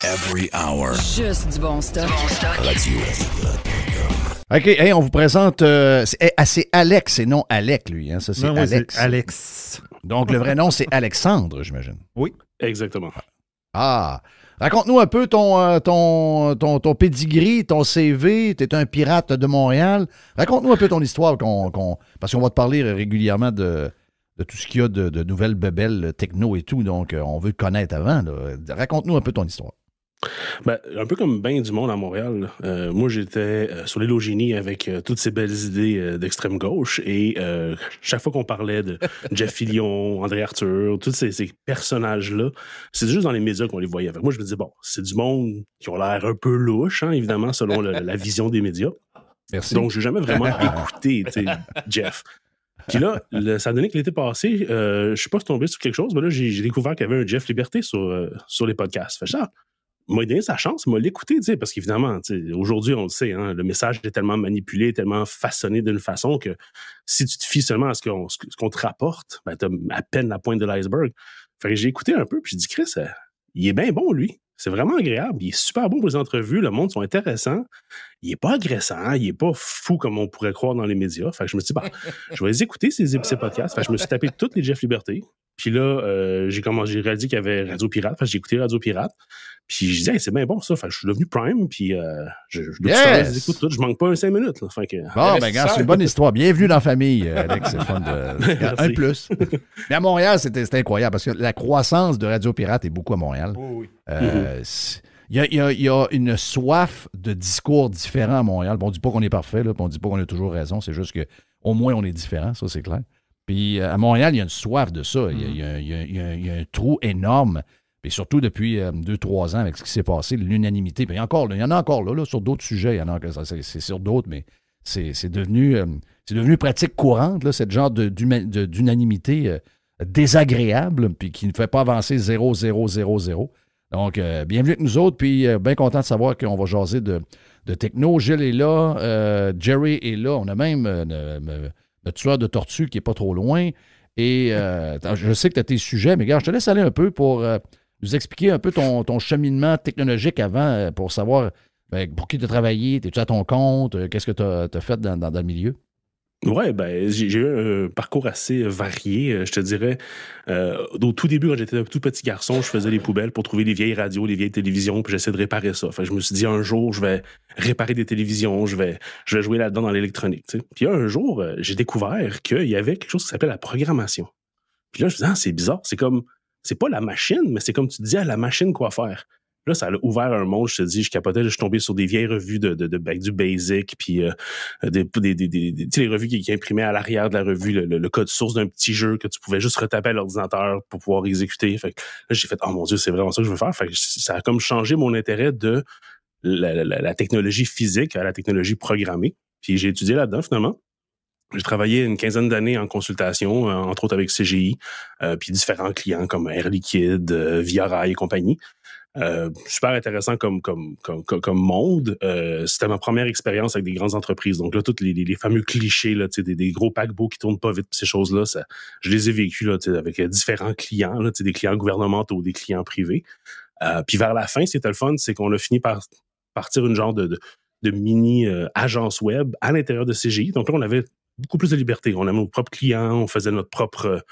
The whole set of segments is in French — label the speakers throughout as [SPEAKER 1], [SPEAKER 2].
[SPEAKER 1] Every hour.
[SPEAKER 2] Juste du bon stock.
[SPEAKER 1] Radio.
[SPEAKER 3] OK, hey, on vous présente... c'est Alex et non Alec, lui. Hein? Ça, c'est Alex.
[SPEAKER 4] C'est Alex.
[SPEAKER 3] Donc, le vrai nom, c'est Alexandre, j'imagine.
[SPEAKER 4] Oui.
[SPEAKER 5] Exactement.
[SPEAKER 3] Ah! Raconte-nous un peu ton pedigree, ton CV. Tu es un pirate de Montréal. Raconte-nous un peu ton histoire, parce qu'on va te parler régulièrement de tout ce qu'il y a de nouvelles bebelles techno et tout. Donc, on veut te connaître avant. Là. Raconte-nous un peu ton histoire.
[SPEAKER 5] Ben, un peu comme bien du monde à Montréal, moi j'étais sur l'île au génie avec toutes ces belles idées d'extrême gauche et chaque fois qu'on parlait de Jeff Fillion, André Arthur, tous ces personnages-là, c'est juste dans les médias qu'on les voyait. Moi je me disais, bon, c'est du monde qui ont l'air un peu louche, hein, évidemment, selon la vision des médias.
[SPEAKER 3] Merci.
[SPEAKER 5] Donc j'ai jamais vraiment écouté Jeff. Puis là, ça a donné que l'été passé, je suis pas tombé sur quelque chose, mais là j'ai découvert qu'il y avait un Jeff Liberté sur les podcasts. Fait ça. M'a donné sa chance, m'a l'écouté, parce qu'évidemment, aujourd'hui, on le sait, hein, le message est tellement manipulé, tellement façonné d'une façon que si tu te fies seulement à ce qu'on te rapporte, ben, t'as à peine la pointe de l'iceberg. Fait que j'ai écouté un peu, puis j'ai dit, Chris, il est bien bon, lui. C'est vraiment agréable. Il est super bon pour les entrevues. Le monde sont intéressants. Il est pas agressant. Il est pas fou comme on pourrait croire dans les médias. Fait que je me suis dit, bah, je vais les écouter, ces podcasts. Fait que je me suis tapé toutes les Jeff Liberté. Puis là, j'ai réalisé qu'il y avait Radio Pirate. Fait que j'ai écouté Radio Pirate. Puis je disais, hey, c'est bien bon ça. Fait que je suis devenu Prime. Puis je les écoute toutes. Je manque pas un 5 minutes. Là. Fait que,
[SPEAKER 3] bon, ben, gars, c'est une bonne histoire. Bienvenue dans la famille, Alex. C'est le fun de. Un plus. Mais à Montréal, c'était incroyable parce que la croissance de Radio Pirate est beaucoup à Montréal.
[SPEAKER 4] Oui.
[SPEAKER 3] Il y a une soif de discours différents à Montréal. Bon, on ne dit pas qu'on est parfait, là, on ne dit pas qu'on a toujours raison. C'est juste qu'au moins, on est différent, ça, c'est clair. Puis à Montréal, il y a une soif de ça. Il y a un trou énorme. Puis surtout depuis 2-3 ans, avec ce qui s'est passé, l'unanimité. Puis il y en a encore là, sur d'autres sujets. Il y en a, c'est sur d'autres, mais c'est devenu pratique courante, là, ce genre d'unanimité désagréable, puis qui ne fait pas avancer 0, 0, 0, 0. Donc, bienvenue avec nous autres, puis bien content de savoir qu'on va jaser de techno. Gilles est là, Jerry est là, on a même notre tueur de tortue qui n'est pas trop loin. Et je sais que tu as tes sujets, mais regarde, je te laisse aller un peu pour nous expliquer un peu ton cheminement technologique avant, pour savoir pour qui tu as travaillé, es-tu à ton compte, qu'est-ce que tu as fait dans le milieu?
[SPEAKER 5] Ouais, ben j'ai eu un parcours assez varié, je te dirais. Au tout début, quand j'étais un tout petit garçon, je faisais les poubelles pour trouver les vieilles radios, les vieilles télévisions, puis j'essayais de réparer ça. Fait que je me suis dit, un jour, je vais réparer des télévisions, je vais jouer là-dedans dans l'électronique. Tu sais. Puis un jour, j'ai découvert qu'il y avait quelque chose qui s'appelle la programmation. Puis là, je me disais, c'est bizarre, c'est pas la machine, mais c'est comme tu dis à la machine quoi faire. Là, ça a ouvert un monde, je te dis, je capotais, je suis tombé sur des vieilles revues du Basic, puis les revues qui imprimaient à l'arrière de la revue le code source d'un petit jeu que tu pouvais juste retaper à l'ordinateur pour pouvoir exécuter. Fait que là, j'ai fait, oh mon Dieu, c'est vraiment ça que je veux faire. Fait que ça a comme changé mon intérêt de la technologie physique à la technologie programmée. Puis j'ai étudié là-dedans, finalement. J'ai travaillé une 15aine d'années en consultation, entre autres avec CGI, puis différents clients comme Air Liquide, Via Rail et compagnie. Super intéressant comme monde. C'était ma première expérience avec des grandes entreprises. Donc là, tous les fameux clichés, là, des gros paquebots qui tournent pas vite, ces choses-là, je les ai vécus là, avec différents clients, là, des clients gouvernementaux, des clients privés. Puis vers la fin, c'était le fun, c'est qu'on a fini par partir une genre de mini agence web à l'intérieur de CGI. Donc là, on avait beaucoup plus de liberté. On avait nos propres clients, on faisait nos propres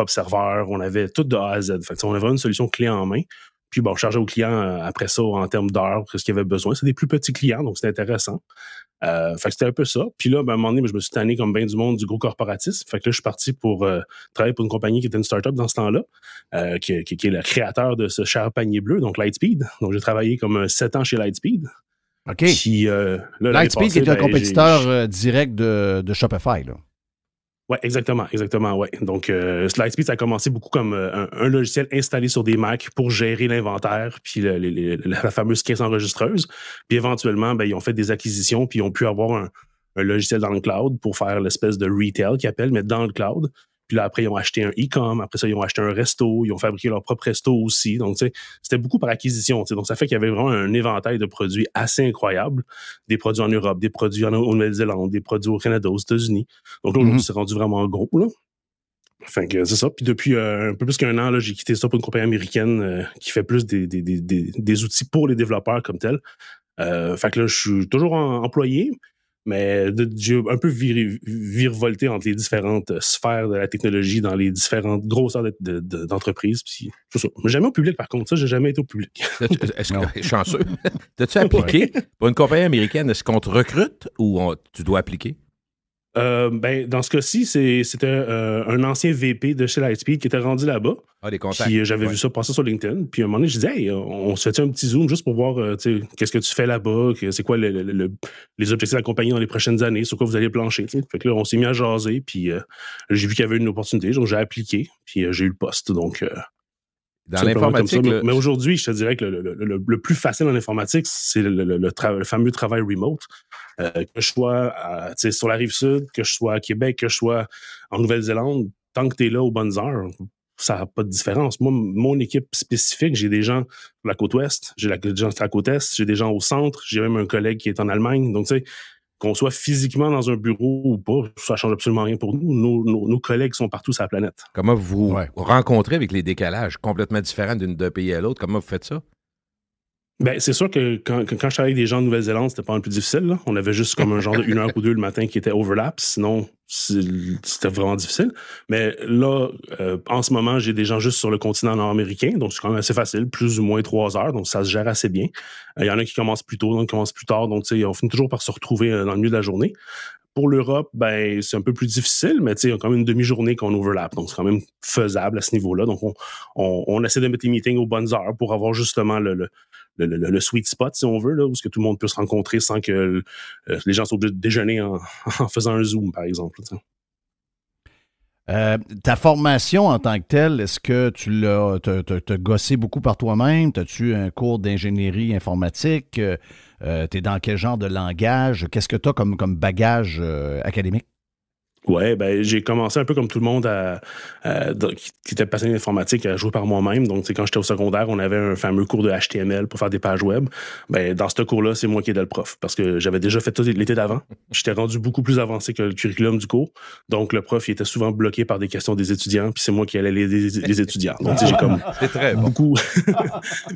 [SPEAKER 5] serveurs, on avait tout de A à Z. Fait que, on avait une solution clé en main. Puis bon, on chargeait aux clients après ça en termes d'heures, ce qu'ils avaient besoin. C'est des plus petits clients, donc c'était intéressant. Fait que c'était un peu ça. Puis là, à un moment donné, je me suis tanné comme bien du monde du gros corporatisme. Fait que là, je suis parti pour travailler pour une compagnie qui était une start-up dans ce temps-là, qui est le créateur de ce cher panier bleu, donc Lightspeed. Donc j'ai travaillé comme 7 ans chez Lightspeed.
[SPEAKER 3] OK.
[SPEAKER 5] Puis,
[SPEAKER 3] Lightspeed qui est un compétiteur direct de Shopify, là.
[SPEAKER 5] Oui, exactement, ouais. Donc, Lightspeed, ça a commencé beaucoup comme un logiciel installé sur des Macs pour gérer l'inventaire, puis la fameuse caisse enregistreuse. Puis éventuellement, ils ont fait des acquisitions, puis ils ont pu avoir un logiciel dans le cloud pour faire l'espèce de retail qu'ils appellent, mais dans le cloud. Puis là, après, ils ont acheté un e-com. Après ça, ils ont acheté un resto. Ils ont fabriqué leur propre resto aussi. Donc, tu sais, c'était beaucoup par acquisition. Tu sais. Donc, ça fait qu'il y avait vraiment un éventail de produits assez incroyable. Des produits en Europe, des produits en Nouvelle-Zélande, des produits au Canada, aux États-Unis. Donc là, aujourd'hui, c'est rendu vraiment gros, là. Fait que c'est ça. Puis depuis un peu plus qu'un an, là, j'ai quitté ça pour une compagnie américaine qui fait plus des outils pour les développeurs comme tel. Fait que là, je suis toujours employé, mais j'ai un peu virevolté entre les différentes sphères de la technologie dans les différentes grosseurs d'entreprises. Puis c'est ça. Mais jamais au public, par contre. Ça, j'ai jamais été au public.
[SPEAKER 1] Est-ce que chanceux? T'as-tu appliqué pour une compagnie américaine? Est-ce qu'on te recrute ou tu dois appliquer?
[SPEAKER 5] Dans ce cas-ci, c'était un ancien VP de chez Lightspeed qui était rendu là-bas.
[SPEAKER 1] Ah, des contacts.
[SPEAKER 5] Puis j'avais vu ça passer sur LinkedIn. Puis à un moment donné, je disais, hey, on se fait un petit zoom juste pour voir qu'est-ce que tu fais là-bas, c'est quoi les objectifs de la compagnie dans les prochaines années, sur quoi vous allez plancher. T'sais. Fait que là, on s'est mis à jaser. Puis j'ai vu qu'il y avait une opportunité, donc j'ai appliqué. Puis j'ai eu le poste. Donc,
[SPEAKER 1] dans l'informatique.
[SPEAKER 5] Mais aujourd'hui, je te dirais que le plus facile en informatique, c'est le fameux travail remote. Que je sois sur la Rive-Sud, que je sois à Québec, que je sois en Nouvelle-Zélande, tant que tu es là aux bonnes heures, ça n'a pas de différence. Moi, mon équipe spécifique, j'ai des gens sur la côte ouest, j'ai des gens sur la côte est, j'ai des gens au centre, j'ai même un collègue qui est en Allemagne. Donc, tu sais, qu'on soit physiquement dans un bureau ou pas, ça change absolument rien pour nous. Nos collègues sont partout sur la planète.
[SPEAKER 1] Comment vous rencontrez avec les décalages complètement différents d'un pays à l'autre? Comment vous faites ça?
[SPEAKER 5] Ben, c'est sûr que quand je travaillais avec des gens de Nouvelle-Zélande, c'était pas un peu plus difficile. Là. On avait juste comme un genre de 1 heure ou 2 le matin qui était overlap. Sinon, c'était vraiment difficile. Mais là, en ce moment, j'ai des gens juste sur le continent nord-américain. Donc, c'est quand même assez facile. Plus ou moins 3 heures. Donc, ça se gère assez bien. Il y en a qui commencent plus tôt, d'autres qui commencent plus tard. Donc, tu sais, on finit toujours par se retrouver dans le milieu de la journée. Pour l'Europe, ben, c'est un peu plus difficile, mais tu sais, il y a quand même une demi-journée qu'on overlap. Donc, c'est quand même faisable à ce niveau-là. Donc, on essaie de mettre les meetings aux bonnes heures pour avoir justement le sweet spot, si on veut, là, où ce que tout le monde peut se rencontrer sans que les gens soient obligés de déjeuner en faisant un Zoom, par exemple.
[SPEAKER 3] Ta formation en tant que telle, est-ce que tu t'as gossé beaucoup par toi-même? As-tu un cours d'ingénierie informatique? Tu es dans quel genre de langage? Qu'est-ce que tu as comme bagage académique?
[SPEAKER 5] Ouais, ben j'ai commencé un peu comme tout le monde qui était passionné d'informatique à jouer par moi-même. Donc, quand j'étais au secondaire, on avait un fameux cours de HTML pour faire des pages web. Ben dans ce cours-là, c'est moi qui étais le prof parce que j'avais déjà fait tout l'été d'avant. J'étais rendu beaucoup plus avancé que le curriculum du cours. Donc, le prof, il était souvent bloqué par des questions des étudiants, puis c'est moi qui allais les étudiants. Donc, j'ai comme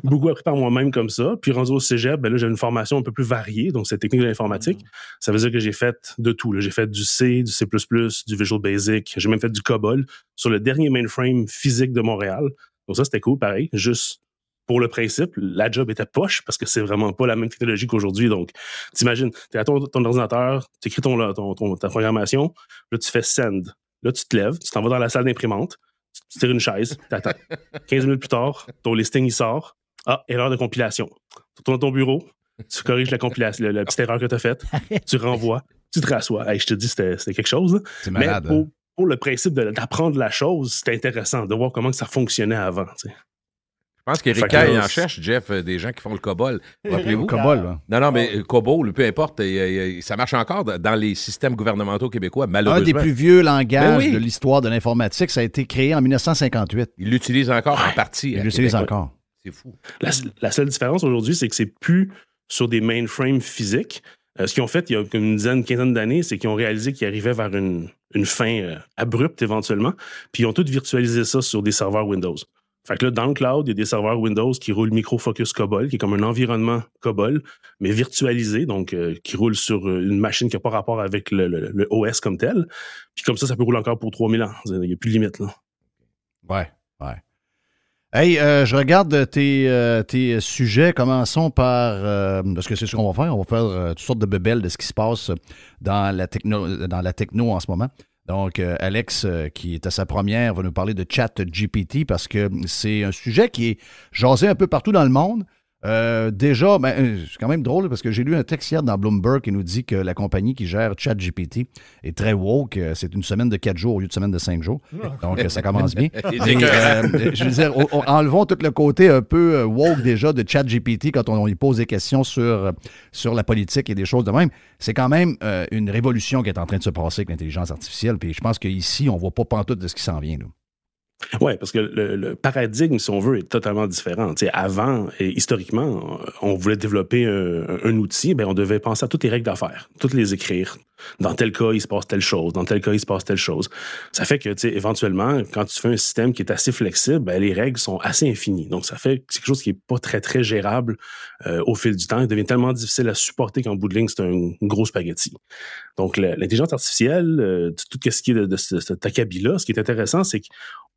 [SPEAKER 5] beaucoup appris par moi-même comme ça. Puis rendu au cégep, ben là, j'ai une formation un peu plus variée. Donc, c'est technique de l'informatique. Ça veut dire que j'ai fait de tout. Là. J'ai fait du C, du C++, du Visual Basic. J'ai même fait du COBOL sur le dernier mainframe physique de Montréal. Donc ça, c'était cool, pareil. Juste pour le principe, la job était poche parce que c'est vraiment pas la même technologie qu'aujourd'hui. Donc, t'imagines, t'es à ton ordinateur, t'écris ta programmation, là, tu fais send. Là, tu te lèves, tu t'en vas dans la salle d'imprimante, tu tires une chaise, t'attends. 15 minutes plus tard, ton listing, il sort. Ah, erreur de compilation. Tu retournes dans ton bureau, tu corriges la compilation, la petite erreur que t'as faite, tu renvoies. Tu te rassois. Hey, je te dis, c'était quelque chose. Là.
[SPEAKER 3] C'est malade.
[SPEAKER 5] Mais pour le principe d'apprendre la chose, c'était intéressant de voir comment ça fonctionnait avant. T'sais.
[SPEAKER 1] Je pense qu'Éric Caille en cherche, Jeff, des gens qui font le COBOL. Rappelez-vous?
[SPEAKER 3] COBOL, là.
[SPEAKER 1] Non, mais COBOL, peu importe, ça marche encore dans les systèmes gouvernementaux québécois, malheureusement.
[SPEAKER 3] Un des plus vieux langages de l'histoire de l'informatique, ça a été créé en 1958.
[SPEAKER 1] Ils l'utilisent encore en partie.
[SPEAKER 3] Ils l'utilisent encore.
[SPEAKER 1] C'est fou.
[SPEAKER 5] La seule différence aujourd'hui, c'est que c'est plus sur des mainframes physiques. Ce qu'ils ont fait il y a une quinzaine d'années, c'est qu'ils ont réalisé qu'ils arrivaient vers une fin abrupte éventuellement, puis ils ont tout virtualisé ça sur des serveurs Windows. Fait que là, dans le cloud, il y a des serveurs Windows qui roulent Micro Focus COBOL, qui est comme un environnement COBOL, mais virtualisé, donc qui roule sur une machine qui n'a pas rapport avec le OS comme tel. Puis comme ça peut rouler encore pour 3000 ans. Il n'y a plus de limite, là.
[SPEAKER 3] Ouais. Hey, je regarde tes sujets. Commençons par... parce que c'est ce qu'on va faire. On va faire toutes sortes de bebelles de ce qui se passe dans la techno en ce moment. Donc, Alex, qui est à sa première, va nous parler de ChatGPT parce que c'est un sujet qui est jasé un peu partout dans le monde. Déjà, c'est quand même drôle parce que j'ai lu un texte hier dans Bloomberg qui nous dit que la compagnie qui gère ChatGPT est très woke. C'est une semaine de 4 jours au lieu de semaine de 5 jours. Donc, ça commence bien. Je veux dire, enlevons tout le côté un peu woke déjà de ChatGPT quand on lui pose des questions sur la politique et des choses de même. C'est quand même une révolution qui est en train de se passer avec l'intelligence artificielle. Puis je pense qu'ici, on ne voit pas pantoute de ce qui s'en vient. Là.
[SPEAKER 5] Oui, parce que le paradigme, si on veut, est totalement différent. Tu sais, avant, et historiquement, on voulait développer un outil, ben on devait penser à toutes les règles d'affaires, toutes les écrire. Dans tel cas, il se passe telle chose. Dans tel cas, il se passe telle chose. Ça fait que, tu sais, éventuellement, quand tu fais un système qui est assez flexible, ben, les règles sont assez infinies. Donc, ça fait que c'est quelque chose qui est pas très, très gérable au fil du temps. Il devient tellement difficile à supporter qu'en bout de ligne, c'est un gros spaghetti. Donc, l'intelligence artificielle, tout ce qui est de cet acabit-là, ce qui est intéressant, c'est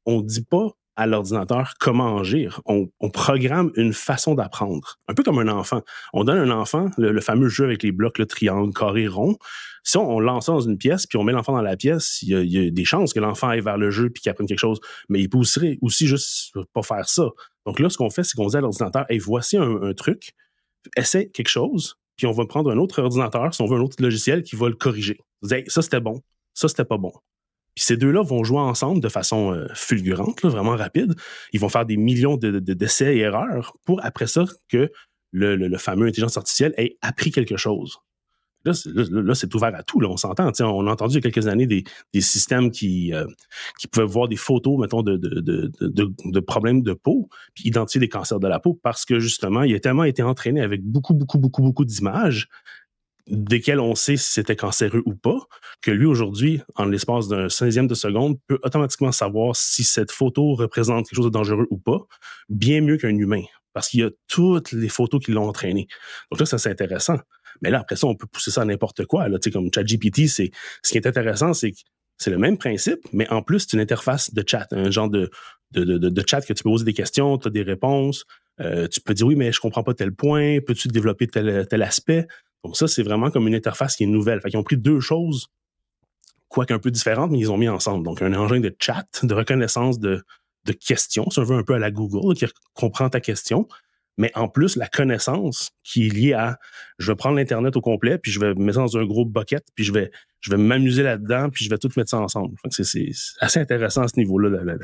[SPEAKER 5] qu'on ne dit pas à l'ordinateur comment agir. On programme une façon d'apprendre. Un peu comme un enfant. On donne à un enfant le fameux jeu avec les blocs, le triangle, carré, rond. Si on lance ça dans une pièce, puis on met l'enfant dans la pièce, il y a des chances que l'enfant aille vers le jeu puis qu'il apprenne quelque chose. Mais il peut aussi juste pas faire ça. Donc là, ce qu'on fait, c'est qu'on dit à l'ordinateur, hey, voici un truc, essaie quelque chose, puis on va prendre un autre ordinateur, si on veut un autre logiciel, qui va le corriger. Hey, ça, c'était bon. Ça, c'était pas bon. Puis ces deux-là vont jouer ensemble de façon fulgurante, là, vraiment rapide. Ils vont faire des millions d'essais et erreurs pour, après ça, que le fameux intelligence artificielle ait appris quelque chose. Là, c'est ouvert à tout. Là, on s'entend. On a entendu il y a quelques années des systèmes qui pouvaient voir des photos, mettons, de problèmes de peau, puis identifier des cancers de la peau parce que, justement, il a tellement été entraîné avec beaucoup d'images desquelles on sait si c'était cancéreux ou pas, que lui, aujourd'hui, en l'espace d'un 16e de seconde, peut automatiquement savoir si cette photo représente quelque chose de dangereux ou pas, bien mieux qu'un humain, parce qu'il y a toutes les photos qui l'ont entraîné. Donc là, ça, c'est intéressant. Mais là, après ça, on peut pousser ça à n'importe quoi. Là, comme ChatGPT, ce qui est intéressant, c'est que c'est le même principe, mais en plus, c'est une interface de chat, un genre de chat que tu peux poser des questions, tu as des réponses, tu peux dire, oui, mais je comprends pas tel point, peux-tu développer tel aspect? Donc ça, c'est vraiment comme une interface qui est nouvelle. Fait qu'ils ont pris deux choses, quoique un peu différentes, mais ils ont mis ensemble. Donc, un engin de chat, de reconnaissance de questions, si on veut un peu à la Google, qui comprend ta question, mais en plus, la connaissance qui est liée à je vais prendre l'Internet au complet, puis je vais mettre ça dans un gros bucket, puis je vais m'amuser là-dedans, puis je vais tout mettre ça ensemble. Donc, c'est assez intéressant à ce niveau-là,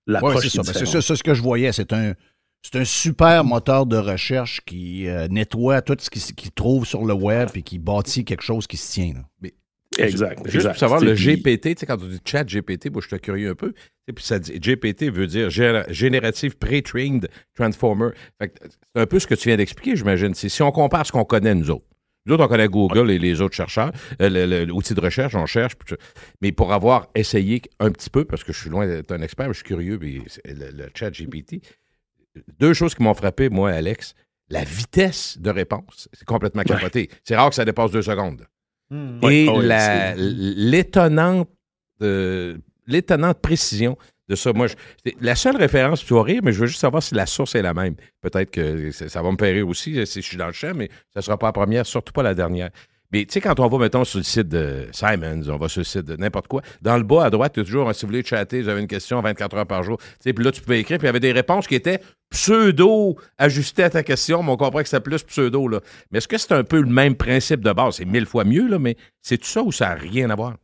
[SPEAKER 5] l'approche.
[SPEAKER 3] Oui, c'est ça. C'est ça ce que je voyais. C'est un super moteur de recherche qui nettoie tout ce qu'il trouve sur le web et qui bâtit quelque chose qui se tient. Là.
[SPEAKER 5] Mais, exact.
[SPEAKER 1] Juste pour savoir, le GPT, quand on dit chat GPT, moi, je suis curieux un peu. Puis ça dit, GPT veut dire Generative Pre-trained Transformer. Fait que c'est un peu ce que tu viens d'expliquer, j'imagine. C'est si on compare ce qu'on connaît, nous autres. Nous autres, on connaît Google et les autres chercheurs. L'outil de recherche, on cherche. Mais pour avoir essayé un petit peu, parce que je suis loin d'être un expert, mais je suis curieux, puis le chat GPT, deux choses qui m'ont frappé, moi, Alex. La vitesse de réponse, c'est complètement capoté. C'est rare que ça dépasse 2 secondes. Et l'étonnante précision de ça. Moi, la seule référence, tu vas rire, mais je veux juste savoir si la source est la même. Peut-être que ça va me faire rire aussi si je suis dans le champ, mais ça ne sera pas la première, surtout pas la dernière. Mais tu sais, quand on va, mettons, sur le site de Simons, on va sur le site de n'importe quoi, dans le bas à droite, il y a toujours, si vous voulez chatter, vous avez une question 24 heures par jour. Tu sais, puis là, tu peux écrire, puis il y avait des réponses qui étaient pseudo-ajustées à ta question, mais on comprend que c'était plus pseudo, là. Mais est-ce que c'est un peu le même principe de base? C'est 1000 fois mieux, là, mais c'est tout ça ou ça n'a rien à voir?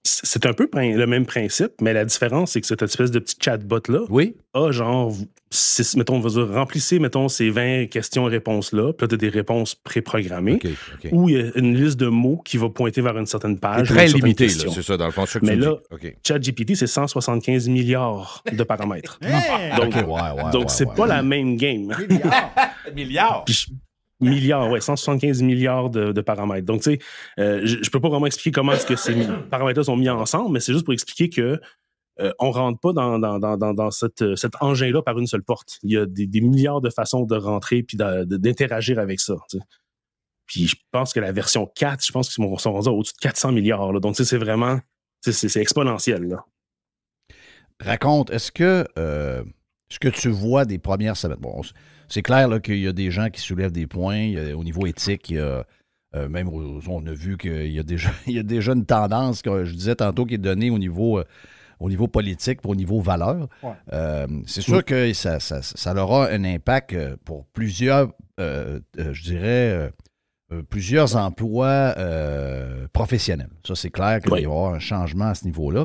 [SPEAKER 5] C'est un peu le même principe, mais la différence, c'est que cette espèce de petit chatbot-là a genre, mettons, on va dire, remplissez, mettons, ces 20 questions-réponses-là, puis là, tu as des réponses préprogrammées, où il y a une liste de mots qui va pointer vers une certaine page.
[SPEAKER 1] C'est très limité, là, c'est ça, dans le fond.
[SPEAKER 5] Mais là, ChatGPT, c'est 175 milliards de paramètres. Donc, c'est pas la même game.
[SPEAKER 1] Milliards?
[SPEAKER 5] Milliards, 175 milliards de paramètres. Donc, tu sais, je peux pas vraiment expliquer comment est-ce que ces paramètres-là sont mis ensemble, mais c'est juste pour expliquer que on rentre pas dans cet engin-là par une seule porte. Il y a des milliards de façons de rentrer puis d'interagir avec ça. Tu sais. Puis je pense que la version 4, je pense qu'ils sont rendus au-dessus de 400 milliards. Là. Donc, tu sais, c'est vraiment, c'est exponentiel. Là.
[SPEAKER 3] Raconte, est-ce que tu vois des premières semaines? Bon, c'est clair là, qu'il y a des gens qui soulèvent des points. Au niveau éthique, il y a, même on a vu qu'il y a déjà une tendance, que je disais tantôt, qui est donnée au niveau politique, au niveau valeur. Ouais. C'est sûr que ça aura un impact pour plusieurs, je dirais, plusieurs emplois professionnels. Ça, c'est clair qu'il va y avoir un changement à ce niveau-là.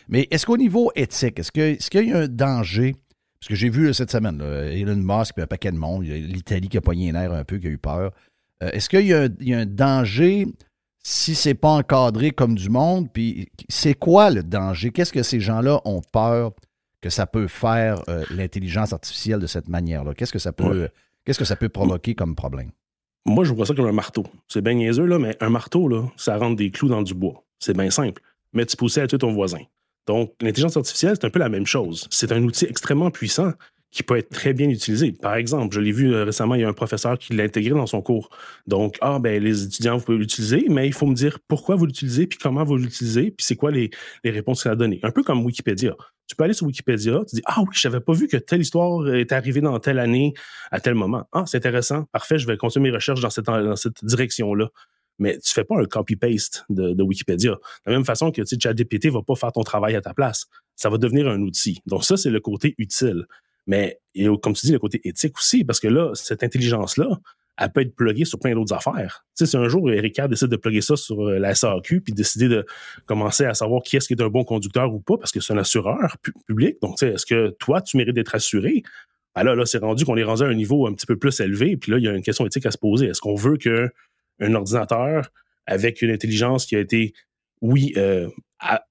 [SPEAKER 3] Mais est-ce qu'au niveau éthique, est-ce qu'il y a un danger? Parce que j'ai vu cette semaine, là, Elon Musk et un paquet de monde, l'Italie qui a pogné les nerfs un peu, qui a eu peur. Est-ce qu'il y a un danger si c'est pas encadré comme du monde? Puis c'est quoi le danger? Qu'est-ce que ces gens-là ont peur que ça peut faire l'intelligence artificielle de cette manière-là? Qu'est-ce que ça peut provoquer comme problème?
[SPEAKER 5] Moi, je vois ça comme un marteau. C'est bien niaiseux, là, mais un marteau, là, ça rentre des clous dans du bois. C'est bien simple. Mais tu peux aussi tuer ton voisin. Donc, l'intelligence artificielle, c'est un peu la même chose. C'est un outil extrêmement puissant qui peut être très bien utilisé. Par exemple, je l'ai vu récemment, il y a un professeur qui l'a intégré dans son cours. Donc, les étudiants, vous pouvez l'utiliser, mais il faut me dire pourquoi vous l'utilisez, puis comment vous l'utilisez, puis c'est quoi les réponses qu'il a données. Un peu comme Wikipédia. Tu peux aller sur Wikipédia, tu dis « Ah oui, je n'avais pas vu que telle histoire est arrivée dans telle année, à tel moment. Ah, c'est intéressant. Parfait, je vais continuer mes recherches dans cette direction-là. » Mais tu fais pas un copy-paste de Wikipédia. De la même façon que ChatGPT va pas faire ton travail à ta place. Ça va devenir un outil. Donc ça, c'est le côté utile. Mais comme tu dis, le côté éthique aussi, parce que là, cette intelligence-là, elle peut être pluguée sur plein d'autres affaires. Tu sais, si un jour, Ricard décide de plugger ça sur la SAQ, puis décider de commencer à savoir qui est-ce qui est un bon conducteur ou pas, parce que c'est un assureur public. Donc, tu sais, est-ce que toi, tu mérites d'être assuré? Ben là, c'est rendu qu'on est rendu à un niveau un petit peu plus élevé, puis là, il y a une question éthique à se poser. Est-ce qu'on veut qu'un ordinateur avec une intelligence qui a été,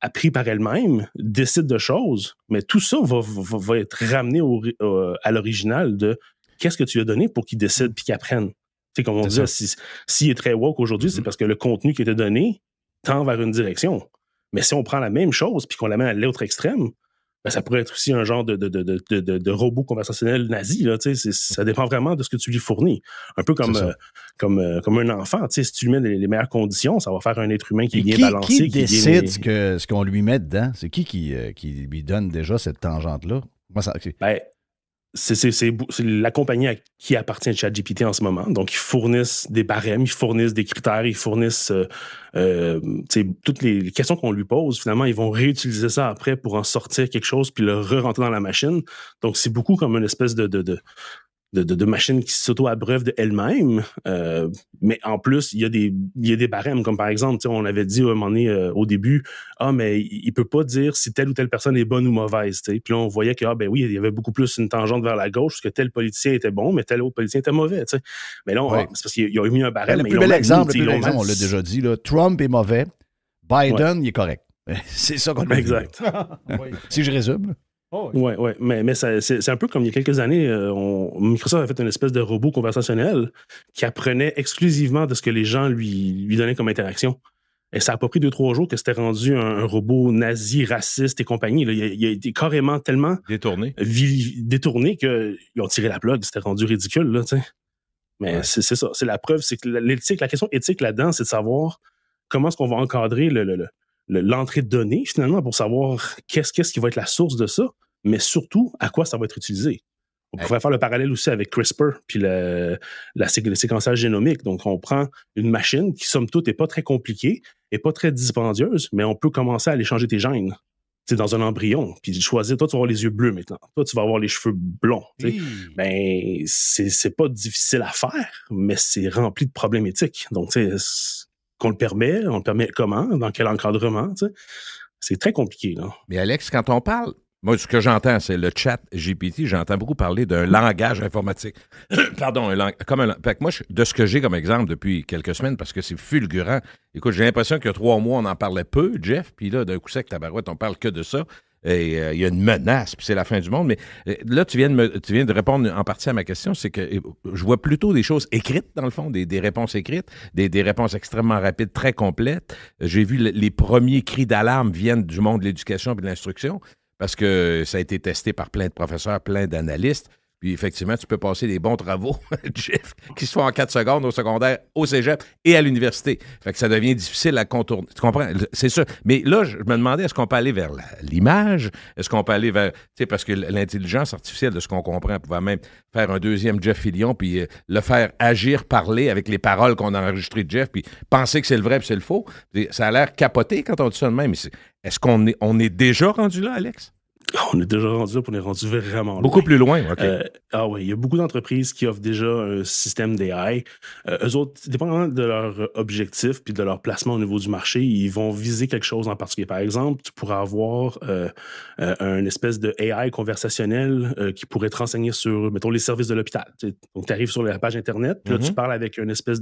[SPEAKER 5] appris par elle-même, décide de choses, mais tout ça va être ramené à l'original de qu'est-ce que tu lui as donné pour qu'il décide puis qu'il apprenne. Tu sais, comme on disait, s'il est très woke aujourd'hui, c'est parce que le contenu qui était donné tend vers une direction. Mais si on prend la même chose puis qu'on l'amène à l'autre extrême, ben, ça pourrait être aussi un genre de robot conversationnel nazi. Là, ça dépend vraiment de ce que tu lui fournis. Un peu comme un enfant. Si tu lui mets les meilleures conditions, ça va faire un être humain qui est bien balancé.
[SPEAKER 3] Qui décide ce qu'on lui met dedans? C'est qui lui donne déjà cette tangente-là?
[SPEAKER 5] C'est la compagnie à qui appartient ChatGPT en ce moment. Donc, ils fournissent des barèmes, ils fournissent des critères, ils fournissent toutes les questions qu'on lui pose. Finalement, ils vont réutiliser ça après pour en sortir quelque chose puis le re-rentrer dans la machine. Donc, c'est beaucoup comme une espèce de machine qui s'auto-abreuve de elle-même. Mais en plus, il y a des barèmes, comme par exemple, on avait dit à un moment donné au début, mais il peut pas dire si telle ou telle personne est bonne ou mauvaise. T'sais. Puis là, on voyait que il y avait beaucoup plus une tangente vers la gauche, parce que tel politicien était bon, mais tel autre politicien était mauvais. T'sais. Mais là, c'est parce qu'ils ont mis un barème.
[SPEAKER 3] Le plus bel exemple, on l'a déjà dit, là, Trump est mauvais, Biden, il est correct. C'est ça qu'on a
[SPEAKER 5] exact.
[SPEAKER 3] Si je résume, là.
[SPEAKER 5] Oui, mais c'est un peu comme il y a quelques années, Microsoft a fait une espèce de robot conversationnel qui apprenait exclusivement de ce que les gens lui donnaient comme interaction. Et ça n'a pas pris 2-3 jours que c'était rendu un robot nazi, raciste et compagnie. Là, il a été carrément tellement détourné qu'ils ont tiré la plug. C'était rendu ridicule. Là, mais c'est ça. C'est la preuve. C'est que la question éthique là-dedans, c'est de savoir comment est-ce qu'on va encadrer l'entrée de données, finalement, pour savoir qu'est-ce qui va être la source de ça, mais surtout, à quoi ça va être utilisé. On pourrait faire le parallèle aussi avec CRISPR puis le séquençage génomique. Donc, on prend une machine qui, somme toute, n'est pas très compliquée, n'est pas très dispendieuse, mais on peut commencer à aller changer tes gènes. C'est dans un embryon, puis choisir, toi, tu vas avoir les yeux bleus maintenant. Toi, tu vas avoir les cheveux blonds. Ben, c'est pas difficile à faire, mais c'est rempli de problèmes éthiques. Donc, tu sais, on le permet comment, dans quel encadrement, tu sais. C'est très compliqué, là.
[SPEAKER 1] Mais Alex, quand on parle, moi, ce que j'entends, c'est le chat GPT, j'entends beaucoup parler d'un langage informatique. Pardon, fait que moi, de ce que j'ai comme exemple depuis quelques semaines, parce que c'est fulgurant, écoute, j'ai l'impression qu'il y a 3 mois, on en parlait peu, Jeff, puis là, d'un coup sec, tabarouette, on parle que de ça. Et il y a une menace, puis c'est la fin du monde. Mais là, tu viens de répondre en partie à ma question, c'est que je vois plutôt des choses écrites, dans le fond, des réponses écrites, des réponses extrêmement rapides, très complètes. J'ai vu les premiers cris d'alarme viennent du monde de l'éducation et de l'instruction, parce que ça a été testé par plein de professeurs, plein d'analystes. Puis effectivement, tu peux passer des bons travaux, Jeff, qui se font en 4 secondes au secondaire, au cégep et à l'université. Fait que ça devient difficile à contourner. Tu comprends? C'est ça. Mais là, je me demandais, est-ce qu'on peut aller vers l'image? Est-ce qu'on peut aller vers... Tu sais, parce que l'intelligence artificielle, de ce qu'on comprend, pouvait même faire un deuxième Jeff Fillion, puis le faire agir, parler avec les paroles qu'on a enregistrées de Jeff, puis penser que c'est le vrai puis c'est le faux. Ça a l'air capoté quand on dit ça de même. Mais est-ce qu'on est déjà rendu là, Alex?
[SPEAKER 5] On est déjà rendu là, puis on est rendu vraiment loin.
[SPEAKER 1] Beaucoup plus loin, OK.
[SPEAKER 5] Oui, il y a beaucoup d'entreprises qui offrent déjà un système d'AI. Eux autres, dépendamment de leur objectif puis de leur placement au niveau du marché, ils vont viser quelque chose en particulier. Par exemple, tu pourras avoir une espèce de AI conversationnel qui pourrait te renseigner sur, mettons, les services de l'hôpital. Donc, tu arrives sur la page Internet, puis là, tu parles avec une espèce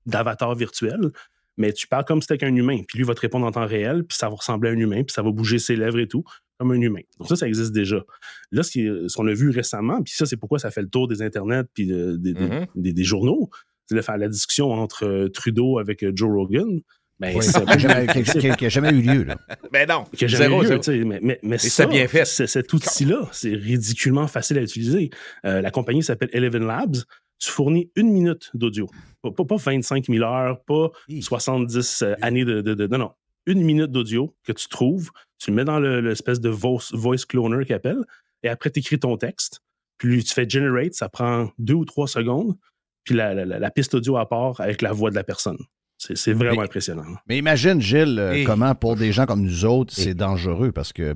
[SPEAKER 5] d'avatar virtuel. mais tu parles comme si c'était qu'un humain. Puis lui va te répondre en temps réel, puis ça va ressembler à un humain, puis ça va bouger ses lèvres et tout, comme un humain. Donc ça existe déjà. Là, ce qu'on a vu récemment, puis ça, c'est pourquoi ça fait le tour des internets puis des journaux, c'est la discussion entre Trudeau avec Joe Rogan. Ben,
[SPEAKER 3] oui, qui n'a jamais eu lieu. Là.
[SPEAKER 1] Ben non,
[SPEAKER 5] qui n'a jamais eu lieu. Mais ça,
[SPEAKER 1] bien fait.
[SPEAKER 5] Cet outil-là, c'est ridiculement facile à utiliser. La compagnie s'appelle Eleven Labs. Tu fournis 1 minute d'audio. Pas 25 000 heures, pas 70 années de... Non. 1 minute d'audio que tu trouves, tu le mets dans l'espèce de voice cloner qu'il appelle, et après, tu écris ton texte, puis tu fais generate, ça prend 2 ou 3 secondes, puis la piste audio à part avec la voix de la personne. C'est vraiment impressionnant.
[SPEAKER 3] Mais imagine, Gilles, comment pour des gens comme nous autres, c'est dangereux parce que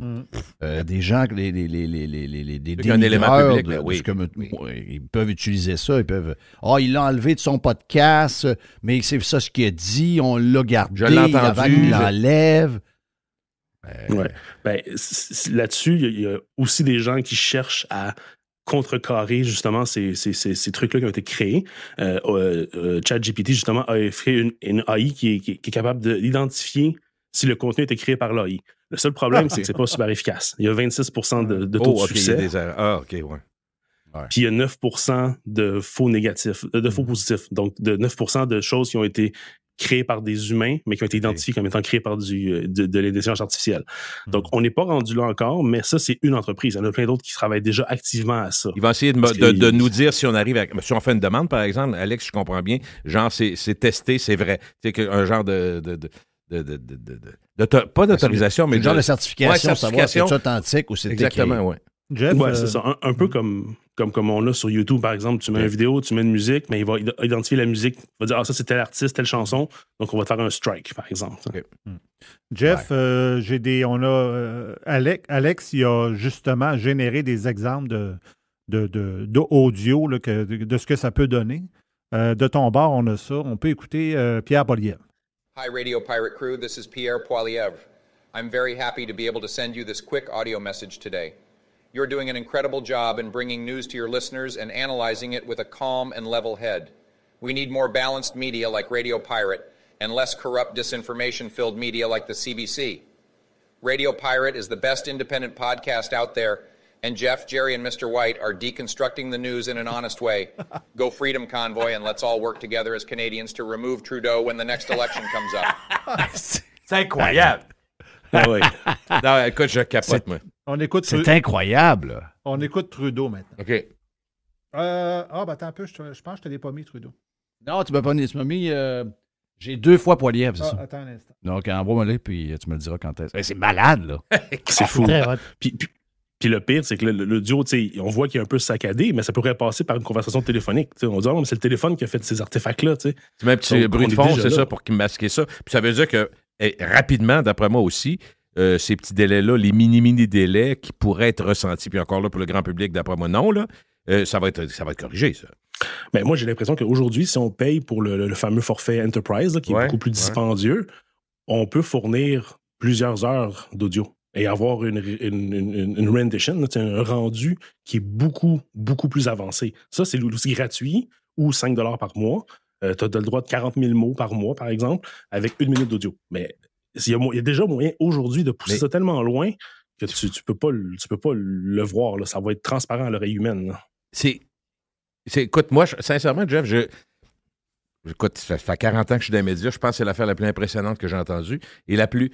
[SPEAKER 3] des gens, des dénigreurs, ils peuvent utiliser ça, ils peuvent... il l'a enlevé de son podcast, mais c'est ça ce qu'il a dit, on l'a gardé, avant qu'il l'enlève.
[SPEAKER 5] Là-dessus, il y a aussi des gens qui cherchent à contrecarrer justement ces trucs-là qui ont été créés. ChatGPT, justement, a fait une AI qui est capable d'identifier si le contenu a été créé par l'AI. Le seul problème, c'est que c'est pas super efficace. Il y a 26% de taux de succès.
[SPEAKER 1] Il y a des erreurs. OK, ouais.
[SPEAKER 5] Puis il y a 9% de faux négatifs, de faux positifs. Donc, de 9% de choses qui ont été créées par des humains, mais qui ont été identifiées comme étant créées par de l'intelligence artificielle. Donc, on n'est pas rendu là encore, mais ça, c'est une entreprise. Il y en a plein d'autres qui travaillent déjà activement à ça.
[SPEAKER 1] Ils vont essayer de nous dire si on arrive à... Si on fait une demande, par exemple, Alex, je comprends bien, genre, c'est testé, c'est vrai. C'est un genre pas d'autorisation, mais...
[SPEAKER 3] Un genre de certification, savoir si c'est authentique ou c'est
[SPEAKER 1] exactement, oui.
[SPEAKER 5] Jeff, c'est ça. Un peu comme on a sur YouTube, par exemple, tu mets une vidéo, tu mets une musique, mais il va identifier la musique, il va dire, ça, c'est tel artiste, telle chanson, donc on va te faire un strike, par exemple. Okay.
[SPEAKER 2] Jeff, Alex, il a justement généré des exemples d'audio, de ce que ça peut donner. De ton bord, on a ça. On peut écouter Pierre Poilievre.
[SPEAKER 4] Hi, Radio Pirate Crew. This is Pierre Poilievre. I'm very happy to be able to send you this quick audio message today. You're doing an incredible job in bringing news to your listeners and analyzing it with a calm and level head. We need more balanced media like Radio Pirate and less corrupt, disinformation-filled media like the CBC. Radio Pirate is the best independent podcast out there, and Jeff, Jerry, and Mr. White are deconstructing the news in an honest way. Go Freedom Convoy, and let's all work together as Canadians to remove Trudeau when the next election comes up.
[SPEAKER 1] C'est incroyable! Oui. Non, écoute, je capote, moi.
[SPEAKER 3] C'est incroyable.
[SPEAKER 2] On écoute Trudeau maintenant.
[SPEAKER 1] OK.
[SPEAKER 2] Attends un peu, je pense que je te l'ai pas mis, Trudeau.
[SPEAKER 3] Non, tu m'as pas mis. Tu m'as mis... j'ai 2 fois Poilievre, c'est ça.
[SPEAKER 2] Attends un instant.
[SPEAKER 3] Donc, envoie-moi-le, puis tu me le diras quand est-ce. C'est malade, là.
[SPEAKER 5] C'est fou. Puis le pire, c'est que le duo, on voit qu'il est un peu saccadé, mais ça pourrait passer par une conversation téléphonique. On dit, mais c'est le téléphone qui a fait ces artefacts-là.
[SPEAKER 1] Tu mets un petit bruit de fond, c'est ça, pour qu'il masque ça. Puis ça veut dire que, rapidement, d'après moi aussi, ces petits délais-là, les mini délais qui pourraient être ressentis, puis encore là, pour le grand public, d'après moi, non, là, ça va être corrigé, ça.
[SPEAKER 5] Ben, moi, j'ai l'impression qu'aujourd'hui, si on paye pour le fameux forfait Enterprise, là, qui est beaucoup plus dispendieux, on peut fournir plusieurs heures d'audio et avoir une rendition, un rendu qui est beaucoup, beaucoup plus avancé. Ça, c'est aussi gratuit ou 5 $ par mois. Tu as le droit de 40 000 mots par mois, par exemple, avec 1 minute d'audio. Mais il y a déjà moyen aujourd'hui de pousser ça tellement loin que tu peux pas le voir. Là. Ça va être transparent à l'oreille humaine. Là.
[SPEAKER 1] Écoute, moi, sincèrement, Jeff, écoute, ça fait 40 ans que je suis dans les médias. Je pense que c'est l'affaire la plus impressionnante que j'ai entendue et la plus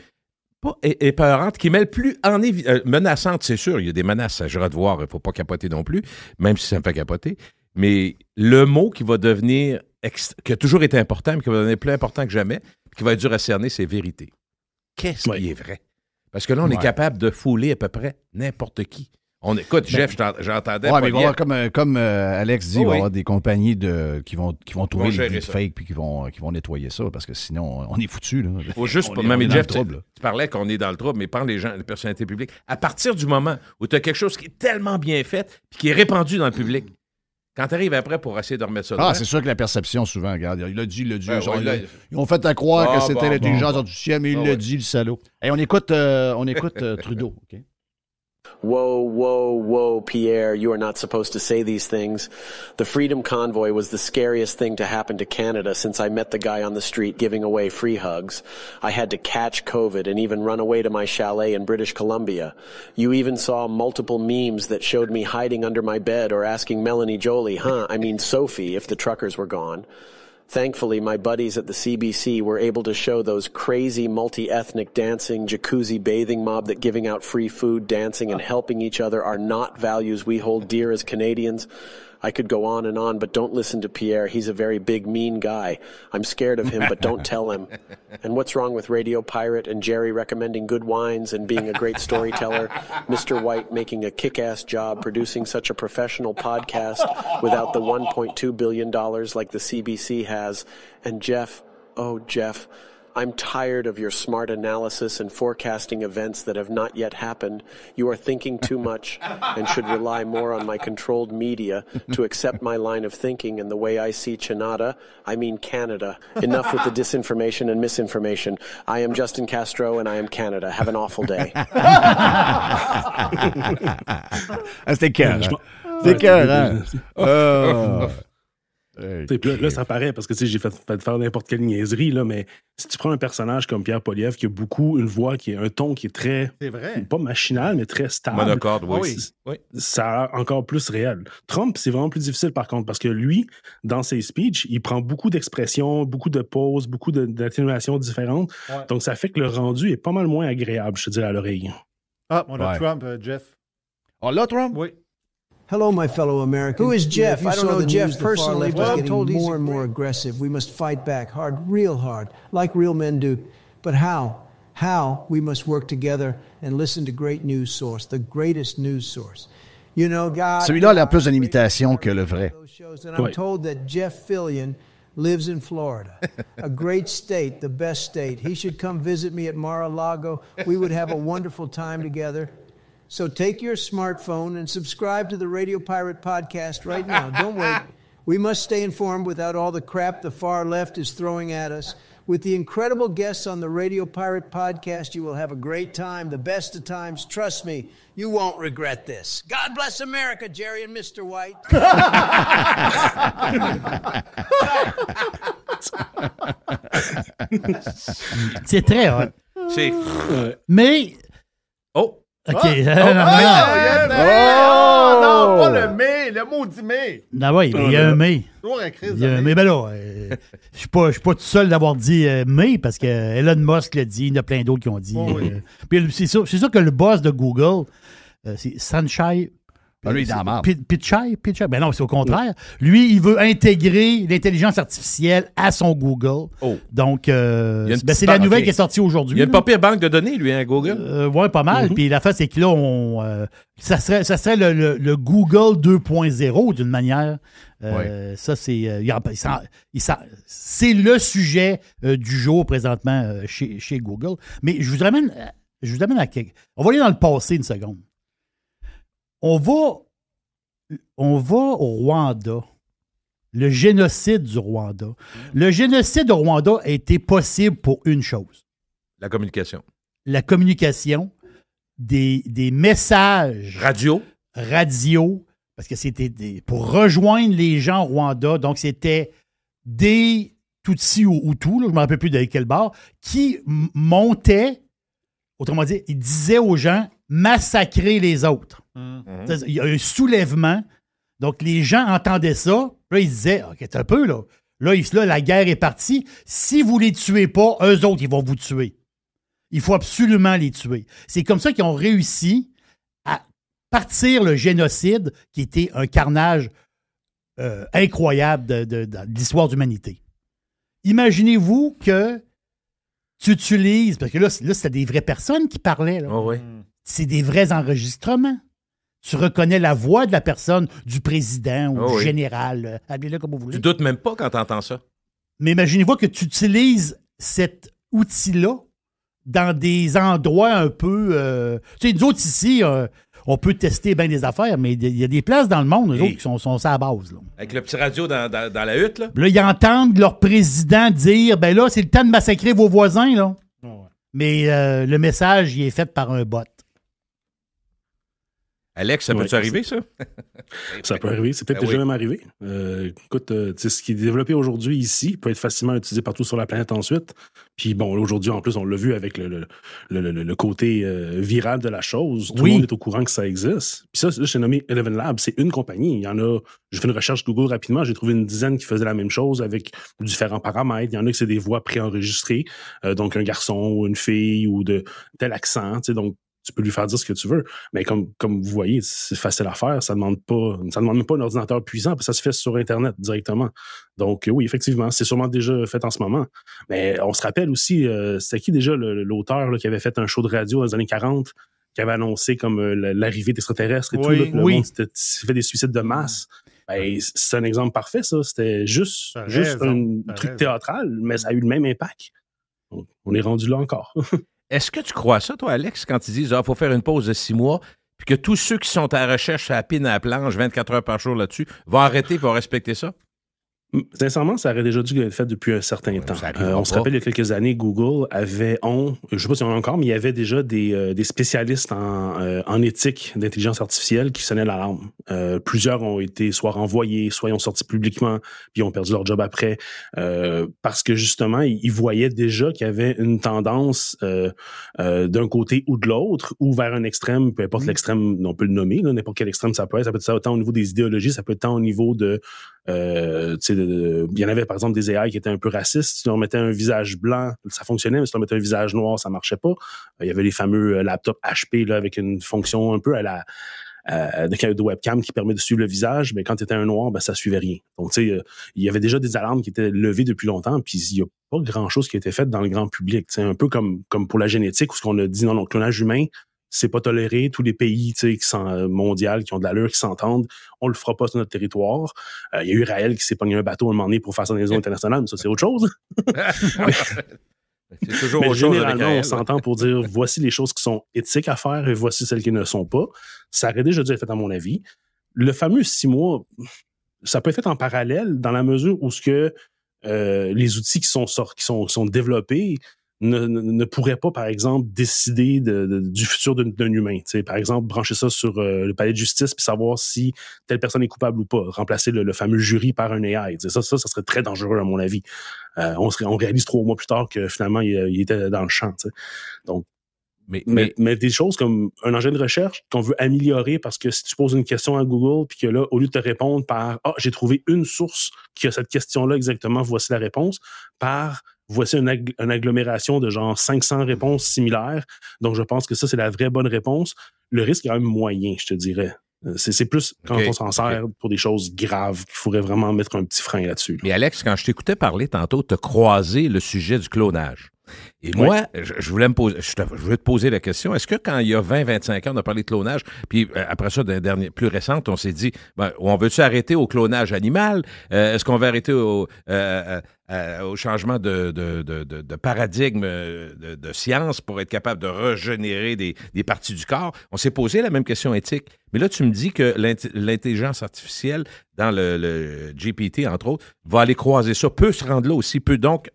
[SPEAKER 1] pas épeurante, qui met le plus en menaçante, c'est sûr. Il y a des menaces, ça jura de voir. Il ne faut pas capoter non plus, même si ça me fait capoter. Mais le mot qui va devenir, qui a toujours été important, mais qui va devenir plus important que jamais, qui va être dur à cerner, c'est vérité. Qu'est-ce qui est vrai? Parce que là, on est capable de fouler à peu près n'importe qui. Écoute, Jeff, j'entendais...
[SPEAKER 3] Oui, mais il va y avoir, comme Alex dit, il va y avoir des compagnies qui vont trouver les deepfakes puis qui vont nettoyer ça, parce que sinon, on est foutus. Il
[SPEAKER 1] faut juste... Mais Jeff, tu parlais qu'on est dans le trouble, mais parle les personnalités publiques. À partir du moment où tu as quelque chose qui est tellement bien fait puis qui est répandu dans le public, quand tu arrives après pour essayer de remettre ça dedans...
[SPEAKER 3] c'est sûr que la perception, souvent, regarde, il l'a dit. Ils ont fait à croire que c'était l'intelligence artificielle, mais il l'a dit, le salaud. Hey, on écoute Trudeau, OK?
[SPEAKER 6] Whoa, whoa, whoa, Pierre, you are not supposed to say these things. The Freedom Convoy was the scariest thing to happen to Canada since I met the guy on the street giving away free hugs. I had to catch COVID and even run away to my chalet in British Columbia. You even saw multiple memes that showed me hiding under my bed or asking Melanie Jolie, Sophie, if the truckers were gone. Thankfully, my buddies at the CBC were able to show those crazy multi-ethnic dancing, jacuzzi bathing mob that giving out free food, dancing, and helping each other are not values we hold dear as Canadians. I could go on, but don't listen to Pierre. He's a very big, mean guy. I'm scared of him, but don't tell him. And what's wrong with Radio Pirate and Jerry recommending good wines and being a great storyteller? Mr. White making a kick-ass job producing such a professional podcast without the $1.2 billion like the CBC has. And Jeff, I'm tired of your smart analysis and forecasting events that have not yet happened. You are thinking too much and should rely more on my controlled media to accept my line of thinking and the way I see Canada. Enough with the disinformation and misinformation. I am Justin Castro and I am Canada. Have an awful day.
[SPEAKER 3] C'était cœur. C'était cœur.
[SPEAKER 5] Là, ça paraît parce que j'ai fait faire n'importe quelle niaiserie, là, mais si tu prends un personnage comme Pierre Poilievre qui a une voix, qui a un ton qui est très, pas machinal, mais très stable.
[SPEAKER 1] Monocorde, oui.
[SPEAKER 5] Ça a encore plus réel. Trump, c'est vraiment plus difficile par contre parce que lui, dans ses speeches, il prend beaucoup d'expressions, beaucoup de pauses, beaucoup d'atténuations différentes. Ouais. Donc, ça fait que le rendu est pas mal moins agréable, je te dirais, à l'oreille.
[SPEAKER 2] Ah, on a Trump, Jeff.
[SPEAKER 3] On l'a, Trump?
[SPEAKER 2] Oui.
[SPEAKER 7] Hello, my fellow Americans.
[SPEAKER 8] Who is Jeff? I don't know Jeff personally,
[SPEAKER 7] but I'm getting more and more aggressive. We must fight back hard, real hard, like real men do. But how? How? We must work together and listen to great news source, the greatest news source. You know, God.
[SPEAKER 3] Celui-là a l'air plus une imitation que le vrai.
[SPEAKER 7] And I'm told that Jeff Fillion lives in Florida, a great state, the best state. He should come visit me at Mar-a-Lago. We would have a wonderful time together. So take your smartphone and subscribe to the Radio Pirate podcast right now. Don't wait. We must stay informed without all the crap the far left is throwing at us. With the incredible guests on the Radio Pirate podcast, you will have a great time, the best of times. Trust me, you won't regret this. God bless America, Jerry and Mr. White.
[SPEAKER 8] C'est très hot.
[SPEAKER 1] C'est...
[SPEAKER 8] Mais...
[SPEAKER 1] Oh!
[SPEAKER 8] OK.
[SPEAKER 2] Non, pas le mais, le maudit mais.
[SPEAKER 8] Non, oui, il y a un mais. Il y a un mais. Ben là, je suis pas tout seul d'avoir dit mais, parce que Elon Musk l'a dit, il y en a plein d'autres qui ont dit. Puis c'est sûr que le boss de Google, c'est Sanjay
[SPEAKER 3] lui, il est dans la marde.
[SPEAKER 8] Pichai? Ben non, c'est au contraire. Lui, il veut intégrer l'intelligence artificielle à son Google.
[SPEAKER 1] Oh.
[SPEAKER 8] Donc, c'est la nouvelle qui est sortie aujourd'hui.
[SPEAKER 1] Il y a une pas pire banque de données, lui, hein, Google.
[SPEAKER 8] Oui, pas mal. Puis la fait, c'est que là, ça serait le Google 2.0 d'une manière. Ça, c'est c'est le sujet du jour présentement chez Google. Mais je vous ramène à quelque... On va aller dans le passé une seconde. On va au Rwanda. Le génocide du Rwanda. Le génocide au Rwanda a été possible pour une chose.
[SPEAKER 1] La communication.
[SPEAKER 8] La communication, des messages.
[SPEAKER 1] Radio,
[SPEAKER 8] parce que c'était pour rejoindre les gens au Rwanda. Donc, c'était des Tutsis ou Hutus, je ne me rappelle plus de quel bord, qui montaient, autrement dit, ils disaient aux gens, massacrer les autres. Il y a un soulèvement. Donc, les gens entendaient ça. Là, ils disaient, OK, t'as un peu, là. Là, la guerre est partie. Si vous les tuez pas, eux autres, ils vont vous tuer. Il faut absolument les tuer. C'est comme ça qu'ils ont réussi à partir le génocide, qui était un carnage incroyable de l'histoire de l'humanité. Imaginez-vous que tu utilises, parce que là c'était des vraies personnes qui parlaient. Là.
[SPEAKER 1] Oh oui.
[SPEAKER 8] C'est des vrais enregistrements. Tu reconnais la voix de la personne, du président ou du général. Appelez-le comme vous voulez.
[SPEAKER 1] Tu doutes même pas quand tu entends ça.
[SPEAKER 8] Mais imaginez-vous que tu utilises cet outil-là dans des endroits un peu... tu sais, nous autres ici, on peut tester bien des affaires, mais il y a des places dans le monde, eux autres, qui sont à la base. Là.
[SPEAKER 1] Avec le petit radio dans la hutte, là.
[SPEAKER 8] Là, ils entendent leur président dire, ben là, c'est le temps de massacrer vos voisins, là. Mais le message, il est fait par un bot.
[SPEAKER 1] Alex, ça peut-tu arriver, ça?
[SPEAKER 5] Ça peut arriver. C'est peut-être déjà même arrivé. Écoute, ce qui est développé aujourd'hui ici peut être facilement utilisé partout sur la planète ensuite. Puis bon, aujourd'hui, en plus, on l'a vu avec le côté viral de la chose. Tout le monde est au courant que ça existe. Puis ça, j'ai nommé Eleven Labs. C'est une compagnie. Il y en a... J'ai fait une recherche Google rapidement. J'ai trouvé une dizaine qui faisaient la même chose avec différents paramètres. Il y en a qui c'est des voix préenregistrées. Donc, un garçon ou une fille ou de tel accent. Donc, tu peux lui faire dire ce que tu veux. Mais comme vous voyez, c'est facile à faire. Ça ne demande même pas un ordinateur puissant, parce que ça se fait sur Internet directement. Donc, oui, effectivement, c'est sûrement déjà fait en ce moment. Mais on se rappelle aussi, c'était qui déjà l'auteur là, qui avait fait un show de radio dans les années 40, qui avait annoncé comme l'arrivée d'extraterrestres et tout, là, que le monde s'est fait des suicides de masse. Ben, c'est un exemple parfait, ça. C'était juste un truc théâtral, mais ça a eu le même impact. Donc, on est rendu là encore.
[SPEAKER 1] Est-ce que tu crois ça, toi, Alex, quand ils disent « faut faire une pause de 6 mois », puis que tous ceux qui sont à la recherche à la pine à la planche, 24 heures par jour là-dessus, vont arrêter et vont respecter ça?
[SPEAKER 5] Sincèrement, ça aurait déjà dû être fait depuis un certain temps. On se rappelle, il y a quelques années, Google avait, je ne sais pas si on en a encore, mais il y avait déjà des spécialistes en éthique d'intelligence artificielle qui sonnaient l'alarme. Plusieurs ont été soit renvoyés, soit ils ont sorti publiquement, puis ont perdu leur job après, parce que justement, ils voyaient déjà qu'il y avait une tendance d'un côté ou de l'autre, ou vers un extrême, peu importe l'extrême, on peut le nommer, là, n'importe quel extrême ça peut être ça autant au niveau des idéologies, ça peut être tant au niveau de il y en avait par exemple des AI qui étaient un peu racistes. Si tu leur mettais un visage blanc, ça fonctionnait, mais si tu leur mettais un visage noir, ça marchait pas. Il y avait les fameux laptops HP là, avec une fonction un peu à la de webcam qui permet de suivre le visage, mais quand tu étais un noir, ben, ça suivait rien. Donc, tu sais, il y avait déjà des alarmes qui étaient levées depuis longtemps, puis il n'y a pas grand-chose qui a été fait dans le grand public. C'est un peu comme pour la génétique, où ce qu'on a dit, non, le clonage humain, c'est pas toléré. Tous les pays qui sont mondiaux, qui ont de l'allure, qui s'entendent, on le fera pas sur notre territoire. Il y a eu Raël qui s'est pogné un bateau à un moment donné pour faire ça dans les eaux internationales, mais ça, c'est autre chose.
[SPEAKER 1] C'est toujours
[SPEAKER 5] mais
[SPEAKER 1] autre chose.
[SPEAKER 5] Généralement, on s'entend pour dire voici les choses qui sont éthiques à faire et voici celles qui ne le sont pas. Ça aurait déjà dû être fait, à mon avis. Le fameux 6 mois, ça peut être fait en parallèle dans la mesure où les outils qui sont développés ne pourraient pas, par exemple, décider du futur d'un humain. T'sais, par exemple, brancher ça sur le palais de justice puis savoir si telle personne est coupable ou pas. Remplacer le fameux jury par un AI. Ça serait très dangereux, à mon avis. On réalise 3 mois plus tard que finalement, il était dans le champ. T'sais. Donc, mais des choses comme un engin de recherche qu'on veut améliorer parce que si tu poses une question à Google puis que là, au lieu de te répondre par « Ah, j'ai trouvé une source qui a cette question-là exactement, voici la réponse », par « Voici une agglomération de genre 500 réponses similaires. » Donc, je pense que ça, c'est la vraie bonne réponse. Le risque est quand même moyen, je te dirais. C'est plus quand on s'en sert pour des choses graves qu'il faudrait vraiment mettre un petit frein là-dessus. Là.
[SPEAKER 1] Mais Alex, quand je t'écoutais parler tantôt, tu as croisé le sujet du clonage. Et moi, je voulais te poser la question, est-ce que quand il y a 20-25 ans, on a parlé de clonage, puis après ça, d'un dernier plus récente, on s'est dit, on veut-tu arrêter au clonage animal? Est-ce qu'on va arrêter au changement de paradigme de science pour être capable de régénérer des parties du corps? On s'est posé la même question éthique. Mais là, tu me dis que l'intelligence artificielle, dans le GPT, entre autres, va aller croiser ça, peut se rendre là aussi, peut donc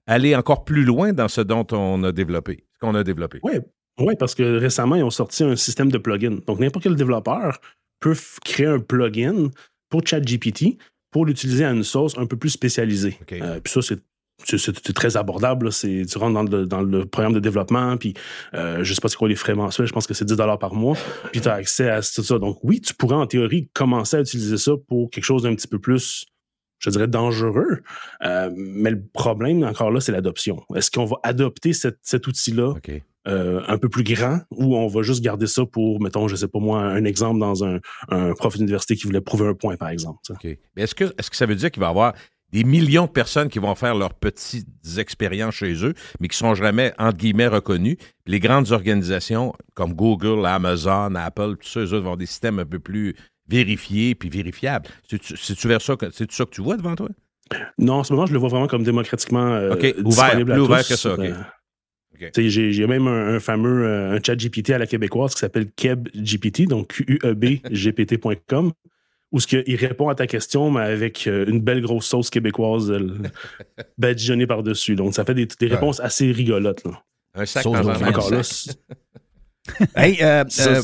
[SPEAKER 1] aller encore plus loin dans ce dont on a développé, ce qu'on a développé.
[SPEAKER 5] Oui, parce que récemment, ils ont sorti un système de plugin. Donc, n'importe quel développeur peut créer un plugin pour ChatGPT pour l'utiliser à une sauce un peu plus spécialisée.
[SPEAKER 1] Okay.
[SPEAKER 5] Puis ça, c'est très abordable. Tu rentres dans le programme de développement, puis je ne sais pas c'est quoi les frais mensuels, je pense que c'est 10 $ par mois, puis tu as accès à tout ça. Donc oui, tu pourrais en théorie commencer à utiliser ça pour quelque chose d'un petit peu plus, je dirais, dangereux. Mais le problème, encore là, c'est l'adoption. Est-ce qu'on va adopter cet outil-là un peu plus grand ou on va juste garder ça pour, mettons, je sais pas moi, un exemple dans un prof d'université qui voulait prouver un point, par exemple.
[SPEAKER 1] Okay. Mais est-ce que ça veut dire qu'il va y avoir des millions de personnes qui vont faire leurs petites expériences chez eux, mais qui ne seront jamais, entre guillemets, reconnues? Les grandes organisations comme Google, Amazon, Apple, tout ça, eux autres vont avoir des systèmes un peu plus vérifiés puis vérifiables. C'est-tu vers ça c'est ça que tu vois devant toi?
[SPEAKER 5] Non, en ce moment, je le vois vraiment comme démocratiquement disponible à tous.
[SPEAKER 1] Ouvert que ça,
[SPEAKER 5] J'ai même un fameux un chat GPT à la québécoise qui s'appelle KebGPT, donc QEBGPT.com, où il répond à ta question, mais avec une belle grosse sauce québécoise badigeonnée par-dessus. Donc, ça fait des réponses assez rigolotes. Là.
[SPEAKER 1] Un sac dans un
[SPEAKER 5] encore là,
[SPEAKER 3] Hey,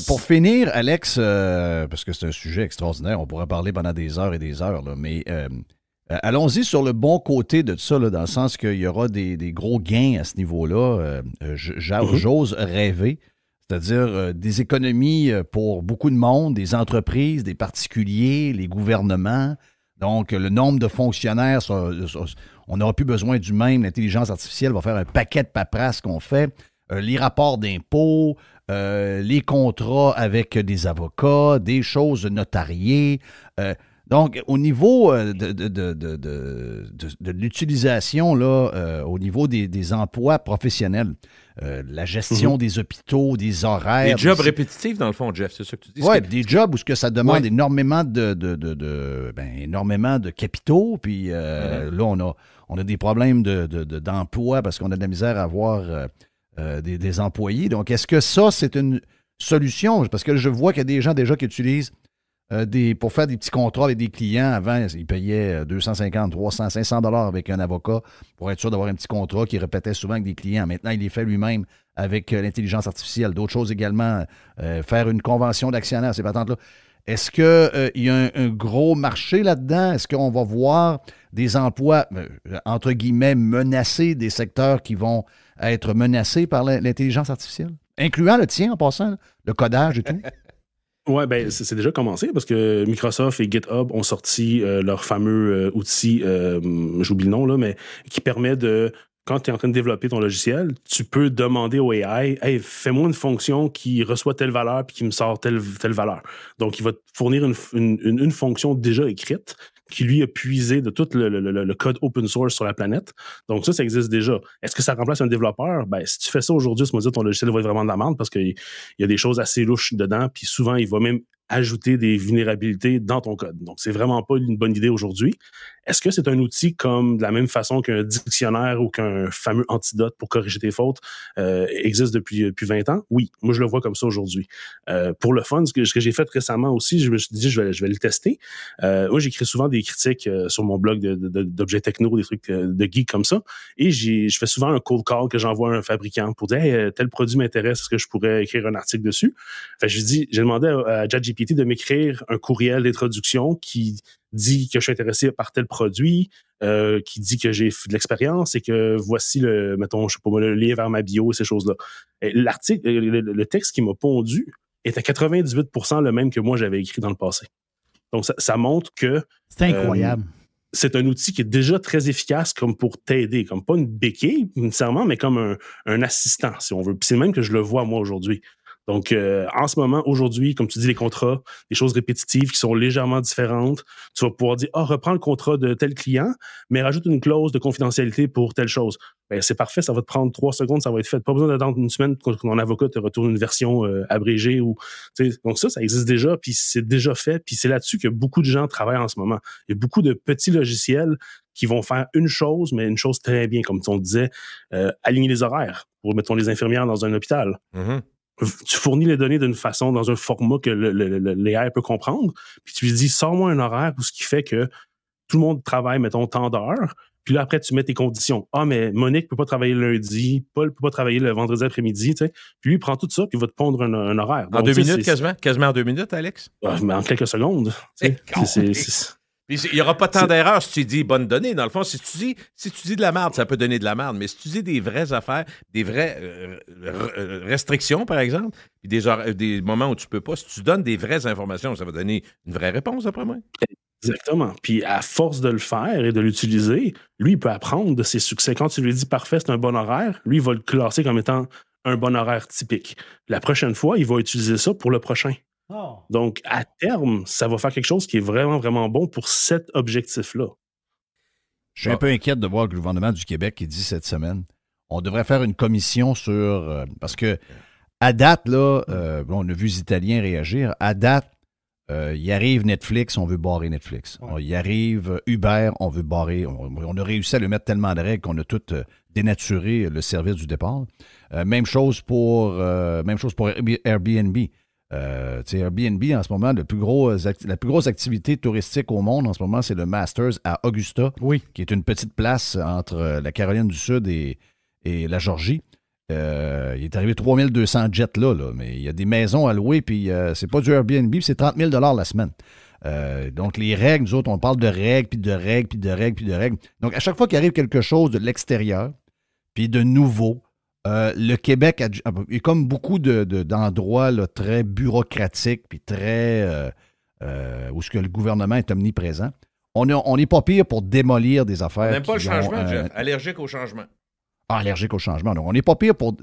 [SPEAKER 3] pour finir, Alex, parce que c'est un sujet extraordinaire, on pourrait parler pendant des heures et des heures, là, mais allons-y sur le bon côté de ça, là, dans le sens qu'il y aura des gros gains à ce niveau-là. J'ose rêver, c'est-à-dire des économies pour beaucoup de monde, des entreprises, des particuliers, les gouvernements. Donc, le nombre de fonctionnaires, on n'aura plus besoin du même. L'intelligence artificielle va faire un paquet de paperasse qu'on fait. Les rapports d'impôts, les contrats avec des avocats, des choses notariées. Donc, au niveau de l'utilisation, là, au niveau des emplois professionnels, la gestion des hôpitaux, des horaires.
[SPEAKER 1] Des jobs répétitifs, dans le fond, Jeff, c'est ça que tu dis?
[SPEAKER 3] Oui, des jobs où ce que ça demande énormément énormément de capitaux. Puis là, on a des problèmes d'emploi parce qu'on a de la misère à avoir des employés. Donc, est-ce que ça, c'est une solution? Parce que je vois qu'il y a des gens déjà qui utilisent pour faire des petits contrats avec des clients. Avant, ils payaient 250, 300, 500 $ avec un avocat pour être sûr d'avoir un petit contrat qu'il répétait souvent avec des clients. Maintenant, il les fait lui-même avec l'intelligence artificielle. D'autres choses également, faire une convention d'actionnaires, ces patentes-là. Est-ce qu'il y a un gros marché là-dedans? Est-ce qu'on va voir des emplois, entre guillemets, menacés, des secteurs qui vont être menacés par l'intelligence artificielle? Incluant le tien, en passant, le codage et tout?
[SPEAKER 5] Oui, ben c'est déjà commencé parce que Microsoft et GitHub ont sorti leur fameux outil, j'oublie le nom, là, mais qui permet de, quand tu es en train de développer ton logiciel, tu peux demander au AI, « Hey, fais-moi une fonction qui reçoit telle valeur puis qui me sort telle valeur. » Donc, il va te fournir une fonction déjà écrite qui, lui, a puisé de tout le code open source sur la planète. Donc, ça existe déjà. Est-ce que ça remplace un développeur? Ben, si tu fais ça aujourd'hui, ce mois-ci, ton logiciel va être vraiment de la merde parce qu'il y a des choses assez louches dedans, puis souvent, il va même ajouter des vulnérabilités dans ton code. Donc, c'est vraiment pas une bonne idée aujourd'hui. Est-ce que c'est un outil comme de la même façon qu'un dictionnaire ou qu'un fameux antidote pour corriger tes fautes existe depuis 20 ans? Oui, moi, je le vois comme ça aujourd'hui. Pour le fun, ce que j'ai fait récemment aussi, je me suis dit, je vais le tester. Moi, j'écris souvent des critiques sur mon blog d'objets techno, des trucs de geek comme ça, et je fais souvent un cold call que j'envoie à un fabricant pour dire, hey, tel produit m'intéresse, est-ce que je pourrais écrire un article dessus? Fait, j'ai demandé à ChatGPT de m'écrire un courriel d'introduction qui dit que je suis intéressé par tel produit, qui dit que j'ai de l'expérience et que voici mettons, je sais pas, le lien vers ma bio et ces choses-là. Et l'article, le texte qui m'a pondu est à 98% le même que moi j'avais écrit dans le passé. Donc, ça montre que...
[SPEAKER 8] C'est incroyable.
[SPEAKER 5] C'est un outil qui est déjà très efficace comme pour t'aider, comme pas une béquille nécessairement, mais comme un assistant, si on veut. Puis c'est le même que je le vois moi aujourd'hui. Donc, en ce moment, aujourd'hui, comme tu dis, les contrats, des choses répétitives qui sont légèrement différentes, tu vas pouvoir dire, reprends le contrat de tel client, mais rajoute une clause de confidentialité pour telle chose. Ben, c'est parfait, ça va te prendre 3 secondes, ça va être fait. Pas besoin d'attendre une semaine pour que ton avocat te retourne une version abrégée. Donc ça existe déjà, puis c'est déjà fait, puis c'est là-dessus que beaucoup de gens travaillent en ce moment. Il y a beaucoup de petits logiciels qui vont faire une chose, mais une chose très bien, comme on disait, aligner les horaires pour, mettons, les infirmières dans un hôpital.
[SPEAKER 1] Mm-hmm.
[SPEAKER 5] Tu fournis les données d'une façon, dans un format que l'AI peut comprendre, puis tu lui dis, sors-moi un horaire où ce qui fait que tout le monde travaille, mettons, tant d'heures, puis là, après, tu mets tes conditions. Ah, mais Monique peut pas travailler le lundi, Paul peut pas travailler le vendredi après-midi, tu sais. Puis lui, il prend tout ça, puis il va te pondre un horaire.
[SPEAKER 1] En 2 minutes, quasiment en 2 minutes, Alex?
[SPEAKER 5] Mais en quelques secondes.
[SPEAKER 1] Il n'y aura pas tant d'erreurs si tu dis bonne donnée. Dans le fond, si tu dis de la merde, ça peut donner de la merde. Mais si tu dis des vraies affaires, des vraies restrictions, par exemple, puis des moments où tu peux pas, si tu donnes des vraies informations, ça va donner une vraie réponse, après moi.
[SPEAKER 5] Exactement. Puis à force de le faire et de l'utiliser, lui, il peut apprendre de ses succès. Quand tu lui dis parfait, c'est un bon horaire, lui, il va le classer comme étant un bon horaire typique. La prochaine fois, il va utiliser ça pour le prochain. Oh. Donc, à terme, ça va faire quelque chose qui est vraiment, vraiment bon pour cet objectif-là.
[SPEAKER 3] Je suis un peu inquiète de voir le gouvernement du Québec qui dit cette semaine, on devrait faire une commission sur... parce que à date, là, on a vu les Italiens réagir, à date, il arrive Netflix, on veut barrer Netflix. Ouais. Il arrive Uber, on veut barrer. On a réussi à lui mettre tellement de règles qu'on a tout dénaturé le service du départ. Même chose pour Airbnb. Airbnb, en ce moment, la plus grosse activité touristique au monde, en ce moment, c'est le Masters à Augusta, qui est une petite place entre la Caroline du Sud et la Georgie. il est arrivé 3200 jets là, mais il y a des maisons à louer, puis c'est pas du Airbnb, puis c'est 30 000 la semaine. Donc, les règles, nous autres, on parle de règles, puis de règles, puis de règles, puis de règles. Donc, à chaque fois qu'il arrive quelque chose de l'extérieur, puis de nouveau, le Québec est comme beaucoup d'endroits là, très bureaucratiques, puis très... où ce que le gouvernement est omniprésent. On n'est pas pire pour démolir des affaires.
[SPEAKER 1] On n'aime pas le changement, Jeff. Allergique au changement.
[SPEAKER 3] Allergique au changement. Donc, on n'est pas pire pour,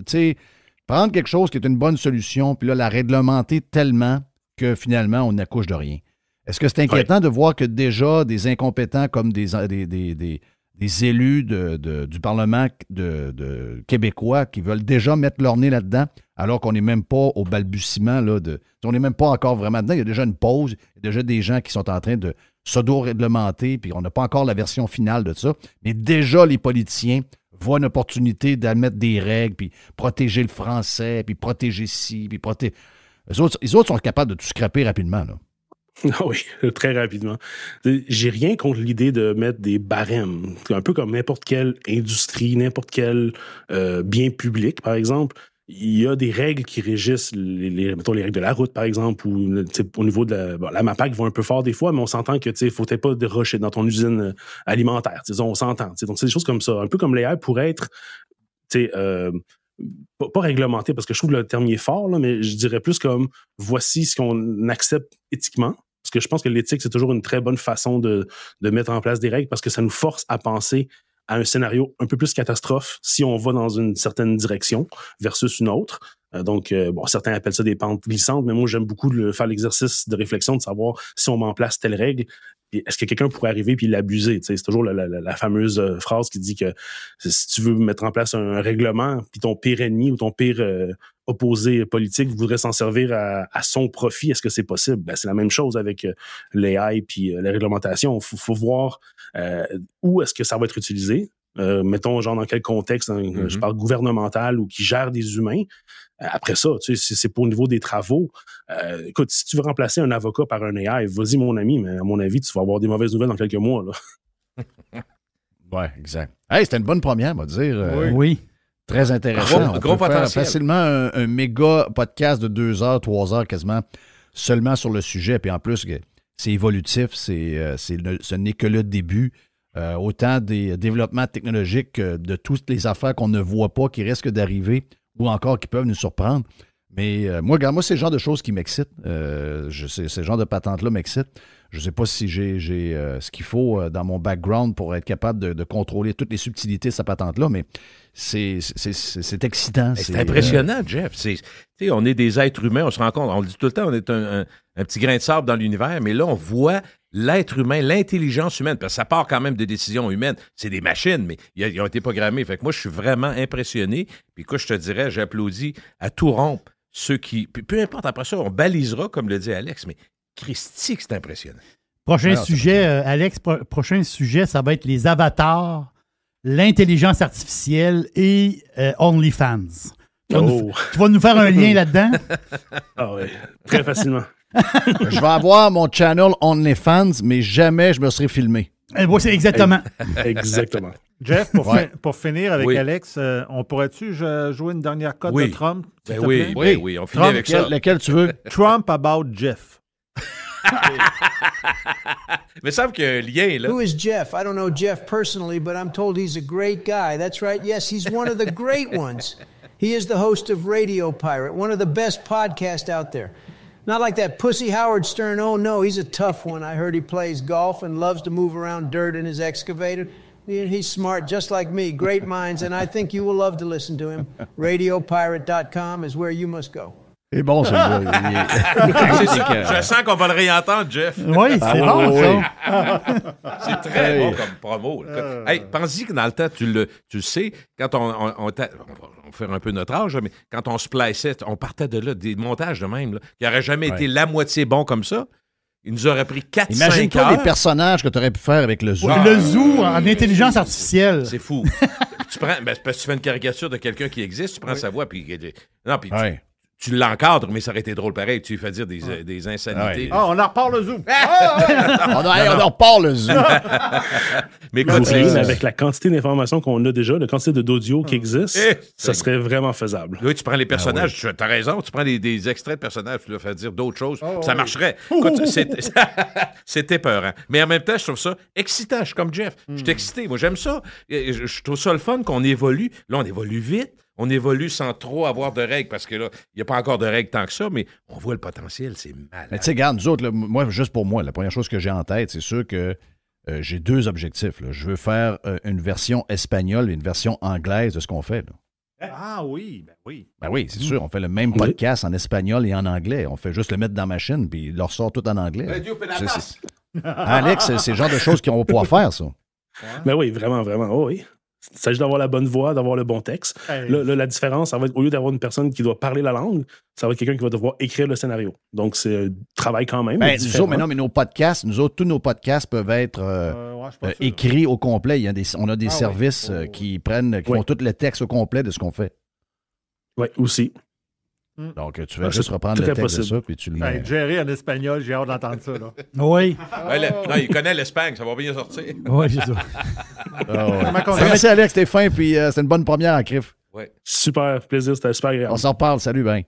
[SPEAKER 3] prendre quelque chose qui est une bonne solution, puis là, la réglementer tellement que finalement, on n'accouche de rien. Est-ce que c'est inquiétant de voir que déjà des incompétents comme des élus du Parlement de québécois qui veulent déjà mettre leur nez là-dedans, alors qu'on n'est même pas au balbutiement, on n'est même pas encore vraiment dedans. Il y a déjà une pause, il y a déjà des gens qui sont en train de pseudo-réglementer, puis on n'a pas encore la version finale de ça. Mais déjà, les politiciens voient une opportunité d'admettre des règles, puis protéger le français, puis protéger ci, puis protéger... Les autres sont capables de tout scraper rapidement, là.
[SPEAKER 5] Oui, très rapidement. J'ai rien contre l'idée de mettre des barèmes, un peu comme n'importe quelle industrie, n'importe quel bien public, par exemple. Il y a des règles qui régissent mettons les règles de la route, par exemple, ou au niveau de la MAPAC vont un peu fort des fois, mais on s'entend que il faut peut-être pas rusher dans ton usine alimentaire. On s'entend. Donc, c'est des choses comme ça. Un peu comme l'AI pourrait être pas réglementé, parce que je trouve le terme est fort, là, mais je dirais plus comme voici ce qu'on accepte éthiquement. Parce que je pense que l'éthique, c'est toujours une très bonne façon de mettre en place des règles, parce que ça nous force à penser à un scénario un peu plus catastrophe si on va dans une certaine direction versus une autre. Donc, certains appellent ça des pentes glissantes, mais moi, j'aime beaucoup faire l'exercice de réflexion de savoir si on met en place telle règle, est-ce que quelqu'un pourrait arriver puis l'abuser? C'est toujours la fameuse phrase qui dit que si tu veux mettre en place un règlement, puis ton pire ennemi ou ton pire opposé politique voudrait s'en servir à son profit, est-ce que c'est possible? Ben, c'est la même chose avec l'AI puis la réglementation. Il faut voir où est-ce que ça va être utilisé. Mettons, genre, dans quel contexte, je parle gouvernemental ou qui gère des humains. Après ça, c'est pour au niveau des travaux. Écoute, si tu veux remplacer un avocat par un AI, vas-y, mon ami, mais à mon avis, tu vas avoir des mauvaises nouvelles dans quelques mois, là.
[SPEAKER 3] Ouais, exact. Hey, c'était une bonne première, on va dire.
[SPEAKER 8] Oui.
[SPEAKER 3] Très intéressant.
[SPEAKER 1] Gros potentiel.
[SPEAKER 3] Faire facilement un méga podcast de 2 heures, 3 heures quasiment, seulement sur le sujet. Puis en plus, c'est évolutif, ce n'est que le début. Autant des développements technologiques que de toutes les affaires qu'on ne voit pas, qui risquent d'arriver ou encore qui peuvent nous surprendre. Mais moi, c'est le genre de choses qui m'excitent. Ce genre de patente-là m'excite. Je ne sais pas si j'ai ce qu'il faut dans mon background pour être capable de contrôler toutes les subtilités de sa patente-là, mais c'est excitant.
[SPEAKER 1] C'est impressionnant, Jeff. On est des êtres humains, on se rend compte, on le dit tout le temps, on est un petit grain de sable dans l'univers, mais là, on voit l'être humain, l'intelligence humaine, parce que ça part quand même de décisions humaines. C'est des machines, mais ils ont été programmés. Fait que moi, je suis vraiment impressionné. Puis quoi, je te dirais, j'applaudis à tout rompre ceux qui... Puis peu importe, après ça, on balisera, comme le dit Alex, mais Christy, c'est impressionnant.
[SPEAKER 8] Prochain sujet, Alex, prochain sujet, ça va être les avatars, l'intelligence artificielle et OnlyFans. Tu vas nous faire un lien là-dedans?
[SPEAKER 5] Ah oui, très facilement.
[SPEAKER 3] Je vais avoir mon channel OnlyFans, mais jamais je me serai filmé.
[SPEAKER 8] C'est exactement.
[SPEAKER 5] Exactement.
[SPEAKER 2] Jeff, pour finir avec Alex, on pourrait-tu jouer une dernière cote de Trump?
[SPEAKER 1] Oui, on finit avec ça.
[SPEAKER 3] Lequel tu veux?
[SPEAKER 2] Trump about Jeff.
[SPEAKER 1] Mais il semble qu'il y a un lien, là.
[SPEAKER 7] Who is Jeff? I don't know Jeff personally, but I'm told he's a great guy. That's right. Yes, he's one of the great ones. He is the host of Radio Pirate, one of the best podcasts out there. Not like that pussy Howard Stern. Oh, no, he's a tough one. I heard he plays golf and loves to move around dirt in his excavator. He's smart, just like me. Great minds, and I think you will love to listen to him. RadioPirate.com is where you must go.
[SPEAKER 3] C'est bon, ça.
[SPEAKER 1] Je sens qu'on va le réentendre, Jeff.
[SPEAKER 8] Oui, c'est bon, ça.
[SPEAKER 1] C'est très bon comme promo. Hey, pense-y que dans le temps, tu le sais, quand on va faire un peu notre âge, mais quand on se plaçait, on partait de là, des montages de même, là, qui n'auraient jamais été la moitié bons comme ça. Il nous aurait pris 4-5 heures.
[SPEAKER 3] Imagine-toi les personnages que tu aurais pu faire avec le zoo.
[SPEAKER 8] Le zoo en intelligence artificielle.
[SPEAKER 1] C'est fou. Tu prends, parce que tu fais une caricature de quelqu'un qui existe, tu prends sa voix, puis... Non, puis tu l'encadres, mais ça aurait été drôle pareil. Tu lui fais dire des insanités.
[SPEAKER 2] Ah, on en repart le zoo.
[SPEAKER 3] On en repart le zoo.
[SPEAKER 1] Mais écoute,
[SPEAKER 5] avec la quantité d'informations qu'on a déjà, la quantité d'audio qui existe, ça serait vraiment faisable.
[SPEAKER 1] Oui, tu prends les personnages, tu as raison, tu prends des extraits de personnages, tu leur fais dire d'autres choses, ça marcherait. Écoute, c'est épeurant. Mais en même temps, je trouve ça excitant. Je suis comme Jeff. Je suis excité. Moi, j'aime ça. Je trouve ça le fun qu'on évolue. Là, on évolue vite. On évolue sans trop avoir de règles, parce que là, il n'y a pas encore de règles tant que ça, mais on voit le potentiel, c'est malade.
[SPEAKER 3] Mais tu sais, regarde, nous autres, là, moi, juste pour moi, la première chose que j'ai en tête, c'est sûr que j'ai 2 objectifs. Là. Je veux faire une version espagnole et une version anglaise de ce qu'on fait. Là.
[SPEAKER 2] Ah oui, ben oui.
[SPEAKER 3] Ben oui, c'est sûr. On fait le même podcast en espagnol et en anglais. On fait juste le mettre dans la machine, puis il leur sort tout en anglais. Alex, c'est le genre de choses qu'on va pouvoir faire, ça.
[SPEAKER 5] Ben oui, vraiment, vraiment. Oh, oui. Il s'agit d'avoir la bonne voix, d'avoir le bon texte. Là, la différence, ça va être, au lieu d'avoir une personne qui doit parler la langue, ça va être quelqu'un qui va devoir écrire le scénario. Donc, c'est un travail quand même.
[SPEAKER 3] Ben, mais nos podcasts, tous nos podcasts peuvent être écrits au complet. On a des services qui font tout le texte au complet de ce qu'on fait.
[SPEAKER 5] Oui, aussi.
[SPEAKER 3] Donc, tu vas juste reprendre le texte de ça, puis tu le mets.
[SPEAKER 2] Gérer en espagnol, j'ai hâte d'entendre ça. Là.
[SPEAKER 8] Oui.
[SPEAKER 1] Non, il connaît l'Espagne, ça va bien sortir.
[SPEAKER 8] Oui, c'est ça.
[SPEAKER 3] Merci, Alex, t'es fin, puis c'est une bonne première en CRIF.
[SPEAKER 1] Ouais.
[SPEAKER 5] Super, plaisir, c'était super agréable.
[SPEAKER 3] On s'en reparle, salut, ben.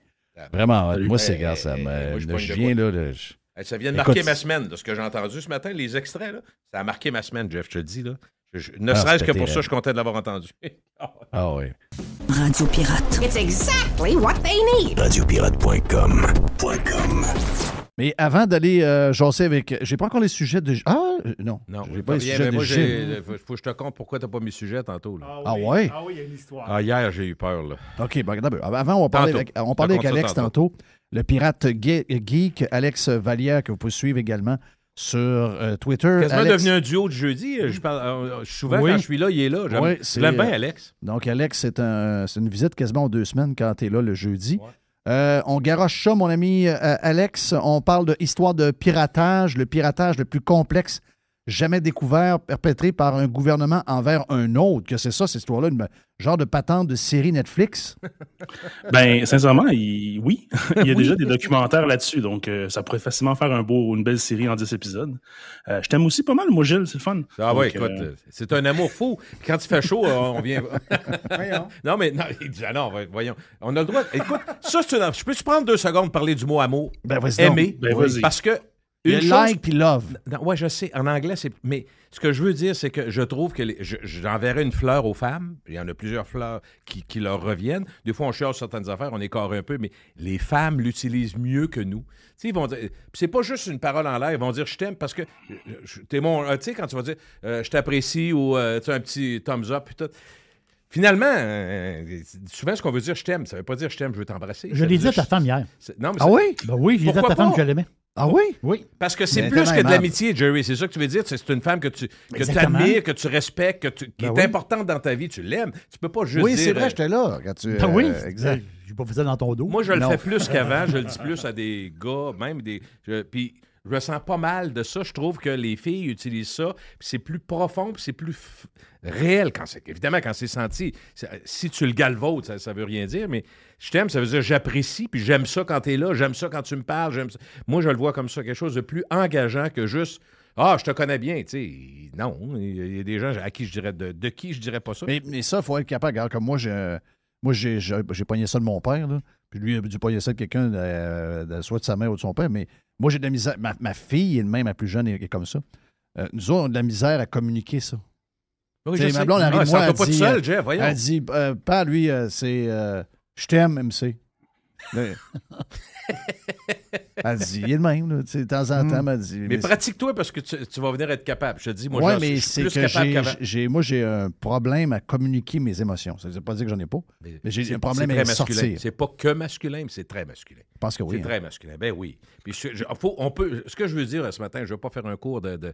[SPEAKER 3] Vraiment,
[SPEAKER 1] Salut.
[SPEAKER 3] moi, c'est grave, ça je viens là.
[SPEAKER 1] Ça vient de marquer ma semaine, de ce que j'ai entendu ce matin, les extraits, là. Ça a marqué ma semaine, Jeff, je te le dis, là. Ne serait-ce que pour ça, je suis content de l'avoir entendu.
[SPEAKER 3] Ah oui.
[SPEAKER 9] Radio Pirate. It's exactly what they need.
[SPEAKER 10] Radiopirate.com.
[SPEAKER 3] Mais avant d'aller jaser avec... J'ai pas encore les sujets de... Ah, non. J'ai pas les sujets de Gilles.
[SPEAKER 1] Faut que je te compte pourquoi t'as pas mis sujet tantôt. Là.
[SPEAKER 3] Ah ouais?
[SPEAKER 2] Ah oui, il y a une histoire.
[SPEAKER 1] Ah, hier, j'ai eu peur, là.
[SPEAKER 3] OK, ben, avant, on parlait avec Alex tantôt. Le pirate geek, Alex Vallière, que vous pouvez suivre également sur Twitter.
[SPEAKER 1] Quasiment
[SPEAKER 3] Alex...
[SPEAKER 1] devenu un duo de jeudi. Je parle, souvent, quand je suis là, il est là. J'aime bien Alex.
[SPEAKER 3] Donc, Alex, c'est une visite quasiment en 2 semaines quand tu es là le jeudi. Ouais. On garoche ça, mon ami Alex. On parle de histoire de piratage, le piratage le plus complexe jamais découvert, perpétré par un gouvernement envers un autre. Que c'est ça, cette histoire-là, genre de patente de série Netflix?
[SPEAKER 5] Ben, sincèrement, oui. Il y a déjà des documentaires là-dessus, donc ça pourrait facilement faire une belle série en 10 épisodes. Je t'aime aussi pas mal, moi, Gilles, c'est le fun.
[SPEAKER 1] Ah oui, écoute, c'est un amour fou. Quand il fait chaud, on vient... Voyons. Non, mais non, il dit, voyons. On a le droit... Écoute, ça, je peux-tu prendre 2 secondes pour parler du mot amour?
[SPEAKER 3] Ben, vas-y.
[SPEAKER 1] Aimer.
[SPEAKER 5] Ben, vas-y.
[SPEAKER 1] Parce que...
[SPEAKER 3] like puis love.
[SPEAKER 1] Oui, je sais. En anglais, c'est... Mais ce que je veux dire, c'est que je trouve que j'enverrais une fleur aux femmes. Il y en a plusieurs fleurs qui leur reviennent. Des fois, on chiale certaines affaires, on écarre un peu, mais les femmes l'utilisent mieux que nous. Tu sais, ils vont dire... C'est pas juste une parole en l'air. Ils vont dire « je t'aime » parce que t'es mon... Tu sais, quand tu vas dire « je t'apprécie » ou tu as un petit thumbs up, puis tout... Finalement, souvent, ce qu'on veut dire « je t'aime », ça veut pas dire « je t'aime, je veux t'embrasser ».
[SPEAKER 8] Je l'ai dit à ta femme hier.
[SPEAKER 3] Non, mais oui?
[SPEAKER 8] Ben oui, j'ai dit à ta femme que je l'aimais.
[SPEAKER 3] Ah oui?
[SPEAKER 8] Oui.
[SPEAKER 1] Parce que c'est plus que de l'amitié, Jerry. C'est ça que tu veux dire. C'est une femme que tu admires, que tu respectes, qui est importante dans ta vie. Tu l'aimes. Tu peux pas juste dire...
[SPEAKER 3] Oui, c'est vrai, j'étais là quand tu...
[SPEAKER 8] oui,
[SPEAKER 3] exact.
[SPEAKER 8] J'ai pas fait ça dans ton dos.
[SPEAKER 1] Moi, je le fais plus qu'avant. Je le dis plus à des gars, même des... Puis je me sens pas mal de ça. Je trouve que les filles utilisent ça. Puis c'est plus profond, puis c'est plus réel. Évidemment, quand c'est senti. Si tu le galvaudes, ça veut rien dire, mais... Je t'aime, ça veut dire j'apprécie, puis j'aime ça quand t'es là, j'aime ça quand tu me parles, j'aime ça. Moi, je le vois comme ça, quelque chose de plus engageant que juste « Ah, je te connais bien », tu sais. Non, il y a des gens à qui je dirais de qui je dirais pas ça.
[SPEAKER 3] Mais ça, il faut être capable. Regarde, comme moi, j'ai pogné ça de mon père, là, puis lui, il a dû pogner ça de quelqu'un, soit de sa mère ou de son père, mais moi, j'ai de la misère. Ma fille, elle-même, la plus jeune, est comme ça. Nous autres, on a de la misère à communiquer ça.
[SPEAKER 1] Oui, ma
[SPEAKER 3] blonde arrive, moi, elle
[SPEAKER 1] pas
[SPEAKER 3] dit,
[SPEAKER 1] tout seul, Jeff, voyons.
[SPEAKER 3] Elle dit, pas lui, c'est... je t'aime, MC. Elle dit, il est le même, là, de temps en temps. Elle dit,
[SPEAKER 1] mais pratique-toi parce que tu vas venir être capable. Je te dis, moi,
[SPEAKER 3] je suis plus capable qu'avant. Moi, j'ai un problème à communiquer mes émotions. Ça ne veut pas dire que j'en ai pas, mais j'ai un problème à sortir.
[SPEAKER 1] C'est pas que masculin, mais c'est très masculin.
[SPEAKER 3] Je pense que oui.
[SPEAKER 1] C'est très masculin. Ben oui. Puis ce que je veux dire ce matin, je ne veux pas faire un cours de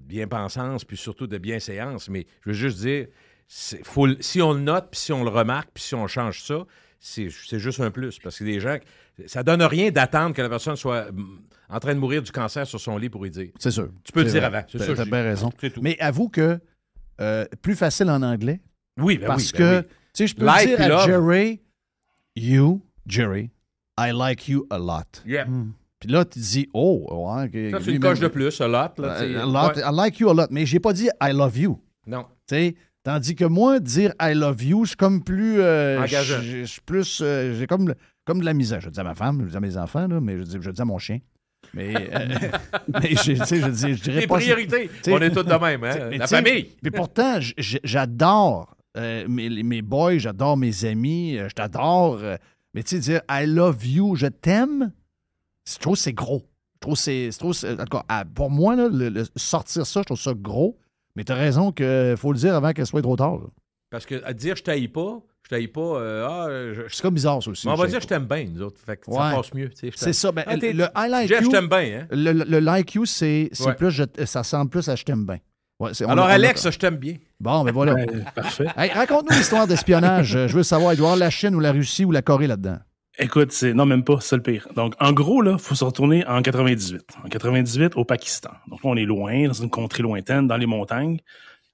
[SPEAKER 1] bien-pensance, puis surtout de bien-séance, mais je veux juste dire, si on le note, puis si on le remarque, puis si on change ça, c'est juste un plus. Parce que les gens, ça donne rien d'attendre que la personne soit en train de mourir du cancer sur son lit pour y dire.
[SPEAKER 3] C'est sûr.
[SPEAKER 1] Tu peux le dire avant. C'est ça.
[SPEAKER 3] Tu as bien raison. Mais avoue que plus facile en anglais.
[SPEAKER 1] Oui,
[SPEAKER 3] parce que, tu sais, je peux dire à Jerry, you, Jerry, I like you a lot.
[SPEAKER 1] Yeah.
[SPEAKER 3] Puis là, tu dis, oh, ouais.
[SPEAKER 1] Ça, c'est une coche de plus, a lot. Là,
[SPEAKER 3] a lot, I like you a lot. Mais j'ai pas dit I love you.
[SPEAKER 1] Non.
[SPEAKER 3] Tu sais, tandis que moi, dire I love you, je suis comme plus.
[SPEAKER 1] Engageant.
[SPEAKER 3] Je suis plus. J'ai comme de la misère. Je dis à ma femme, je dis à mes enfants, là, mais je dis à mon chien. Mais, je dirais
[SPEAKER 1] les
[SPEAKER 3] pas.
[SPEAKER 1] Les priorités. On est tous de même, hein? La famille.
[SPEAKER 3] Mais pourtant, j'adore mes boys, j'adore mes amis, je t'adore. Mais tu sais, dire I love you, je t'aime, je trouve que c'est gros. En tout cas, pour moi, là, sortir ça, je trouve ça gros. Mais t'as raison qu'il faut le dire avant qu'elle soit trop tard. Là.
[SPEAKER 1] Parce que à dire je t'haïs pas,
[SPEAKER 3] c'est comme bizarre, ça aussi.
[SPEAKER 1] Mais on va dire je t'aime bien, nous autres. Fait que ça passe mieux.
[SPEAKER 3] C'est ça. Ben, le I like
[SPEAKER 1] Jeff,
[SPEAKER 3] you.
[SPEAKER 1] je t'aime bien. Hein?
[SPEAKER 3] Le like you, c'est plus, ça ressemble plus à je t'aime bien. Ouais,
[SPEAKER 1] alors, Alex, je t'aime bien.
[SPEAKER 3] Bon, ben voilà.
[SPEAKER 5] Parfait.
[SPEAKER 3] Hey, raconte-nous l'histoire d'espionnage. Je veux savoir, il doit y avoir la Chine ou la Russie ou la Corée là-dedans.
[SPEAKER 5] Écoute, non, même pas, c'est le pire. Donc, en gros, là, il faut se retourner en 98. En 98, au Pakistan. Donc là, on est loin, dans une contrée lointaine, dans les montagnes.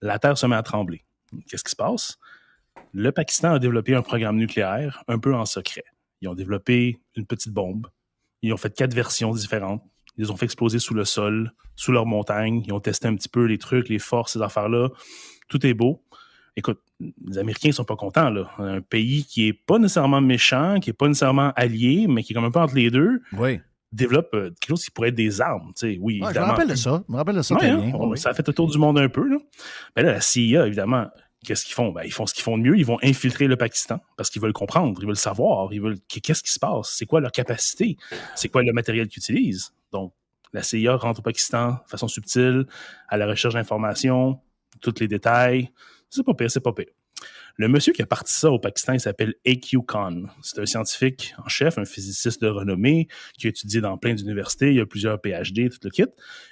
[SPEAKER 5] La Terre se met à trembler. Qu'est-ce qui se passe? Le Pakistan a développé un programme nucléaire un peu en secret. Ils ont développé une petite bombe. Ils ont fait 4 versions différentes. Ils les ont fait exploser sous le sol, sous leurs montagnes. Ils ont testé un petit peu les trucs, les forces, ces affaires-là. Tout est beau. Écoute, les Américains sont pas contents, là. Un pays qui est pas nécessairement méchant, qui est pas nécessairement allié, mais qui est comme un peu entre les deux, développe quelque chose qui pourrait être des armes. Tu sais, oui, évidemment.
[SPEAKER 3] Je me rappelle de ça très bien.
[SPEAKER 5] Ça a fait le tour du monde un peu, là. Ben là, la CIA, évidemment, qu'est-ce qu'ils font? Ben, ils font ce qu'ils font de mieux. Ils vont infiltrer le Pakistan parce qu'ils veulent comprendre, ils veulent savoir, qu'est-ce qui se passe? C'est quoi leur capacité? C'est quoi le matériel qu'ils utilisent? Donc, la CIA rentre au Pakistan de façon subtile, à la recherche d'informations, tous les détails. C'est pas pire. Le monsieur qui a parti ça au Pakistan, il s'appelle A.Q. Khan. C'est un scientifique en chef, un physiciste de renommée qui a étudié dans plein d'universités. Il a plusieurs PhD, tout le kit.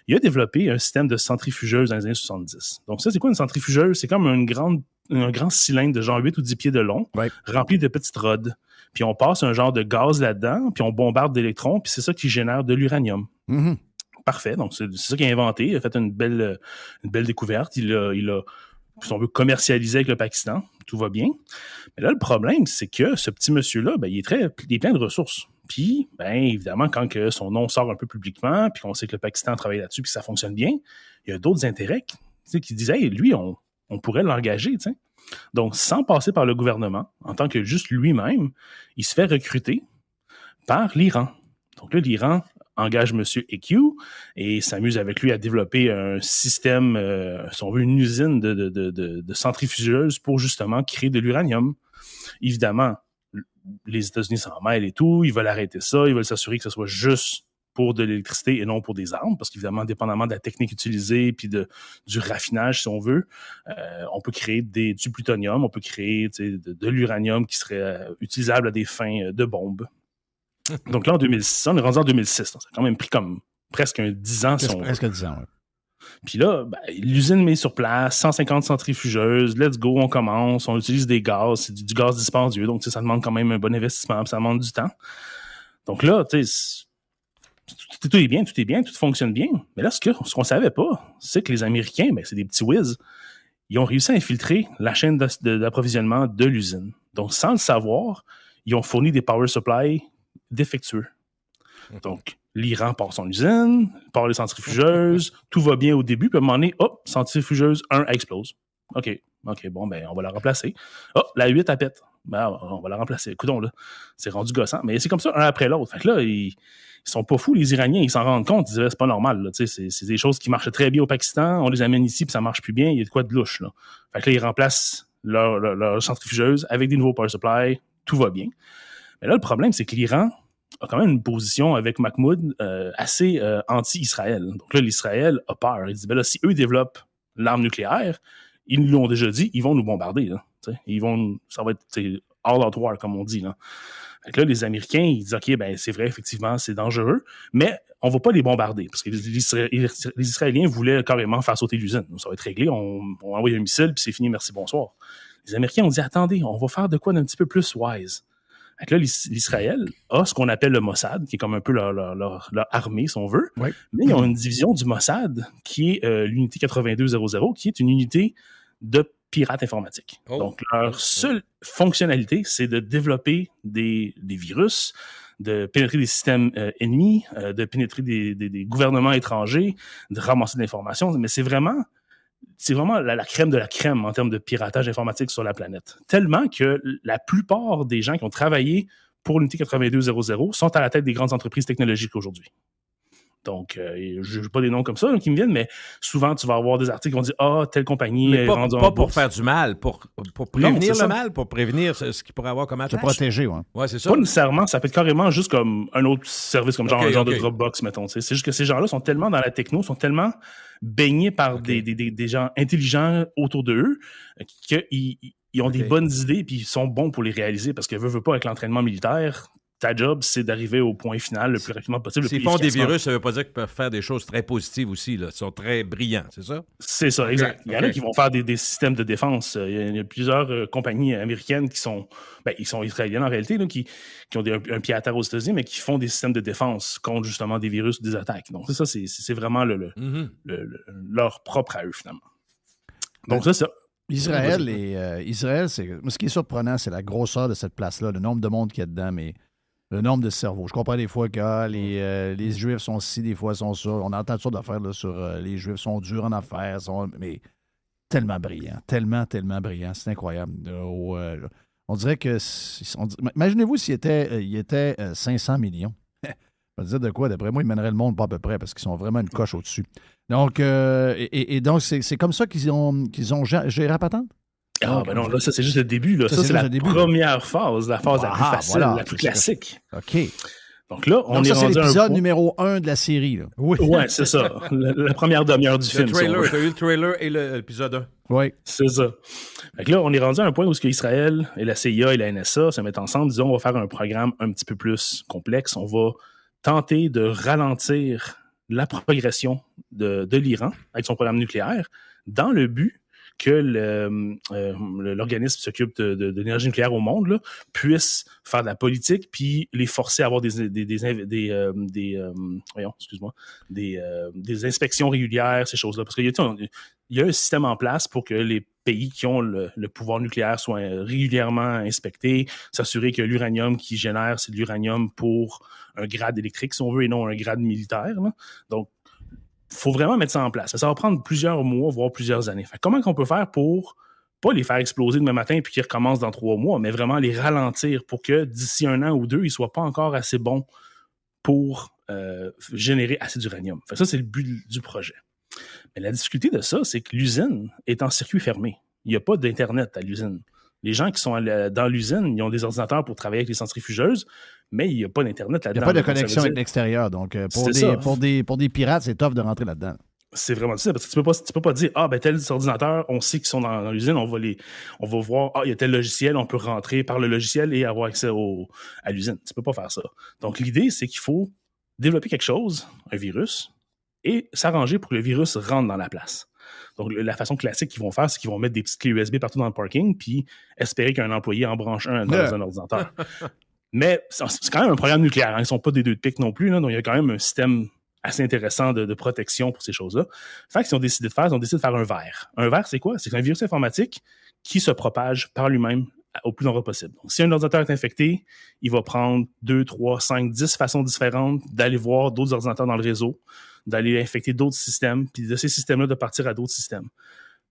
[SPEAKER 5] Il a développé un système de centrifugeuse dans les années 70. Donc ça, c'est quoi une centrifugeuse? C'est comme un grand cylindre de genre 8 ou 10 pieds de long, rempli de petites rods. Puis on passe un genre de gaz là-dedans, puis on bombarde d'électrons, puis c'est ça qui génère de l'uranium.
[SPEAKER 3] Mm-hmm.
[SPEAKER 5] Parfait. Donc c'est ça qu'il a inventé. Il a fait une belle découverte. Il a si on veut commercialiser avec le Pakistan, tout va bien. Mais là, le problème, c'est que ce petit monsieur-là, ben, il est plein de ressources. Puis, ben, évidemment, quand que son nom sort un peu publiquement, puis qu'on sait que le Pakistan travaille là-dessus, puis que ça fonctionne bien, il y a d'autres intérêts qui disent, hey, lui, on pourrait l'engager, tu sais. Donc, sans passer par le gouvernement, en tant que juste lui-même, il se fait recruter par l'Iran. Donc là, l'Iran engage M. EQ et s'amuse avec lui à développer un système, si on veut, une usine de centrifugeuses pour justement créer de l'uranium. Évidemment, les États-Unis s'en mêlent et tout, ils veulent arrêter ça, ils veulent s'assurer que ce soit juste pour de l'électricité et non pour des armes, parce qu'évidemment, dépendamment de la technique utilisée puis du raffinage, si on veut, on peut créer du plutonium, on peut créer de l'uranium qui serait utilisable à des fins de bombes. Donc là, en 2006, on est rendu en 2006. Ça a quand même pris comme presque 10 ans.
[SPEAKER 3] Presque 10 ans, oui.
[SPEAKER 5] Puis là, ben, l'usine met sur place, 150 centrifugeuses, let's go, on commence, on utilise des gaz, c'est du gaz dispendieux, donc ça demande quand même un bon investissement, puis ça demande du temps. Donc là, tu sais, tout est bien, tout fonctionne bien. Mais là, ce qu'on savait pas, c'est que les Américains, ben, c'est des petits whiz, ils ont réussi à infiltrer la chaîne d'approvisionnement de l'usine. Donc, sans le savoir, ils ont fourni des power supply défectueux. Donc, l'Iran part son usine, part les centrifugeuses, tout va bien au début, puis à un moment donné, hop, centrifugeuse 1 explose. OK, bon, ben, on va la remplacer. Oh, la 8, elle pète. Ben, on va la remplacer. Écoutons, là, c'est rendu gossant. Mais c'est comme ça, un après l'autre. Fait que là, ils sont pas fous, les Iraniens, ils s'en rendent compte, ils disent, c'est pas normal, là, tu sais, c'est des choses qui marchaient très bien au Pakistan, on les amène ici, puis ça marche plus bien, il y a de quoi de louche, là. Fait que là, ils remplacent leur centrifugeuse avec des nouveaux power supply, tout va bien. Mais là, le problème, c'est que l'Iran a quand même une position avec Mahmoud assez anti-Israël. Donc là, l'Israël a peur. Il dit, ben là, si eux développent l'arme nucléaire, ils nous l'ont déjà dit, ils vont nous bombarder. Là, ça va être all out war, comme on dit. Là. Fait que là, les Américains, ils disent, OK, ben c'est vrai, effectivement, c'est dangereux, mais on va pas les bombarder, parce que les Israéliens voulaient carrément faire sauter l'usine. Donc, ça va être réglé, on envoie un missile, puis c'est fini, merci, bonsoir. Les Américains ont dit, attendez, on va faire de quoi d'un petit peu plus wise. Fait que là, l'Israël a ce qu'on appelle le Mossad, qui est comme un peu leur armée, si on veut. Oui. Mais ils ont une division du Mossad qui est l'unité 8200, qui est une unité de pirates informatiques.
[SPEAKER 1] Oh.
[SPEAKER 5] Donc, leur seule fonctionnalité, c'est de développer des virus, de pénétrer des systèmes ennemis, de pénétrer des gouvernements étrangers, de ramasser de l'information. Mais c'est vraiment la crème de la crème en termes de piratage informatique sur la planète. Tellement que la plupart des gens qui ont travaillé pour l'unité 8200 sont à la tête des grandes entreprises technologiques aujourd'hui. Donc, je n'ai pas des noms comme ça qui me viennent, mais souvent, tu vas avoir des articles qui vont dire « telle compagnie est rendue en bourse. »
[SPEAKER 1] Pas pour faire du mal, pour prévenir le mal, pour prévenir ce qu'il pourrait avoir comme attaque.
[SPEAKER 3] Se protéger, oui.
[SPEAKER 1] Ouais, c'est ça.
[SPEAKER 5] Pas nécessairement, ça peut être carrément juste comme un autre service, comme un genre de Dropbox, mettons. C'est juste que ces gens-là sont tellement dans la techno, sont tellement baignés par des gens intelligents autour d'eux qu'ils ont des bonnes idées puis ils sont bons pour les réaliser parce que veut pas avec l'entraînement militaire. Ta job, c'est d'arriver au point final le plus rapidement possible.
[SPEAKER 1] S'ils font des virus, ça ne veut pas dire qu'ils peuvent faire des choses très positives aussi. Là. Ils sont très brillants, c'est ça?
[SPEAKER 5] C'est ça, exact. Il y en a qui vont faire des systèmes de défense. Il y a plusieurs compagnies américaines qui sont... ils sont israéliennes en réalité, là, qui ont un pied à terre aux États-Unis, mais qui font des systèmes de défense contre justement des virus ou des attaques. Donc ça, c'est vraiment leur propre à eux, finalement. Donc c'est ça.
[SPEAKER 3] Israël, ce qui est surprenant, c'est la grosseur de cette place-là, le nombre de monde qu'il y a dedans, mais le nombre de cerveaux. Je comprends des fois que les Juifs sont ci, des fois sont ça. On entend toutes sortes d'affaires là, sur les Juifs sont durs en affaires, mais tellement brillants, tellement brillants. C'est incroyable. On dirait que... imaginez-vous s'il était 500 millions. Je vais dire de quoi? D'après moi, ils mèneraient le monde pas à peu près parce qu'ils sont vraiment une coche au-dessus. Donc, donc c'est comme ça qu'ils ont géré la patente?
[SPEAKER 5] Ben non, là, ça, c'est juste le début. Là. Ça, c'est la première phase, la phase la plus facile, la plus classique.
[SPEAKER 3] OK.
[SPEAKER 5] Donc là, on est rendu
[SPEAKER 3] c'est l'épisode numéro 1 de la série. Là.
[SPEAKER 5] Oui, c'est ça. La première demi-heure du film.
[SPEAKER 1] Tu as eu le trailer et l'épisode 1.
[SPEAKER 5] Oui. C'est ça. Donc là, on est rendu à un point où Israël et la CIA et la NSA se mettent ensemble, disons, on va faire un programme un petit peu plus complexe. On va tenter de ralentir la progression de l'Iran avec son programme nucléaire dans le but que l'organisme qui s'occupe de l'énergie nucléaire au monde là, puisse faire de la politique puis les forcer à avoir des inspections régulières, ces choses-là. Parce qu'il y a un système en place pour que les pays qui ont le pouvoir nucléaire soient régulièrement inspectés, s'assurer que l'uranium qu'ils génèrent, c'est de l'uranium pour un grade électrique, si on veut, et non un grade militaire. Là. Donc, il faut vraiment mettre ça en place. Ça va prendre plusieurs mois, voire plusieurs années. Comment on peut faire pour pas les faire exploser demain matin puis qu'ils recommencent dans 3 mois, mais vraiment les ralentir pour que d'ici 1 an ou 2, ils ne soient pas encore assez bons pour générer assez d'uranium. Ça, c'est le but du projet. Mais la difficulté de ça, c'est que l'usine est en circuit fermé. Il n'y a pas d'Internet à l'usine. Les gens qui sont dans l'usine, ils ont des ordinateurs pour travailler avec les centrifugeuses, mais il n'y a pas d'Internet là-dedans.
[SPEAKER 3] Il n'y a pas de connexion avec l'extérieur. Donc, pour des pirates, c'est tough de rentrer là-dedans.
[SPEAKER 5] C'est vraiment ça, parce que tu peux pas dire tel ordinateur, on sait qu'ils sont dans l'usine, on va voir, il y a tel logiciel, on peut rentrer par le logiciel et avoir accès à l'usine. Tu peux pas faire ça. Donc, l'idée, c'est qu'il faut développer quelque chose, un virus, et s'arranger pour que le virus rentre dans la place. Donc, la façon classique qu'ils vont faire, c'est qu'ils vont mettre des petites clés USB partout dans le parking, puis espérer qu'un employé en branche un dans un ordinateur. Mais c'est quand même un programme nucléaire. Ils ne sont pas des 2 de pique non plus. Là, donc, il y a quand même un système assez intéressant de protection pour ces choses-là. Fait qu'ils ont décidé de faire un verre. Un verre, c'est quoi? C'est un virus informatique qui se propage par lui-même au plus nombreux possible. Donc, si un ordinateur est infecté, il va prendre 2, 3, 5, 10 façons différentes d'aller voir d'autres ordinateurs dans le réseau, d'aller infecter d'autres systèmes, puis de ces systèmes-là, de partir à d'autres systèmes.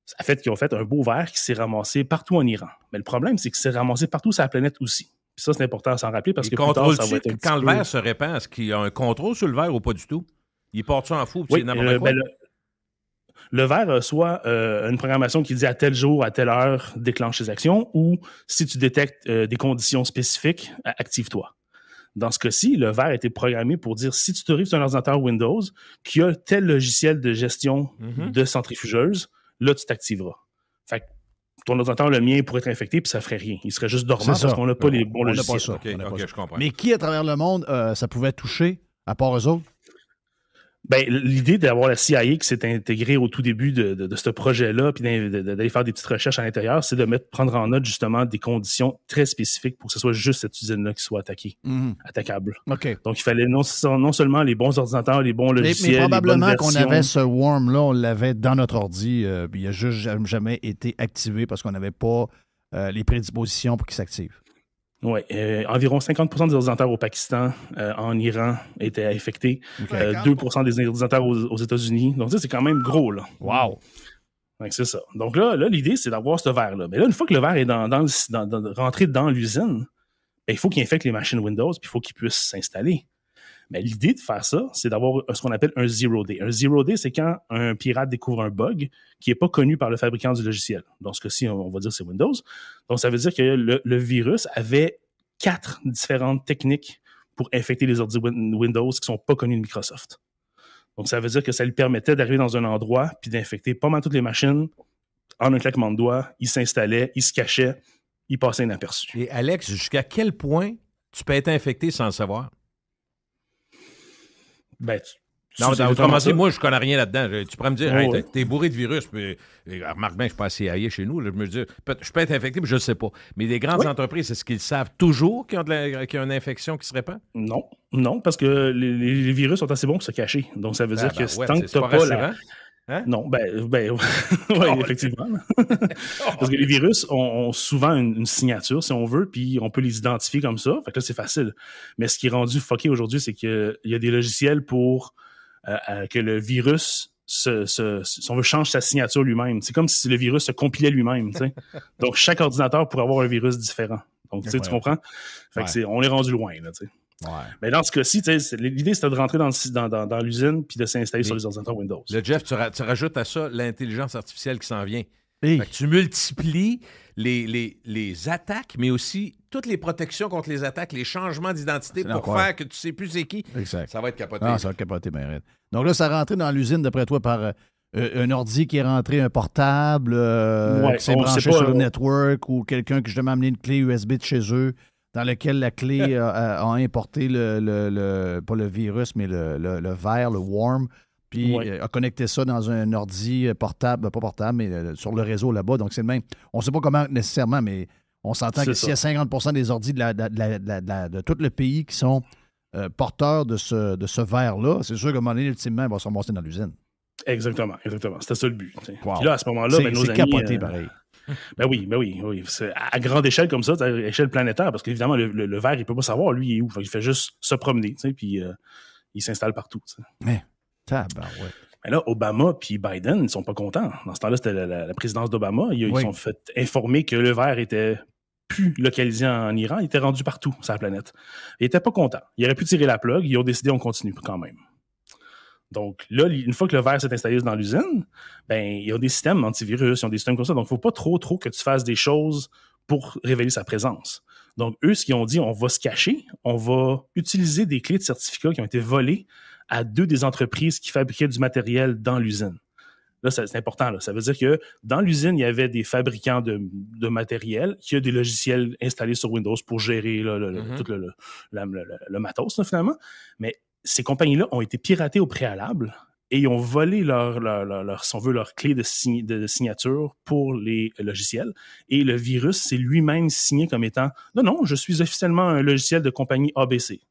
[SPEAKER 5] Ça fait qu'ils ont fait un beau verre qui s'est ramassé partout en Iran. Mais le problème, c'est qu'il s'est ramassé partout sur la planète aussi. Puis ça, c'est important à s'en rappeler parce que plus tard, ça va être
[SPEAKER 1] quand le verre se répand, est-ce qu'il y a un contrôle sur le verre ou pas du tout? Il porte ça en fou, c'est n'importe quoi?
[SPEAKER 5] Le verre reçoit une programmation qui dit à tel jour, à telle heure, déclenche ses actions, ou si tu détectes des conditions spécifiques, active-toi. Dans ce cas-ci, le verre a été programmé pour dire si tu te arrives sur un ordinateur Windows qui a tel logiciel de gestion de centrifugeuse, là, tu t'activeras. Fait que ton ordinateur, le mien, pourrait être infecté puis ça ferait rien. Il serait juste dormant parce qu'on n'a pas les bons logiciels.
[SPEAKER 1] OK, je comprends.
[SPEAKER 3] Mais qui, à travers le monde, ça pouvait toucher, à part eux autres?
[SPEAKER 5] Ben, l'idée d'avoir la CIA qui s'est intégrée au tout début de ce projet-là, puis d'aller faire des petites recherches à l'intérieur, c'est de prendre en note justement des conditions très spécifiques pour que ce soit juste cette usine-là qui soit attaquable.
[SPEAKER 3] OK.
[SPEAKER 5] Donc, il fallait non seulement les bons ordinateurs, les bons logiciels,
[SPEAKER 3] mais probablement
[SPEAKER 5] les bonnes
[SPEAKER 3] qu'on avait ce worm-là, on l'avait dans notre ordi, il n'a juste jamais été activé parce qu'on n'avait pas les prédispositions pour qu'il s'active.
[SPEAKER 5] Oui, environ 50% des ordinateurs au Pakistan, en Iran, étaient infectés. 2% des ordinateurs aux États-Unis. Donc, ça, c'est quand même gros, là.
[SPEAKER 3] Wow!
[SPEAKER 5] Donc, c'est ça. Donc là l'idée, c'est d'avoir ce verre-là. Mais là, une fois que le verre est rentré dans l'usine, ben, il faut qu'il infecte les machines Windows, puis il faut qu'il puisse s'installer. Mais l'idée de faire ça, c'est d'avoir ce qu'on appelle un zero day. Un zero day, c'est quand un pirate découvre un bug qui n'est pas connu par le fabricant du logiciel. Dans ce cas-ci, on va dire que c'est Windows. Donc, ça veut dire que le virus avait 4 différentes techniques pour infecter les ordi Windows qui ne sont pas connus de Microsoft. Donc, ça veut dire que ça lui permettait d'arriver dans un endroit puis d'infecter pas mal toutes les machines en un claquement de doigts. Il s'installait, il se cachait, il passait inaperçu.
[SPEAKER 1] Et Alex, jusqu'à quel point tu peux être infecté sans le savoir?
[SPEAKER 5] Ben,
[SPEAKER 1] autrement dit, moi, je connais rien là-dedans. Tu pourrais me dire, hey, t'es bourré de virus. Puis, remarque bien, je suis pas assez CIA chez nous. Là, je me dis, je peux être infecté, mais je ne sais pas. Mais les grandes entreprises, est-ce qu'ils savent toujours qu'il y a une infection qui se répand?
[SPEAKER 5] Non, parce que les virus sont assez bons pour se cacher. Donc, ça veut dire que tant que tu n'as pas la... Hein? Non, oui, effectivement. Parce que les virus ont souvent une signature, si on veut, puis on peut les identifier comme ça. Fait que là, c'est facile. Mais ce qui est rendu fucké aujourd'hui, c'est qu'il y a des logiciels pour que le virus, si on veut, change sa signature lui-même. C'est comme si le virus se compilait lui-même. Donc, chaque ordinateur pourrait avoir un virus différent. Donc, tu comprends? Fait que on est rendu loin, là, tu sais. Ouais. Mais dans ce cas-ci, l'idée, c'était de rentrer dans l'usine puis de s'installer sur les ordinateurs Windows.
[SPEAKER 1] Le Jeff, tu rajoutes à ça l'intelligence artificielle qui s'en vient. Fait que tu multiplies les attaques, mais aussi toutes les protections contre les attaques, les changements d'identité pour faire que tu ne sais plus c'est qui.
[SPEAKER 3] Exact.
[SPEAKER 1] Ça va être capoté.
[SPEAKER 3] Ah, ça va être capoté, bien raide. Donc là, ça rentré dans l'usine, d'après toi, par un ordi qui est rentré, un portable, qui s'est branché sur le network ou quelqu'un qui justement a amené une clé USB de chez eux, dans lequel la clé a importé pas le virus, mais le verre, le worm, puis a connecté ça dans un ordi portable, pas portable, mais sur le réseau là-bas. Donc, c'est le même. On ne sait pas comment nécessairement, mais on s'entend que s'il y a 50% des ordis de tout le pays qui sont porteurs de ce verre-là, c'est sûr qu'à un moment donné, ultimement, il va se ramasser dans l'usine.
[SPEAKER 5] Exactement. C'était ça le but.
[SPEAKER 3] Wow.
[SPEAKER 5] Puis là, à ce moment-là, nos amis...
[SPEAKER 3] C'est capoté, pareil.
[SPEAKER 5] Ben oui. C'est à grande échelle comme ça, à échelle planétaire, parce qu'évidemment, le verre, il peut pas savoir, lui, il est où. Il fait juste se promener, puis il s'installe partout.
[SPEAKER 3] Mais, tabarouette.
[SPEAKER 5] Mais là, Obama puis Biden, ils sont pas contents. Dans ce temps-là, c'était la présidence d'Obama. Ils sont fait informer que le verre était plus localisé en Iran, il était rendu partout sur la planète. Ils n'étaient pas contents. Ils auraient pu tirer la plug, ils ont décidé on continue quand même. Donc là, une fois que le verre s'est installé dans l'usine, ben il y a des systèmes antivirus, ils ont des systèmes comme ça. Donc, il ne faut pas trop que tu fasses des choses pour révéler sa présence. Donc, eux, ce qu'ils ont dit, on va se cacher, on va utiliser des clés de certificats qui ont été volées à 2 des entreprises qui fabriquaient du matériel dans l'usine. Là, c'est important. Là. Ça veut dire que dans l'usine, il y avait des fabricants de matériel qui ont des logiciels installés sur Windows pour gérer tout le matos, là, finalement. Mais ces compagnies-là ont été piratées au préalable et ils ont volé si on veut, leur clé de signature pour les logiciels. Et le virus s'est lui-même signé comme étant « Non, je suis officiellement un logiciel de compagnie ABC ».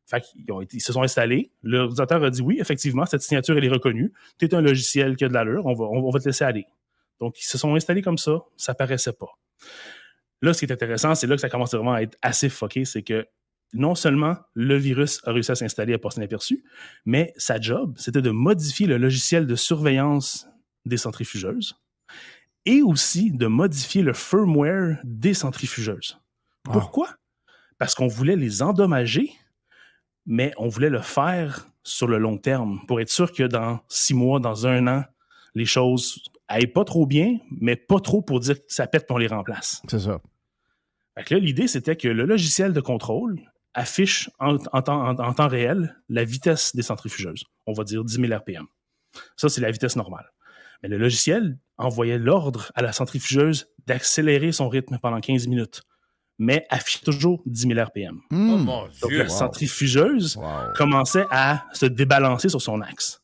[SPEAKER 5] Fait qu'ils se sont installés. L'ordinateur a dit « Oui, effectivement, cette signature, elle est reconnue. Tu es un logiciel qui a de l'allure, on va te laisser aller ». Donc, ils se sont installés comme ça, ça paraissait pas. Là, ce qui est intéressant, c'est là que ça commence vraiment à être assez fucké, c'est que non seulement le virus a réussi à s'installer et à passer inaperçu, mais sa job, c'était de modifier le logiciel de surveillance des centrifugeuses et aussi de modifier le firmware des centrifugeuses. Wow. Pourquoi? Parce qu'on voulait les endommager, mais on voulait le faire sur le long terme pour être sûr que dans 6 mois, dans 1 an, les choses n'aillent pas trop bien, mais pas trop pour dire que ça pète et on les remplace.
[SPEAKER 3] C'est ça.
[SPEAKER 5] Fait que là, l'idée, c'était que le logiciel de contrôle affiche en temps réel la vitesse des centrifugeuses. On va dire 10 000 RPM. Ça, c'est la vitesse normale. Mais le logiciel envoyait l'ordre à la centrifugeuse d'accélérer son rythme pendant 15 minutes. mais affichait toujours 10 000 RPM.
[SPEAKER 1] Oh mon
[SPEAKER 5] Donc,
[SPEAKER 1] Dieu!
[SPEAKER 5] la centrifugeuse commençait à se débalancer sur son axe.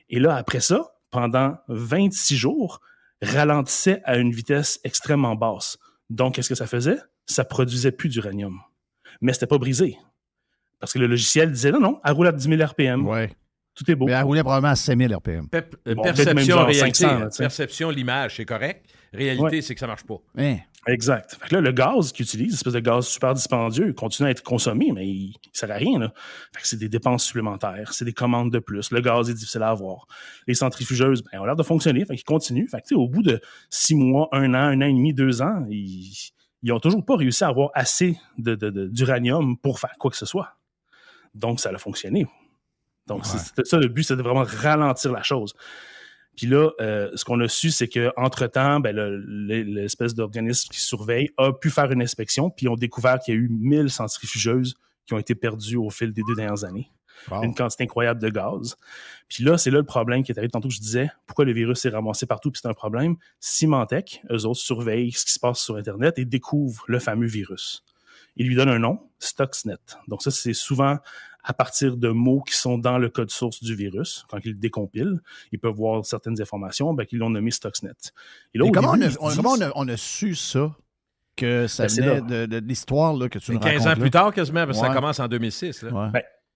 [SPEAKER 5] Et là, après ça, pendant 26 jours, ralentissait à une vitesse extrêmement basse. Donc, qu'est-ce que ça faisait? Ça produisait plus d'uranium. Mais c'était pas brisé. Parce que le logiciel disait non, elle roule à 10 000 RPM.
[SPEAKER 3] Ouais.
[SPEAKER 5] Tout est beau.
[SPEAKER 3] Mais elle roulait probablement à 5000 RPM.
[SPEAKER 1] Perception,
[SPEAKER 5] même genre
[SPEAKER 1] réalité.
[SPEAKER 5] 500, là,
[SPEAKER 1] Perception, l'image, c'est correct. Réalité, c'est que ça marche pas.
[SPEAKER 3] Hein.
[SPEAKER 5] Exact. Fait que là, le gaz qu'ils utilisent, espèce de gaz super dispendieux, il continue à être consommé, mais il sert à rien, là. Fait que c'est des dépenses supplémentaires, c'est des commandes de plus. Le gaz est difficile à avoir. Les centrifugeuses, ont l'air de fonctionner, fait qu'ils continuent. Fait que, au bout de 6 mois, 1 an et demi, 2 ans, ils ont toujours pas réussi à avoir assez d'uranium pour faire quoi que ce soit. Donc, ça a fonctionné. Donc, c'était ça le but, c'était de vraiment ralentir la chose. Puis là, ce qu'on a su, c'est qu'entre-temps, l'espèce d'organisme qui surveille a pu faire une inspection, puis ils ont découvert qu'il y a eu 1000 centrifugeuses qui ont été perdues au fil des 2 dernières années. Wow. Une quantité incroyable de gaz. Puis là, c'est là le problème qui est arrivé tantôt que je disais. Pourquoi le virus s'est ramassé partout, puis c'est un problème? Symantec, eux autres, surveillent ce qui se passe sur Internet et découvrent le fameux virus. Ils lui donnent un nom, Stuxnet. Donc ça, c'est souvent à partir de mots qui sont dans le code source du virus. Quand ils le décompilent, ils peuvent voir certaines informations, qu'ils l'ont nommé Stuxnet. Et là,
[SPEAKER 3] comment on a su ça? Que ça venait de l'histoire là, que tu nous racontes.
[SPEAKER 1] 15 ans plus tard, quasiment, parce que ça commence en 2006. Là.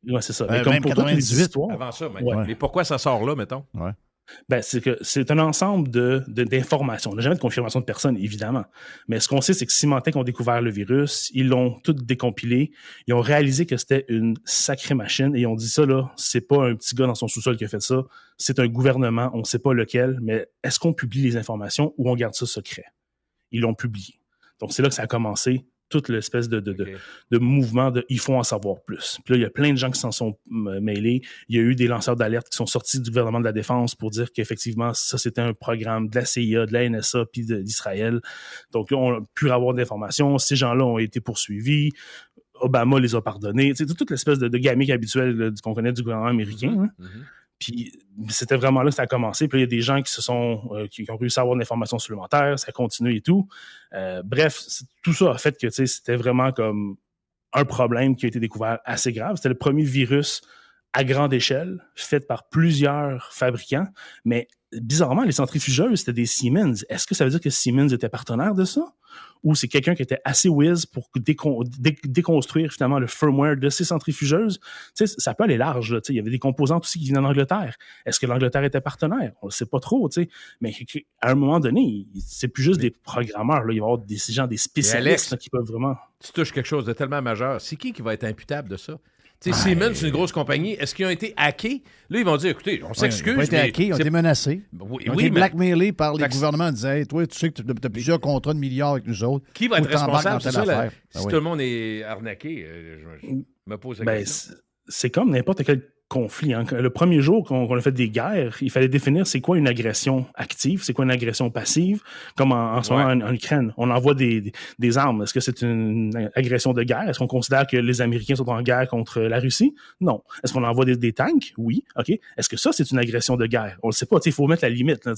[SPEAKER 5] Ouais, c'est ça.
[SPEAKER 3] Mais comme pour 98.
[SPEAKER 5] Histoires,
[SPEAKER 1] avant ça, mais pourquoi ça sort là, mettons?
[SPEAKER 3] Ouais.
[SPEAKER 5] C'est que c'est un ensemble d'informations. On n'a jamais de confirmation de personne, évidemment. Mais ce qu'on sait, c'est que Symantec ont découvert le virus, ils l'ont tout décompilé, ils ont réalisé que c'était une sacrée machine et ils ont dit ça, là, c'est pas un petit gars dans son sous-sol qui a fait ça, c'est un gouvernement, on sait pas lequel, mais est-ce qu'on publie les informations ou on garde ça secret? Ils l'ont publié. Donc, c'est là que ça a commencé. Toute l'espèce de mouvement de « il faut en savoir plus ». Puis là, il y a plein de gens qui s'en sont mêlés. Il y a eu des lanceurs d'alerte qui sont sortis du gouvernement de la Défense pour dire qu'effectivement, ça, c'était un programme de la CIA, de la NSA, puis d'Israël. Donc là, on a pu avoir d'informations. Ces gens-là ont été poursuivis. Obama les a pardonnés. C'est toute l'espèce de gamique habituelle qu'on connaît du gouvernement américain. Puis c'était vraiment là que ça a commencé. Puis là, il y a des gens qui ont réussi à avoir de l'information supplémentaire, ça continue et tout. Bref, tout ça a fait que c'était vraiment comme un problème qui a été découvert assez grave. C'était le premier virus à grande échelle, fait par plusieurs fabricants, mais bizarrement, les centrifugeuses, c'était des Siemens. Est-ce que ça veut dire que Siemens était partenaire de ça? Ou c'est quelqu'un qui était assez whiz pour déconstruire finalement le firmware de ces centrifugeuses? Ça peut aller large. Là, il y avait des composantes aussi qui venaient d'Angleterre. Est-ce que l'Angleterre était partenaire? On ne le sait pas trop. Mais à un moment donné, c'est plus juste des programmeurs. Là. Il va y avoir des spécialistes Alex, qui peuvent vraiment...
[SPEAKER 1] Tu touches quelque chose de tellement majeur. C'est qui va être imputable de ça? Siemens, c'est une grosse compagnie. Est-ce qu'ils ont été hackés? Là, ils vont dire, écoutez, on s'excuse.
[SPEAKER 3] Ils ont été hackés, ils ont été menacés. Ils ont été blackmailés par les gouvernements en disant, hey, toi, tu sais que tu as plusieurs contrats de milliards avec nous autres.
[SPEAKER 1] Qui va être responsable de ça? Si tout le monde est arnaqué, je me pose la question.
[SPEAKER 5] C'est comme n'importe quel conflit. Hein. Le premier jour qu'on a fait des guerres, il fallait définir c'est quoi une agression active, c'est quoi une agression passive. Comme en ce moment en Ukraine, on envoie des armes. Est-ce que c'est une agression de guerre? Est-ce qu'on considère que les Américains sont en guerre contre la Russie? Non. Est-ce qu'on envoie des tanks? Oui. OK. Est-ce que ça, c'est une agression de guerre? On le sait pas. Il faut mettre la limite. Là,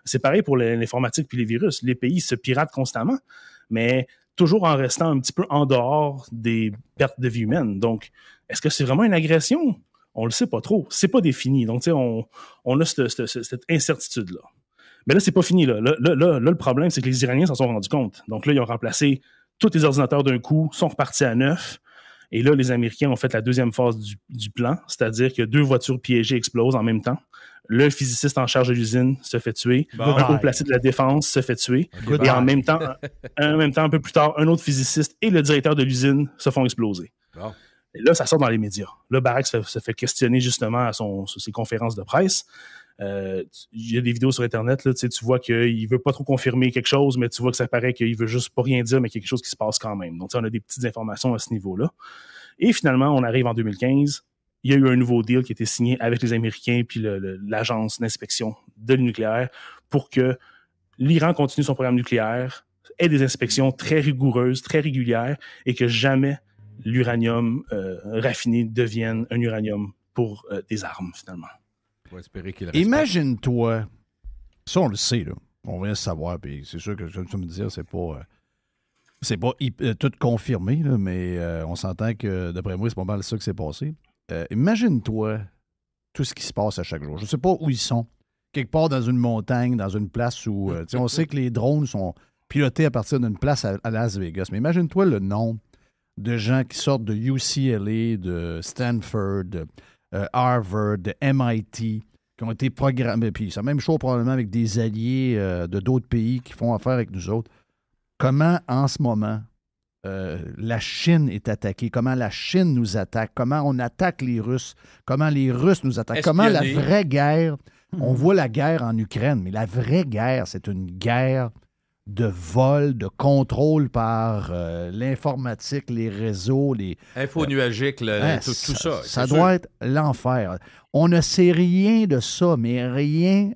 [SPEAKER 5] c'est pareil pour l'informatique puis les virus. Les pays se piratent constamment, mais toujours en restant un petit peu en dehors des pertes de vie humaines. Donc, est-ce que c'est vraiment une agression? On le sait pas trop. C'est pas défini. Donc, tu sais, on a cette incertitude-là. Mais là, c'est pas fini. Là, le problème, c'est que les Iraniens s'en sont rendus compte. Donc là, ils ont remplacé tous les ordinateurs d'un coup, sont repartis à neuf. Et là, les Américains ont fait la deuxième phase du plan, c'est-à-dire que 2 voitures piégées explosent en même temps. Le physiciste en charge de l'usine se fait tuer. Un haut placé de la défense se fait tuer. Et en même temps, un peu plus tard, un autre physiciste et le directeur de l'usine se font exploser. Bon. Et là, ça sort dans les médias. Là, Barack se fait questionner justement à ses conférences de presse. Il y a des vidéos sur Internet, là, tu vois qu'il veut pas trop confirmer quelque chose, mais tu vois que ça paraît qu'il veut juste pas rien dire, mais qu'il y a quelque chose qui se passe quand même. Donc, on a des petites informations à ce niveau-là. Et finalement, on arrive en 2015. Il y a eu un nouveau deal qui a été signé avec les Américains puis l'agence d'inspection de nucléaire pour que l'Iran continue son programme nucléaire, ait des inspections très rigoureuses, très régulières, et que jamais l'uranium raffiné devienne un uranium pour des armes, finalement.
[SPEAKER 3] C'est pas tout confirmé, là, mais on s'entend que, d'après moi, c'est pas mal ça qui s'est passé. Imagine-toi tout ce qui se passe à chaque jour. Je ne sais pas où ils sont. Quelque part dans une montagne, dans une place où... on sait que les drones sont pilotés à partir d'une place à Las Vegas. Mais imagine-toi le nombre de gens qui sortent de UCLA, de Stanford, de Harvard, de MIT, qui ont été programmés. Puis c'est la même chose probablement avec des alliés de d'autres pays qui font affaire avec nous autres. Comment, en ce moment, la Chine est attaquée, comment la Chine nous attaque, comment on attaque les Russes, comment les Russes nous attaquent, comment la vraie guerre... On voit la guerre en Ukraine, mais la vraie guerre, c'est une guerre de vol, de contrôle par l'informatique, les réseaux, les...
[SPEAKER 1] Info nuagique, tout ça.
[SPEAKER 3] Ça doit être l'enfer. On ne sait rien de ça, mais rien.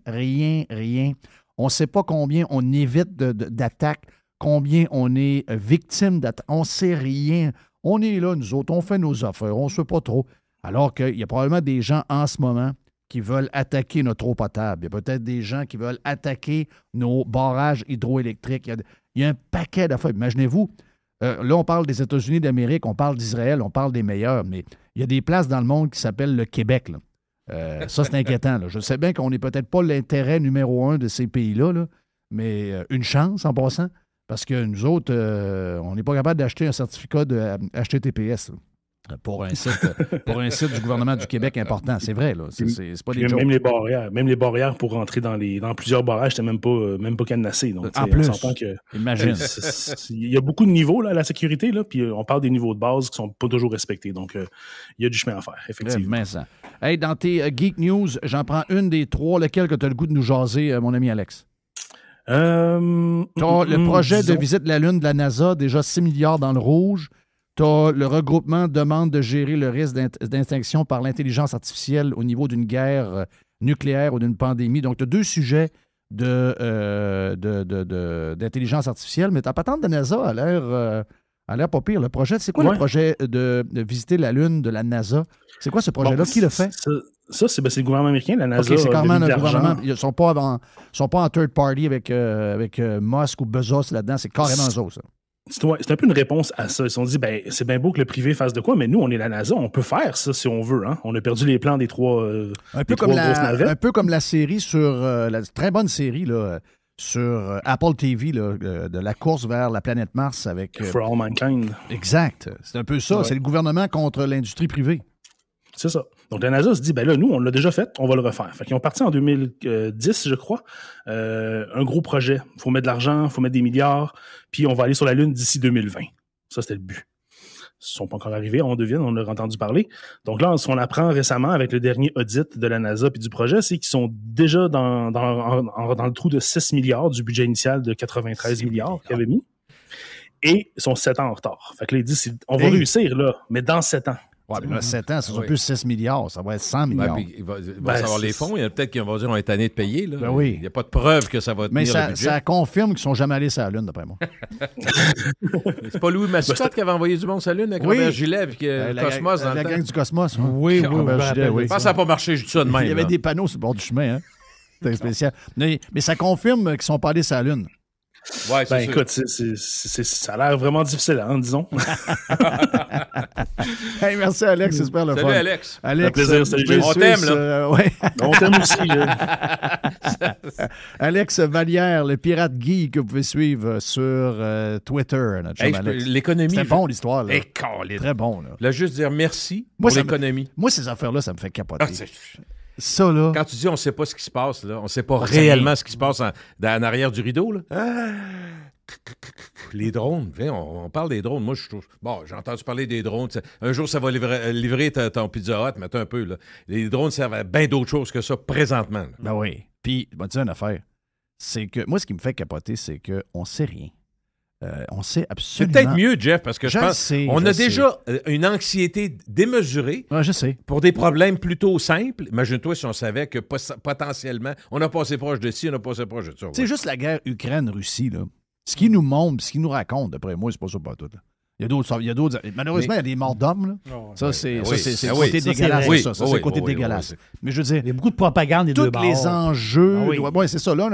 [SPEAKER 3] On ne sait pas combien on évite d'attaques, combien on est victime d'attaques. On ne sait rien. On est là, nous autres, on fait nos affaires, on ne sait pas trop. Alors qu'il y a probablement des gens en ce moment qui veulent attaquer notre eau potable. Il y a peut-être des gens qui veulent attaquer nos barrages hydroélectriques. Il y a un paquet d'affaires. Imaginez-vous, là, on parle des États-Unis d'Amérique, on parle d'Israël, on parle des meilleurs, mais il y a des places dans le monde qui s'appellent le Québec. Là. Ça, c'est inquiétant. Là. Je sais bien qu'on n'est peut-être pas l'intérêt numéro 1 de ces pays-là, là, mais une chance en passant, parce que nous autres, on n'est pas capable d'acheter un certificat de HTTPS. Là. Pour un site du gouvernement du Québec important. C'est vrai, là. C'est pas des jokes.
[SPEAKER 5] Même les barrières pour rentrer dans plusieurs barrages, c'était même pas cadenassé. Donc,
[SPEAKER 3] en plus,
[SPEAKER 5] on s'entend que,
[SPEAKER 3] imagine.
[SPEAKER 5] Il y a beaucoup de niveaux là, à la sécurité, là, puis on parle des niveaux de base qui sont pas toujours respectés. Donc, il y a du chemin à faire, effectivement.
[SPEAKER 3] Hey, dans tes Geek News, j'en prends une des trois. Lequel que tu as le goût de nous jaser, mon ami Alex? Le projet de visite de la Lune de la NASA, déjà 6 milliards dans le rouge. Tu as le regroupement demande de gérer le risque d'extinction par l'intelligence artificielle au niveau d'une guerre nucléaire ou d'une pandémie. Donc, tu as deux sujets d'intelligence artificielle, mais ta patente de NASA a l'air pas pire. Le projet, c'est quoi le projet de visiter la Lune de la NASA? C'est quoi ce projet-là? Qui le fait?
[SPEAKER 5] Ça, c'est le gouvernement américain, la NASA.
[SPEAKER 3] OK, c'est carrément le gouvernement. Ils ne sont pas en third party avec Musk ou Bezos là-dedans. C'est carrément eux autres, ça.
[SPEAKER 5] C'est un peu une réponse à ça. Ils se sont dit, c'est bien beau que le privé fasse de quoi, mais nous, on est la NASA, on peut faire ça si on veut. Hein? On a perdu les plans des trois grosses navettes.
[SPEAKER 3] Un peu comme la série la très bonne série là, sur Apple TV là, de la course vers la planète Mars avec...
[SPEAKER 5] For All Mankind.
[SPEAKER 3] Exact. C'est un peu ça. Ouais. C'est le gouvernement contre l'industrie privée.
[SPEAKER 5] C'est ça. Donc, la NASA se dit, là, nous, on l'a déjà fait, on va le refaire. Fait qu'ils ont parti en 2010, je crois, un gros projet. Il faut mettre de l'argent, il faut mettre des milliards, puis on va aller sur la Lune d'ici 2020. Ça, c'était le but. Ils ne sont pas encore arrivés, on devine, on a entendu parler. Donc là, ce qu'on apprend récemment avec le dernier audit de la NASA puis du projet, c'est qu'ils sont déjà dans le trou de 6 milliards du budget initial de 93 milliards qu'ils avaient mis. Et ils sont 7 ans en retard. Fait que là, ils disent, on va réussir, là, mais dans 7 ans.
[SPEAKER 3] Ouais, mais là, 7 ans, ça sera plus 6 milliards, ça va être 100 milliards.
[SPEAKER 1] Il va savoir les fonds. Il y a peut-être qu'ils vont dire on est tanné de payer. Là.
[SPEAKER 3] Oui.
[SPEAKER 1] Il n'y a pas de preuve que ça va tenir le budget.
[SPEAKER 3] Ça confirme qu'ils ne sont jamais allés sur la Lune, d'après moi.
[SPEAKER 1] C'est pas Louis Mascotte qui avait envoyé du monde sur la Lune avec Robert Gillet et Cosmos dans
[SPEAKER 3] la
[SPEAKER 1] le
[SPEAKER 3] gang
[SPEAKER 1] temps.
[SPEAKER 3] du Cosmos.
[SPEAKER 8] Oui.
[SPEAKER 1] Je pense que ça n'a pas marché, je dis ça de même.
[SPEAKER 3] Il y avait des panneaux sur le bord du chemin. Hein? C'était spécial. Mais ça confirme qu'ils ne sont pas allés sur la Lune.
[SPEAKER 1] Ouais, c'est
[SPEAKER 5] écoute, ça a l'air vraiment difficile, hein, disons.
[SPEAKER 3] Hey, merci Alex, c'est super le fun.
[SPEAKER 1] Salut Alex.
[SPEAKER 5] Un plaisir, salut.
[SPEAKER 1] On t'aime, là.
[SPEAKER 3] Ouais.
[SPEAKER 5] On t'aime aussi.
[SPEAKER 3] Alex Vallière, le pirate geek que vous pouvez suivre sur Twitter.
[SPEAKER 1] L'économie.
[SPEAKER 3] C'était bon l'histoire. Là.
[SPEAKER 1] Très
[SPEAKER 3] bon. Là.
[SPEAKER 1] Là, juste dire merci pour l'économie.
[SPEAKER 3] Moi, ces affaires-là, ça me fait capoter. Ça, là.
[SPEAKER 1] Quand tu dis on ne sait pas ce qui se passe, là, on ne sait pas réellement ce qui se passe en arrière du rideau. Là. Les drones, on parle des drones. Moi, je trouve. Bon, j'ai entendu parler des drones. Un jour, ça va livrer ton Pizza Hut, mais attends un peu. Là. Les drones servent à bien d'autres choses que ça présentement. Là.
[SPEAKER 3] Ben oui. Puis, je vais te dire une affaire. C'est que moi, ce qui me fait capoter, c'est qu'on ne sait rien. On sait absolument...
[SPEAKER 1] C'est peut-être mieux, Jeff, parce que je pense qu'on a déjà une anxiété démesurée pour des problèmes plutôt simples. Imagine-toi si on savait que potentiellement, on a passé proche de ci, on a passé proche de ça. Ouais.
[SPEAKER 3] C'est juste la guerre Ukraine-Russie, là. Ce qu'ils nous montrent, ce qu'ils nous racontent, d'après moi, c'est pas ça pas tout. Il Il y a d'autres. Malheureusement, il y a des morts d'hommes. Là. Ça, c'est le côté
[SPEAKER 8] Ça,
[SPEAKER 3] dégueulasse.
[SPEAKER 8] c'est
[SPEAKER 3] Ça, c'est le côté dégueulasse. Mais je veux dire,
[SPEAKER 8] Il y a beaucoup de propagande des deux
[SPEAKER 3] tous
[SPEAKER 8] bords.
[SPEAKER 3] les enjeux.
[SPEAKER 8] Ah oui.
[SPEAKER 3] Ouais, c'est ça. Là,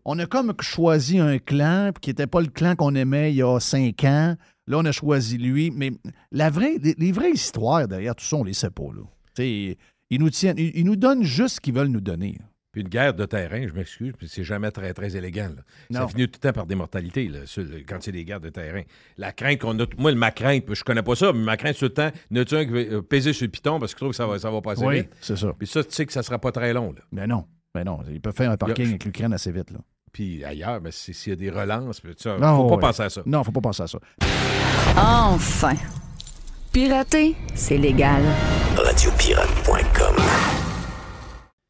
[SPEAKER 3] on a comme choisi un clan qui n'était pas le clan qu'on aimait il y a 5 ans. Là, on a choisi lui. Mais les vraies histoires derrière tout ça, on ne les sait pas. Là. Ils nous donnent juste ce qu'ils veulent nous donner.
[SPEAKER 1] Puis une guerre de terrain, je m'excuse, puis c'est jamais très, très élégant. Là. Ça finit tout le temps par des mortalités, là, quand c'est des guerres de terrain. La crainte qu'on a... Moi, ma crainte, je connais pas ça, mais ma crainte, tout le temps, il y en a un qui va peser sur le piton parce qu'il trouve que ça va passer
[SPEAKER 3] Oui,
[SPEAKER 1] vite.
[SPEAKER 3] c'est ça.
[SPEAKER 1] Puis ça, tu sais que ça sera pas très long. Là.
[SPEAKER 3] Mais non. Ils peuvent faire un parking avec l'Ukraine assez vite. Là.
[SPEAKER 1] Puis ailleurs, ben, s'il y a des relances, il ne
[SPEAKER 3] Non,
[SPEAKER 1] faut pas penser à ça.
[SPEAKER 3] Non, faut pas penser à ça.
[SPEAKER 9] Enfin. Pirater, c'est légal.
[SPEAKER 10] Radiopirate.com.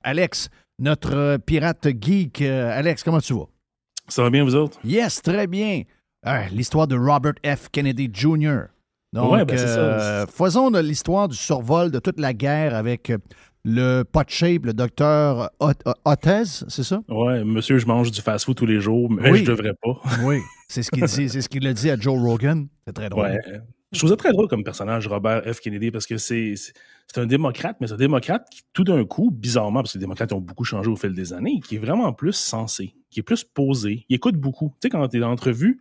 [SPEAKER 3] Alex, notre pirate geek. Alex, comment tu vas?
[SPEAKER 5] Ça va bien, vous autres?
[SPEAKER 3] Yes, très bien. L'histoire de Robert F. Kennedy Jr. Donc,
[SPEAKER 5] ouais, c'est ça.
[SPEAKER 3] Faisons l'histoire du survol de toute la guerre avec le pot shape, le docteur Ottez, c'est ça?
[SPEAKER 5] Ouais, monsieur, je mange du fast-food tous les jours, mais je devrais pas.
[SPEAKER 3] Oui, c'est ce qu'il dit, c'est ce qu'il a dit à Joe Rogan. C'est très drôle.
[SPEAKER 5] Ouais. Je trouve ça très drôle comme personnage, Robert F. Kennedy, parce que c'est un démocrate, mais c'est un démocrate qui, tout d'un coup, bizarrement, parce que les démocrates ont beaucoup changé au fil des années, qui est vraiment plus sensé, qui est plus posé, il écoute beaucoup. Tu sais, quand t'es dans l'entrevue,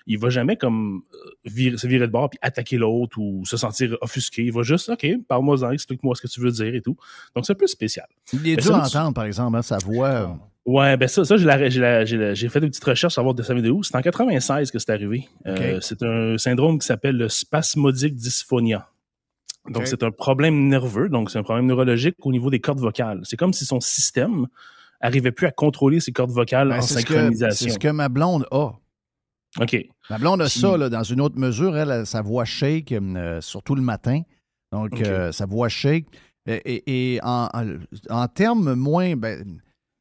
[SPEAKER 5] il va jamais comme se virer de bord puis attaquer l'autre ou se sentir offusqué. Il va juste, OK, parle-moi-en, explique-moi ce que tu veux dire et tout. Donc, c'est un peu spécial.
[SPEAKER 3] Il est dur à entendre, par exemple, hein, sa voix.
[SPEAKER 5] Ouais, ben ça j'ai fait une petite recherche sur savoir de sa vidéo. C'est en 96 que c'est arrivé.
[SPEAKER 3] Okay.
[SPEAKER 5] C'est un syndrome qui s'appelle le spasmodic dysphonia. Donc, c'est un problème nerveux, donc c'est un problème neurologique au niveau des cordes vocales. C'est comme si son système arrivait plus à contrôler ses cordes vocales en synchronisation.
[SPEAKER 3] C'est ce que ma blonde a.
[SPEAKER 5] OK.
[SPEAKER 3] Ma blonde a ça là, dans une autre mesure. Elle, sa voix shake, surtout le matin. Donc, sa voix shake. Et en termes moins...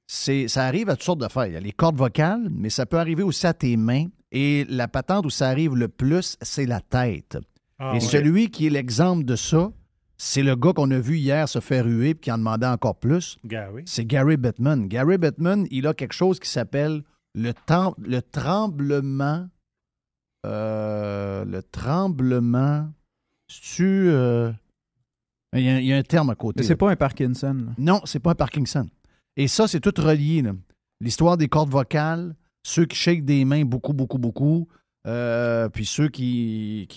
[SPEAKER 3] ça arrive à toutes sortes de faire. Il y a les cordes vocales, mais ça peut arriver aussi à tes mains. Et la patente où ça arrive le plus, c'est la tête. Celui qui est l'exemple de ça, c'est le gars qu'on a vu hier se faire huer et qui en demandait encore plus.
[SPEAKER 2] Gary.
[SPEAKER 3] C'est Gary Bettman. Gary Bettman, il a quelque chose qui s'appelle le tremblement. Le tremblement. C'est-tu... Il y a un terme à côté.
[SPEAKER 11] Mais c'est pas un Parkinson. Là.
[SPEAKER 3] Non, c'est pas un Parkinson. Et ça, c'est tout relié. Là. L'histoire des cordes vocales, ceux qui shake des mains beaucoup, puis ceux qui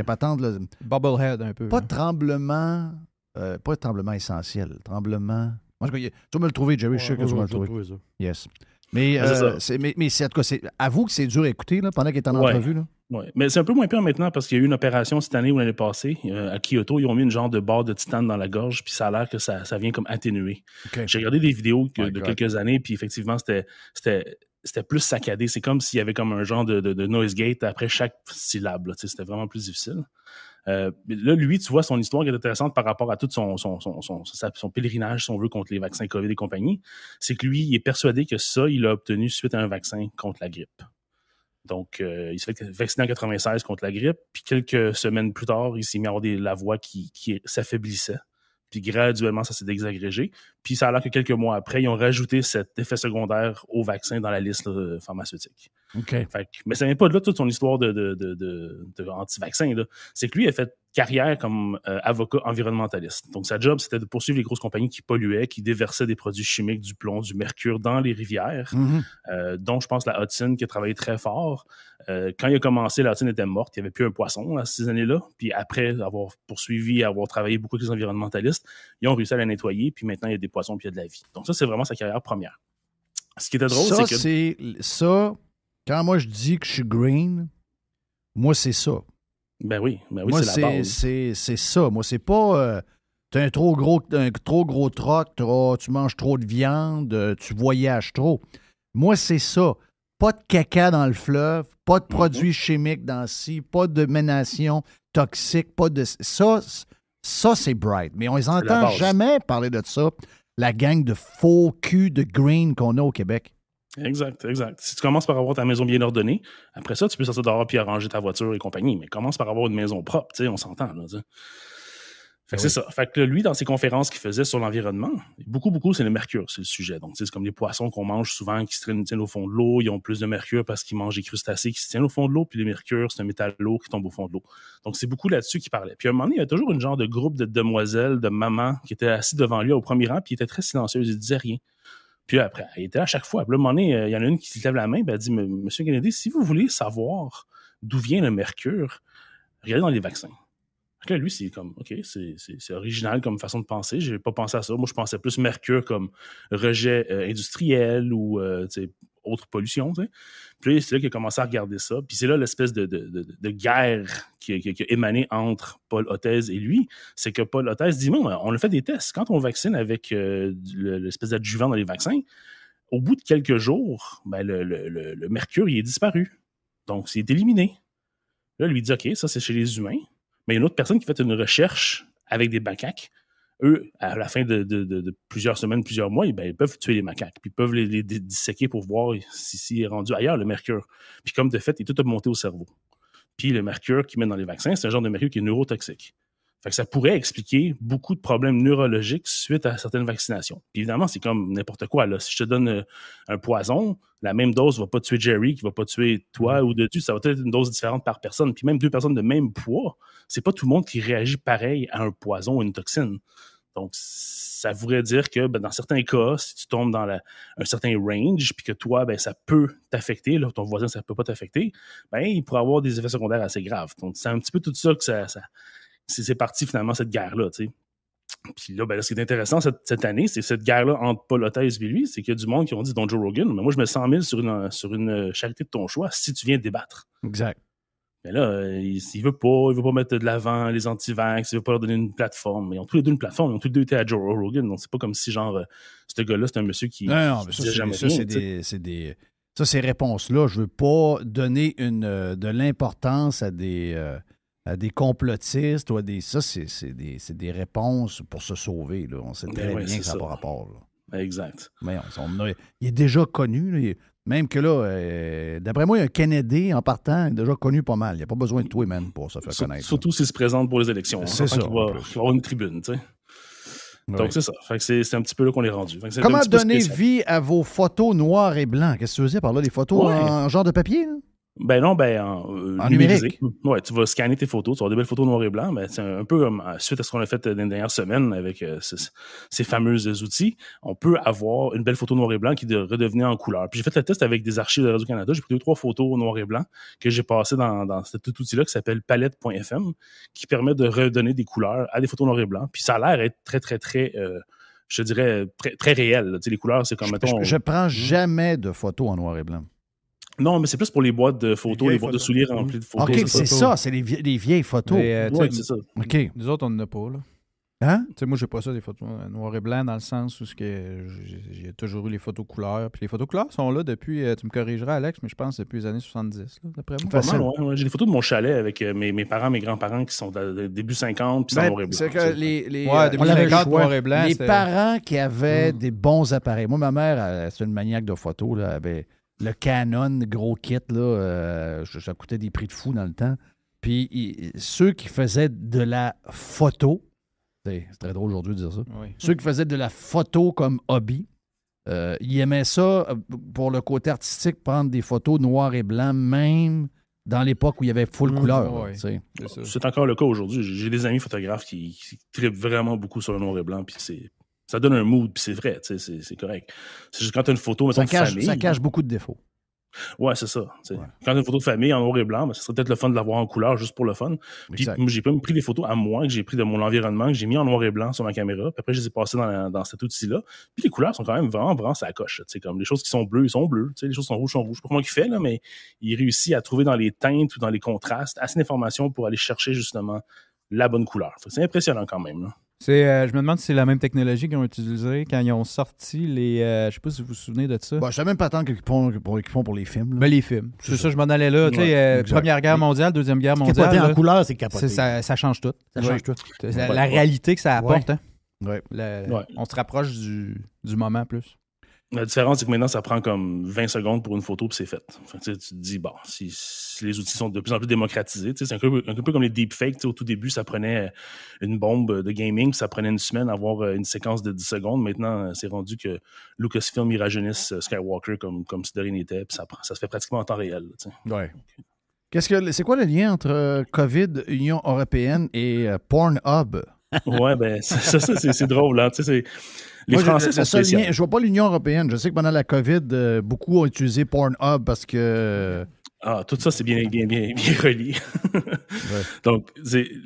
[SPEAKER 3] patendent... Là,
[SPEAKER 11] Bubblehead un peu.
[SPEAKER 3] Pas de tremblement... pas de tremblement essentiel. Tremblement... Moi, tu vas me le trouver, Jerry. Je sais que tu vas le trouver. Ça. Yes. Mais c'est en tout cas, avoue que c'est dur à écouter là, pendant qu'il est en entrevue. Là.
[SPEAKER 5] Oui, mais c'est un peu moins pire maintenant parce qu'il y a eu une opération cette année ou l'année passée à Kyoto. Ils ont mis une genre de barre de titane dans la gorge, puis ça a l'air que ça vient comme atténuer. Okay. J'ai regardé des vidéos de quelques années, puis effectivement, c'était plus saccadé. C'est comme s'il y avait comme un genre de noise gate après chaque syllabe. Là, c'était vraiment plus difficile. Là, lui, tu vois, son histoire qui est intéressante par rapport à tout son pèlerinage, si on veut, contre les vaccins COVID et compagnie, c'est que lui, il est persuadé que ça, il l'a obtenu suite à un vaccin contre la grippe. Donc, il s'est fait vacciner en 96 contre la grippe, puis quelques semaines plus tard, il s'est mis à avoir la voix qui s'affaiblissait. Puis graduellement, ça s'est désagrégé. Puis ça a l'air que quelques mois après, ils ont rajouté cet effet secondaire au vaccin dans la liste pharmaceutique.
[SPEAKER 3] OK.
[SPEAKER 5] Mais ça vient pas de là toute son histoire de anti-vaccin. Là. C'est que lui a fait carrière comme avocat environnementaliste. Donc sa job, c'était de poursuivre les grosses compagnies qui polluaient, qui déversaient des produits chimiques, du plomb, du mercure dans les rivières, dont je pense la Hudson qui a travaillé très fort. Quand il a commencé, la Hudson était morte. Il n'y avait plus un poisson à ces années-là. Puis après avoir poursuivi, avoir travaillé beaucoup avec les environnementalistes, ils ont réussi à la nettoyer. Puis maintenant, il y a des poissons puis il y a de la vie. Donc ça, c'est vraiment sa carrière première. Ce qui était drôle, c'est que...
[SPEAKER 3] Ça, quand moi je dis que je suis green, moi, c'est ça.
[SPEAKER 5] Ben oui,
[SPEAKER 3] moi,
[SPEAKER 5] c'est la base.
[SPEAKER 3] C'est ça. Moi, c'est pas... t'as un trop gros troc, tu manges trop de viande, tu voyages trop. Moi, c'est ça. Pas de caca dans le fleuve, pas de produits chimiques dans ci, pas de ménation toxique, pas de... Ça, c'est bright. Mais on les entend jamais parler de ça, la gang de faux culs de green qu'on a au Québec.
[SPEAKER 5] Exact. Si tu commences par avoir ta maison bien ordonnée, après ça, tu peux sortir dehors puis arranger ta voiture et compagnie. Mais commence par avoir une maison propre, tu sais, on s'entend. Là, t'sais. Fait que c'est ça. Fait que lui, dans ses conférences qu'il faisait sur l'environnement, beaucoup, c'est le mercure, c'est le sujet. Donc, c'est comme les poissons qu'on mange souvent qui se tiennent au fond de l'eau, ils ont plus de mercure parce qu'ils mangent des crustacés qui se tiennent au fond de l'eau, puis le mercure, c'est un métal lourd qui tombe au fond de l'eau. Donc, c'est beaucoup là-dessus qu'il parlait. Puis à un moment donné, il y a toujours une genre de groupe de demoiselles, de mamans qui étaient assis devant lui au premier rang, puis il était très silencieux, il disait rien. Puis après, il était là à chaque fois. Puis là, à un moment donné, il y en a une qui se lève la main, puis elle dit, Monsieur Kennedy, si vous voulez savoir d'où vient le mercure, regardez dans les vaccins. Là, lui, c'est comme, OK, c'est original comme façon de penser. Je n'avais pas pensé à ça. Moi, je pensais plus mercure comme rejet industriel ou autre pollution. T'sais. Puis c'est là qu'il a commencé à regarder ça. Puis c'est là l'espèce de guerre qui a émané entre Paul Hotez et lui. C'est que Paul Hotez dit, bon, on a fait des tests. Quand on vaccine avec l'espèce d'adjuvant dans les vaccins, au bout de quelques jours, ben, le mercure, il est disparu. Donc, c'est éliminé. Là, lui dit, OK, ça, c'est chez les humains. Mais il y a une autre personne qui fait une recherche avec des macaques. Eux, à la fin de plusieurs semaines, plusieurs mois, ils peuvent tuer les macaques. Puis ils peuvent les disséquer pour voir s'il est rendu ailleurs, le mercure. Puis comme de fait, il est tout monté au cerveau. Puis le mercure qu'ils mettent dans les vaccins, c'est un genre de mercure qui est neurotoxique. Fait que ça pourrait expliquer beaucoup de problèmes neurologiques suite à certaines vaccinations. Puis évidemment, c'est comme n'importe quoi. Là. Si je te donne un poison, la même dose ne va pas tuer Jerry, qui ne va pas tuer toi ou Dedu. Ça va être une dose différente par personne. Puis même 2 personnes de même poids, c'est pas tout le monde qui réagit pareil à un poison ou une toxine. Donc, ça voudrait dire que dans certains cas, si tu tombes dans un certain range, puis que toi, ça peut t'affecter, là, ton voisin, ça ne peut pas t'affecter, il pourrait avoir des effets secondaires assez graves. Donc, c'est un petit peu tout ça que c'est parti finalement, cette guerre-là, tu sais. Puis là, ce qui est intéressant cette année, c'est cette guerre-là entre Paul Hotez et lui, c'est qu'il y a du monde qui ont dit, dont Joe Rogan, mais moi, je mets 100 000 sur une charité de ton choix si tu viens débattre.
[SPEAKER 3] Exact.
[SPEAKER 5] Mais là, il veut pas mettre de l'avant les anti-vax, il veut pas leur donner une plateforme. Ils ont tous les deux une plateforme, ils ont tous les deux été à Joe Rogan, donc c'est pas comme si, genre, ce gars-là, c'est un monsieur qui...
[SPEAKER 3] Non, mais ça, ces réponses-là, je veux pas donner de l'importance à des complotistes ou à des... Ça, c'est des réponses pour se sauver, là. On sait très bien que ça n'a pas rapport, là.
[SPEAKER 5] Exact.
[SPEAKER 3] Mais il est déjà connu, là. Même que là, d'après moi, il y a un Kennedy en partant, il est déjà connu pas mal. Il n'y a pas besoin de toi, man, pour se faire connaître.
[SPEAKER 5] Surtout s'il se présente pour les élections.
[SPEAKER 3] C'est ça.
[SPEAKER 5] Il va avoir une tribune, tu sais. Donc, c'est ça. Fait que c'est un petit peu là qu'on est rendu.
[SPEAKER 3] Comment donner vie à vos photos noires et blancs? Qu'est-ce que tu veux dire par là? Des photos en genre de papier, là?
[SPEAKER 5] En numérique. Ouais, tu vas scanner tes photos, tu vas avoir des belles photos noir et blanc, mais c'est un peu comme suite à ce qu'on a fait dans les dernières semaines avec ces fameux outils, on peut avoir une belle photo noir et blanc qui redevenir en couleur. Puis j'ai fait le test avec des archives de Radio-Canada, j'ai pris 2-3 photos noir et blanc que j'ai passées dans cet outil-là qui s'appelle palette.fm, qui permet de redonner des couleurs à des photos noir et blanc. Puis ça a l'air être très, très, très, je dirais, très, très réel. Tu sais, les couleurs, c'est comme, mettons...
[SPEAKER 3] Je prends jamais de photos en noir et blanc.
[SPEAKER 5] Non, mais c'est plus pour les boîtes de photos, les boîtes de souliers remplies de photos.
[SPEAKER 3] OK, c'est ça, c'est les vieilles photos.
[SPEAKER 5] Oui, c'est ça.
[SPEAKER 11] OK. Nous autres, on n'en a pas, là.
[SPEAKER 3] Hein?
[SPEAKER 11] Tu sais, moi, j'ai pas ça, des photos noir et blanc, dans le sens où j'ai toujours eu les photos couleurs. Puis les photos couleurs sont là depuis, tu me corrigeras, Alex, mais je pense depuis les années 70, là, d'après moi.
[SPEAKER 5] J'ai des photos de mon chalet avec mes parents, mes grands-parents qui sont début 50, puis c'est noir et blanc.
[SPEAKER 3] C'est que
[SPEAKER 11] début 50, noir et blanc.
[SPEAKER 3] Les parents qui avaient des bons appareils. Moi, ma mère, c'est une maniaque de photos, là, avait le Canon, gros kit, là, ça coûtait des prix de fou dans le temps. Puis ceux qui faisaient de la photo, c'est très drôle aujourd'hui de dire ça,
[SPEAKER 11] oui.
[SPEAKER 3] Ceux qui faisaient de la photo comme hobby, ils aimaient ça pour le côté artistique, prendre des photos noir et blanc, même dans l'époque où il y avait full couleur.
[SPEAKER 11] Oui,
[SPEAKER 5] c'est encore le cas aujourd'hui. J'ai des amis photographes qui trippent vraiment beaucoup sur le noir et blanc, puis ça donne un mood, puis c'est vrai, c'est correct. C'est juste quand tu as une photo, mettons, de famille...
[SPEAKER 3] Ça cache beaucoup de défauts.
[SPEAKER 5] Ouais, c'est ça. Ouais. Quand tu as une photo de famille en noir et blanc, ça serait peut-être le fun de l'avoir en couleur, juste pour le fun. Puis j'ai pas pris des photos à moi, que j'ai pris de mon environnement, que j'ai mis en noir et blanc sur ma caméra, puis après, je les ai passées dans cet outil-là. Puis les couleurs sont quand même vraiment ça coche. Comme les choses qui sont bleues, ils sont bleues. Les choses qui sont rouges, sont rouges. Je sais pas comment il fait, là, mais il réussit à trouver dans les teintes ou dans les contrastes assez d'informations pour aller chercher, justement, la bonne couleur. C'est impressionnant quand même, là.
[SPEAKER 11] Je me demande si c'est la même technologie qu'ils ont utilisée quand ils ont sorti les... je sais pas si vous vous souvenez de ça.
[SPEAKER 3] Je sais même pas tant qu'ils font pour les films.
[SPEAKER 11] Mais les films. C'est ça, je m'en allais là. Première guerre mondiale, Deuxième guerre mondiale.
[SPEAKER 8] Capoter en couleur, c'est capoter.
[SPEAKER 11] Ça change tout. Ça change tout.
[SPEAKER 3] Ouais.
[SPEAKER 11] La réalité que ça apporte. Hein?
[SPEAKER 3] Ouais.
[SPEAKER 11] On se rapproche du moment plus.
[SPEAKER 5] La différence, c'est que maintenant, ça prend comme 20 secondes pour une photo, puis c'est fait. Fait que, tu te dis, bon, si les outils sont de plus en plus démocratisés, c'est un peu comme les deepfakes. Au tout début, ça prenait une bombe de gaming, puis ça prenait une semaine à avoir une séquence de 10 secondes. Maintenant, c'est rendu que Lucasfilm, il rajeunisse Skywalker comme si de rien n'était, puis ça se fait pratiquement en temps réel.
[SPEAKER 3] Ouais. C'est quoi le lien entre COVID, Union européenne et Pornhub?
[SPEAKER 5] Ouais, ben, c'est drôle, hein. Les Français sont spéciaux.
[SPEAKER 3] Je vois pas l'Union européenne. Je sais que pendant la COVID, beaucoup ont utilisé Pornhub parce que...
[SPEAKER 5] Ah, tout ça, c'est bien relié. Ouais. Donc,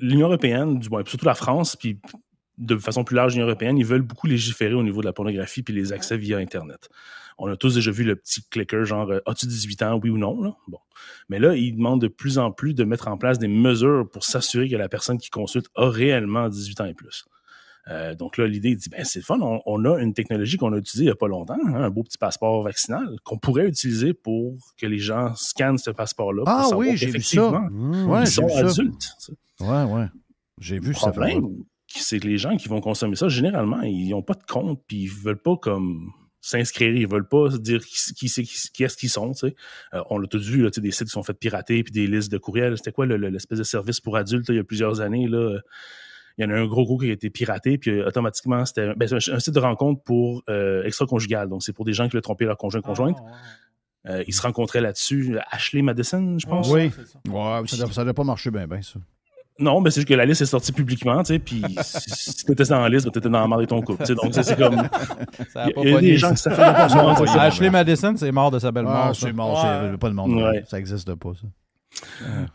[SPEAKER 5] l'Union européenne, du moins, surtout la France, puis de façon plus large, l'Union européenne, ils veulent beaucoup légiférer au niveau de la pornographie puis les accès via Internet. On a tous déjà vu le petit clicker genre « As-tu 18 ans, oui ou non? » là? Bon. Mais là, ils demandent de plus en plus de mettre en place des mesures pour s'assurer que la personne qui consulte a réellement 18 ans et plus. Donc là, l'idée dit, c'est le fun, on a une technologie qu'on a utilisée il n'y a pas longtemps, un beau petit passeport vaccinal qu'on pourrait utiliser pour que les gens scannent ce passeport-là.
[SPEAKER 3] Ah oui, j'ai vu ça.
[SPEAKER 5] Ils sont adultes.
[SPEAKER 3] Ouais. J'ai vu ça.
[SPEAKER 5] Le problème, c'est que les gens qui vont consommer ça, généralement, ils n'ont pas de compte, puis ils ne veulent pas comme s'inscrire, ils veulent pas dire qui est-ce qu'ils sont. Tu sais. On l'a tous vu, là, des sites qui sont faits pirater, puis des listes de courriels. C'était quoi l'espèce de service pour adultes il y a plusieurs années, là? Il y en a un gros qui a été piraté, puis automatiquement, c'était un site de rencontre pour extra-conjugal. Donc, c'est pour des gens qui veulent tromper leur conjointe. Ils se rencontraient là-dessus. Ashley Madison, je pense.
[SPEAKER 3] Oui. Ouais, ça doit pas marcher bien, ça.
[SPEAKER 5] Non, mais c'est juste que la liste est sortie publiquement, tu sais, puis si t'étais dans la liste, t'étais dans la mort de ton couple. Donc, c'est comme... Il y a des gens qui savent pas.
[SPEAKER 11] Ashley Madison, c'est mort de sa belle mort.
[SPEAKER 3] C'est mort, c'est pas de monde. Ouais. Ça n'existe pas, ça.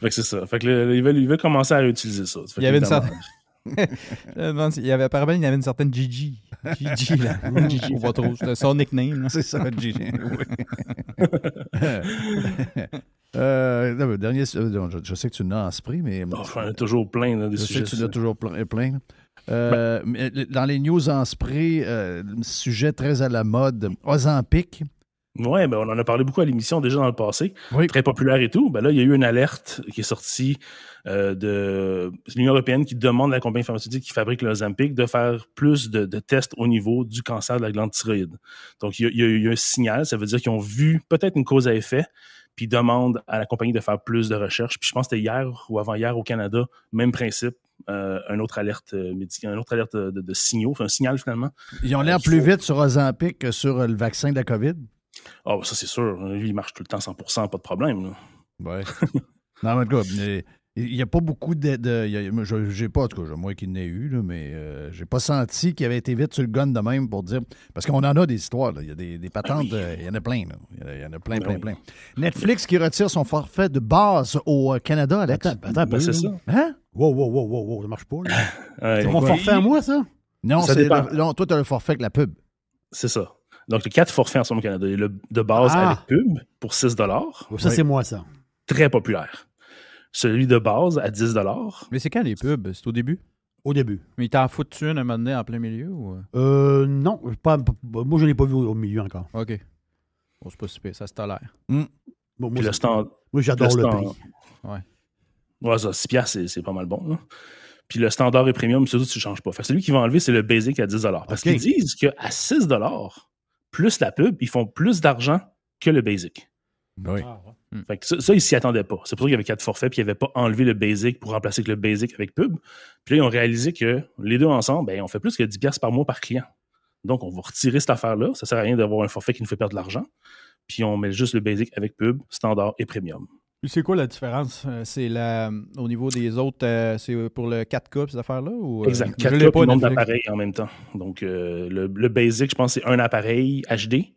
[SPEAKER 5] Fait que c'est ça. Fait que ils veulent commencer à réutiliser ça.
[SPEAKER 11] Il y avait une certaine... apparemment, il y avait une certaine Gigi. Gigi, là. Gigi, on voit trop. C'était son nickname. Là.
[SPEAKER 3] C'est ça, Gigi. Dernier, je sais que tu n'as en esprit, mais...
[SPEAKER 5] Enfin, toujours plein là, des sujets.
[SPEAKER 3] Je sais que tu n'as toujours plein. Mais dans les news en spray, sujet très à la mode, Ozempic.
[SPEAKER 5] Oui, on en a parlé beaucoup à l'émission déjà dans le passé.
[SPEAKER 3] Oui.
[SPEAKER 5] Très populaire et tout. Là, il y a eu une alerte qui est sortie de l'Union européenne qui demande à la compagnie pharmaceutique qui fabrique l'Ozempic de faire plus de tests au niveau du cancer de la glande thyroïde. Donc, il y a eu un signal. Ça veut dire qu'ils ont vu peut-être une cause à effet, puis ils demandent à la compagnie de faire plus de recherches. Puis je pense que c'était hier ou avant-hier au Canada, même principe. Un autre alerte de signaux, un signal finalement.
[SPEAKER 3] Ils ont l'air plus vite sur Ozempic que sur le vaccin de la COVID?
[SPEAKER 5] Ah, ça c'est sûr. Lui, il marche tout le temps 100%, pas de problème. Là.
[SPEAKER 3] Ouais. Non, mais en tout cas, il n'y a pas beaucoup j'ai pas, en tout cas, moi qui n'ai eu, là, mais j'ai pas senti qu'il avait été vite sur le gun de même pour dire. Parce qu'on en a des histoires, là. Il y a des patentes, il y en a plein. Là. Il y en a plein. Netflix qui retire son forfait de base au Canada, Alex.
[SPEAKER 2] Attends,
[SPEAKER 5] c'est ça.
[SPEAKER 8] Hein? Wow, ça marche pas. Là. C'est mon forfait à moi, ça?
[SPEAKER 3] Non, non, toi, tu as le forfait avec la pub.
[SPEAKER 5] C'est ça. Donc, les 4 forfaits en ce moment au Canada. Il y a le de base avec pub pour 6 $.
[SPEAKER 8] Ça, c'est moi, ça.
[SPEAKER 5] Très populaire. Celui de base à 10 $.
[SPEAKER 11] Mais c'est quand les pubs? C'est au début?
[SPEAKER 8] Au début.
[SPEAKER 11] Mais il t'en fout une un moment donné en plein milieu? Ou...
[SPEAKER 8] Non. Moi, je ne l'ai pas vu au milieu encore.
[SPEAKER 11] OK. Bon, c'est pas super. Ça se tolère.
[SPEAKER 8] Bon, moi,
[SPEAKER 5] moi,
[SPEAKER 8] j'adore le prix.
[SPEAKER 5] Ouais, ça, 6 $, c'est pas mal bon. Là. Puis le standard et premium, surtout, tu ne changes pas. Fait que celui qui va enlever, c'est le basic à 10 $. Parce qu'ils disent qu'à 6 $, plus la pub, ils font plus d'argent que le basic.
[SPEAKER 3] Oui.
[SPEAKER 5] Fait que ça, ils ne s'y attendaient pas. C'est pour ça qu'il y avait 4 forfaits, puis ils n'avaient pas enlevé le basic pour remplacer le basic avec pub. Puis là, ils ont réalisé que les deux ensemble, on fait plus que 10 $ par mois par client. Donc, on va retirer cette affaire-là. Ça ne sert à rien d'avoir un forfait qui nous fait perdre de l'argent. Puis on met juste le basic avec pub, standard et premium.
[SPEAKER 11] C'est quoi la différence? C'est au niveau des autres, c'est pour le 4K, ces affaires-là? Ou,
[SPEAKER 5] exact. 4K et nombre d'appareils en même temps. Donc, le basic, je pense que c'est un appareil HD.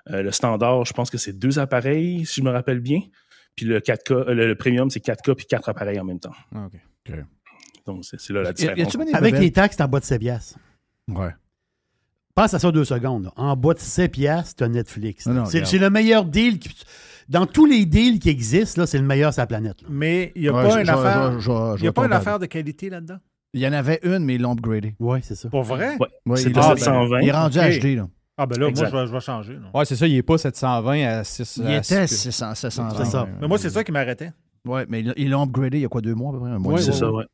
[SPEAKER 5] Le standard, je pense que c'est 2 appareils, si je me rappelle bien. Puis le 4K, le premium, c'est 4K puis 4 appareils en même temps.
[SPEAKER 11] Ah, OK.
[SPEAKER 5] Donc, c'est là la différence.
[SPEAKER 8] Avec les taxes, c'est en bas de 7 $.
[SPEAKER 3] Ouais.
[SPEAKER 8] Pense à ça 2 secondes. Là. En bas de 7 $, tu as Netflix.
[SPEAKER 3] Non,
[SPEAKER 8] c'est le meilleur deal. Dans tous les deals qui existent, là, c'est le meilleur sur la planète. Là.
[SPEAKER 2] Mais il n'y a pas une affaire. Il n'y a pas une affaire de qualité là-dedans?
[SPEAKER 3] Il y en avait une, mais ils l'ont upgradé.
[SPEAKER 8] Oui, c'est ça.
[SPEAKER 2] Pour vrai?
[SPEAKER 5] Ouais, c'est 720.
[SPEAKER 3] Il est rendu HD, là.
[SPEAKER 2] Ah, ben là, exact. Moi, je vais changer.
[SPEAKER 11] Oui, c'est ça. Il n'est pas 720 à 6.
[SPEAKER 3] Il était 720.
[SPEAKER 8] C'est ça.
[SPEAKER 2] Mais moi, c'est ça qui m'arrêtait.
[SPEAKER 3] Oui, mais ils l'ont upgradé il y a quoi, 2 mois à peu près?
[SPEAKER 5] C'est ça, ouais.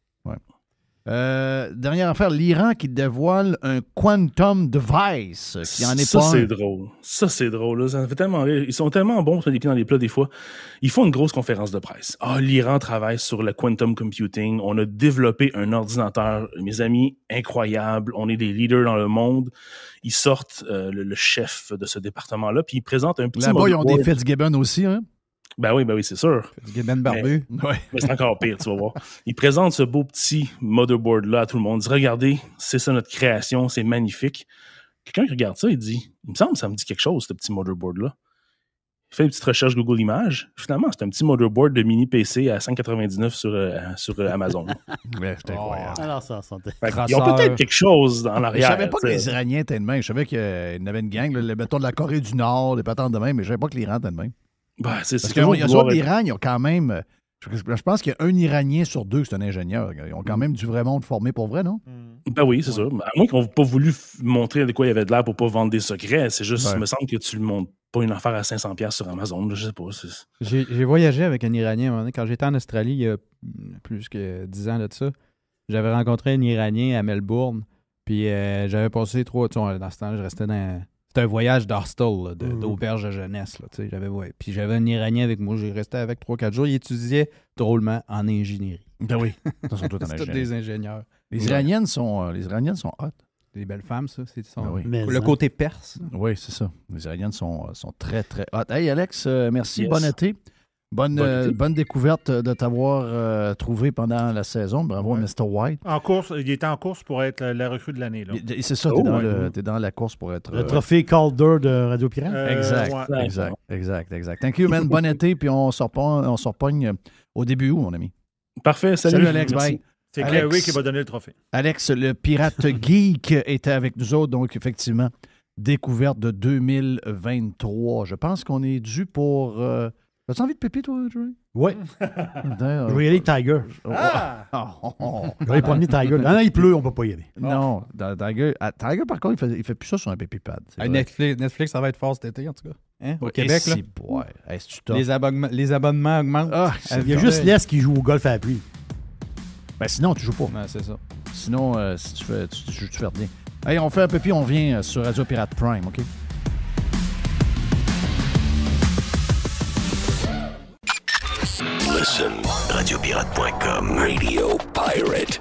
[SPEAKER 3] Dernière affaire, l'Iran qui dévoile un quantum device. Qui en est
[SPEAKER 5] ça,
[SPEAKER 3] pas
[SPEAKER 5] c'est
[SPEAKER 3] un.
[SPEAKER 5] drôle. Ça, c'est drôle. Là. Ça fait tellement rire. Ils sont tellement bons sur les pieds dans les plats des fois. Ils font une grosse conférence de presse. L'Iran travaille sur le quantum computing. On a développé un ordinateur, mes amis, incroyable. On est des leaders dans le monde. Ils sortent le chef de ce département-là, puis ils présentent un petit
[SPEAKER 3] Là-bas, ils ont des
[SPEAKER 5] motherboard.
[SPEAKER 3] Fitzgibbon aussi, hein?
[SPEAKER 5] Ben oui, c'est sûr.
[SPEAKER 11] Fitzgibbon barbu.
[SPEAKER 3] Ouais.
[SPEAKER 5] Mais c'est encore pire, tu vas voir. Ils présentent ce beau petit motherboard-là à tout le monde. Ils disent, regardez, c'est ça notre création, c'est magnifique. Quelqu'un qui regarde ça, il dit, il me semble que ça me dit quelque chose, ce petit motherboard-là. Il fait une petite recherche Google Images. Finalement, c'est un petit motherboard de mini PC à $199 sur Amazon.
[SPEAKER 3] Ouais, c'est incroyable.
[SPEAKER 8] Alors, ça sentait.
[SPEAKER 5] Ils ont peut-être quelque chose dans
[SPEAKER 3] Je
[SPEAKER 5] l'arrière.
[SPEAKER 3] savais pas que
[SPEAKER 5] t'sais.
[SPEAKER 3] les Iraniens étaient de même. Je savais qu'il y en avait une gang, le béton de la Corée du Nord, des patentes de même, mais je savais pas que l'Iran était de même.
[SPEAKER 5] Ben, c'est
[SPEAKER 3] Parce
[SPEAKER 5] toujours
[SPEAKER 3] qu'il y a
[SPEAKER 5] vouloir
[SPEAKER 3] soit
[SPEAKER 5] être-
[SPEAKER 3] l'Iran, ils ont quand même. Je pense qu'il y a un Iranien sur deux qui est un ingénieur. Ils ont quand même du vrai monde formé pour vrai, non?
[SPEAKER 5] Ben oui, c'est sûr. À moins qu'ils n'ont pas voulu montrer de quoi il y avait de l'air pour pas vendre des secrets. C'est juste, il me semble que tu ne montres pas une affaire à 500$ sur Amazon. Là, je sais pas.
[SPEAKER 11] J'ai voyagé avec un Iranien à un moment donné. Quand j'étais en Australie, il y a plus que 10 ans de ça, j'avais rencontré un Iranien à Melbourne. Puis j'avais passé dans ce temps-là, je restais dans... C'était un voyage d'hostel, d'auberge de jeunesse. Là, puis j'avais un Iranien avec moi. J'ai resté avec 3-4 jours. Il étudiait drôlement en ingénierie.
[SPEAKER 3] Ben oui. Ils sont tous en
[SPEAKER 11] C'est tous
[SPEAKER 3] ingénierie.
[SPEAKER 11] des ingénieurs.
[SPEAKER 3] Les Iraniennes sont hot.
[SPEAKER 11] Des belles femmes, ça. C'est
[SPEAKER 3] Ben oui.
[SPEAKER 11] le côté perse.
[SPEAKER 3] Oui, c'est ça. Les Iraniennes sont très, très hot. Hey, Alex, merci.
[SPEAKER 5] Yes.
[SPEAKER 3] Bon été.
[SPEAKER 5] Bon été.
[SPEAKER 3] Bonne découverte de t'avoir trouvé pendant la saison. Bravo,
[SPEAKER 2] Ouais.
[SPEAKER 3] Mr. White.
[SPEAKER 2] En course, il était en course pour être la recrue de l'année. Là.
[SPEAKER 3] C'est ça, t'es dans la course pour être...
[SPEAKER 8] Le trophée Calder de Radio Pirate.
[SPEAKER 3] Exact,
[SPEAKER 2] ouais.
[SPEAKER 3] exact. Thank you, man. Bon été, puis on se repogne au début août, mon ami.
[SPEAKER 5] Parfait.
[SPEAKER 3] Salut, Alex.
[SPEAKER 5] Merci.
[SPEAKER 3] Bye.
[SPEAKER 2] C'est
[SPEAKER 3] Alex.
[SPEAKER 2] Clary qui va donner le trophée.
[SPEAKER 3] Alex, le pirate geek, était avec nous autres. Donc, effectivement, découverte de 2023. Je pense qu'on est dû pour... As-tu envie de pépier, toi, Jerry?
[SPEAKER 8] Oui. Je vais y aller avec Tiger. Je vais aller promener Tiger. Non, il pleut, on ne peut pas y aller.
[SPEAKER 3] Non, Tiger, par contre, il fait plus ça sur un baby pad.
[SPEAKER 11] Netflix, ça va être fort cet été, en tout cas. Hein? Au Québec, là. Les abonnements augmentent.
[SPEAKER 8] Il y a juste Les qui joue au golf à la pluie.
[SPEAKER 3] Ben sinon, tu joues pas.
[SPEAKER 11] Ouais, c'est ça.
[SPEAKER 3] Sinon, si tu fais rien. Hey, on fait un pépi, on vient sur Radio Pirate Prime, OK?
[SPEAKER 10] Listen, radiopirate.com. Radio Pirate.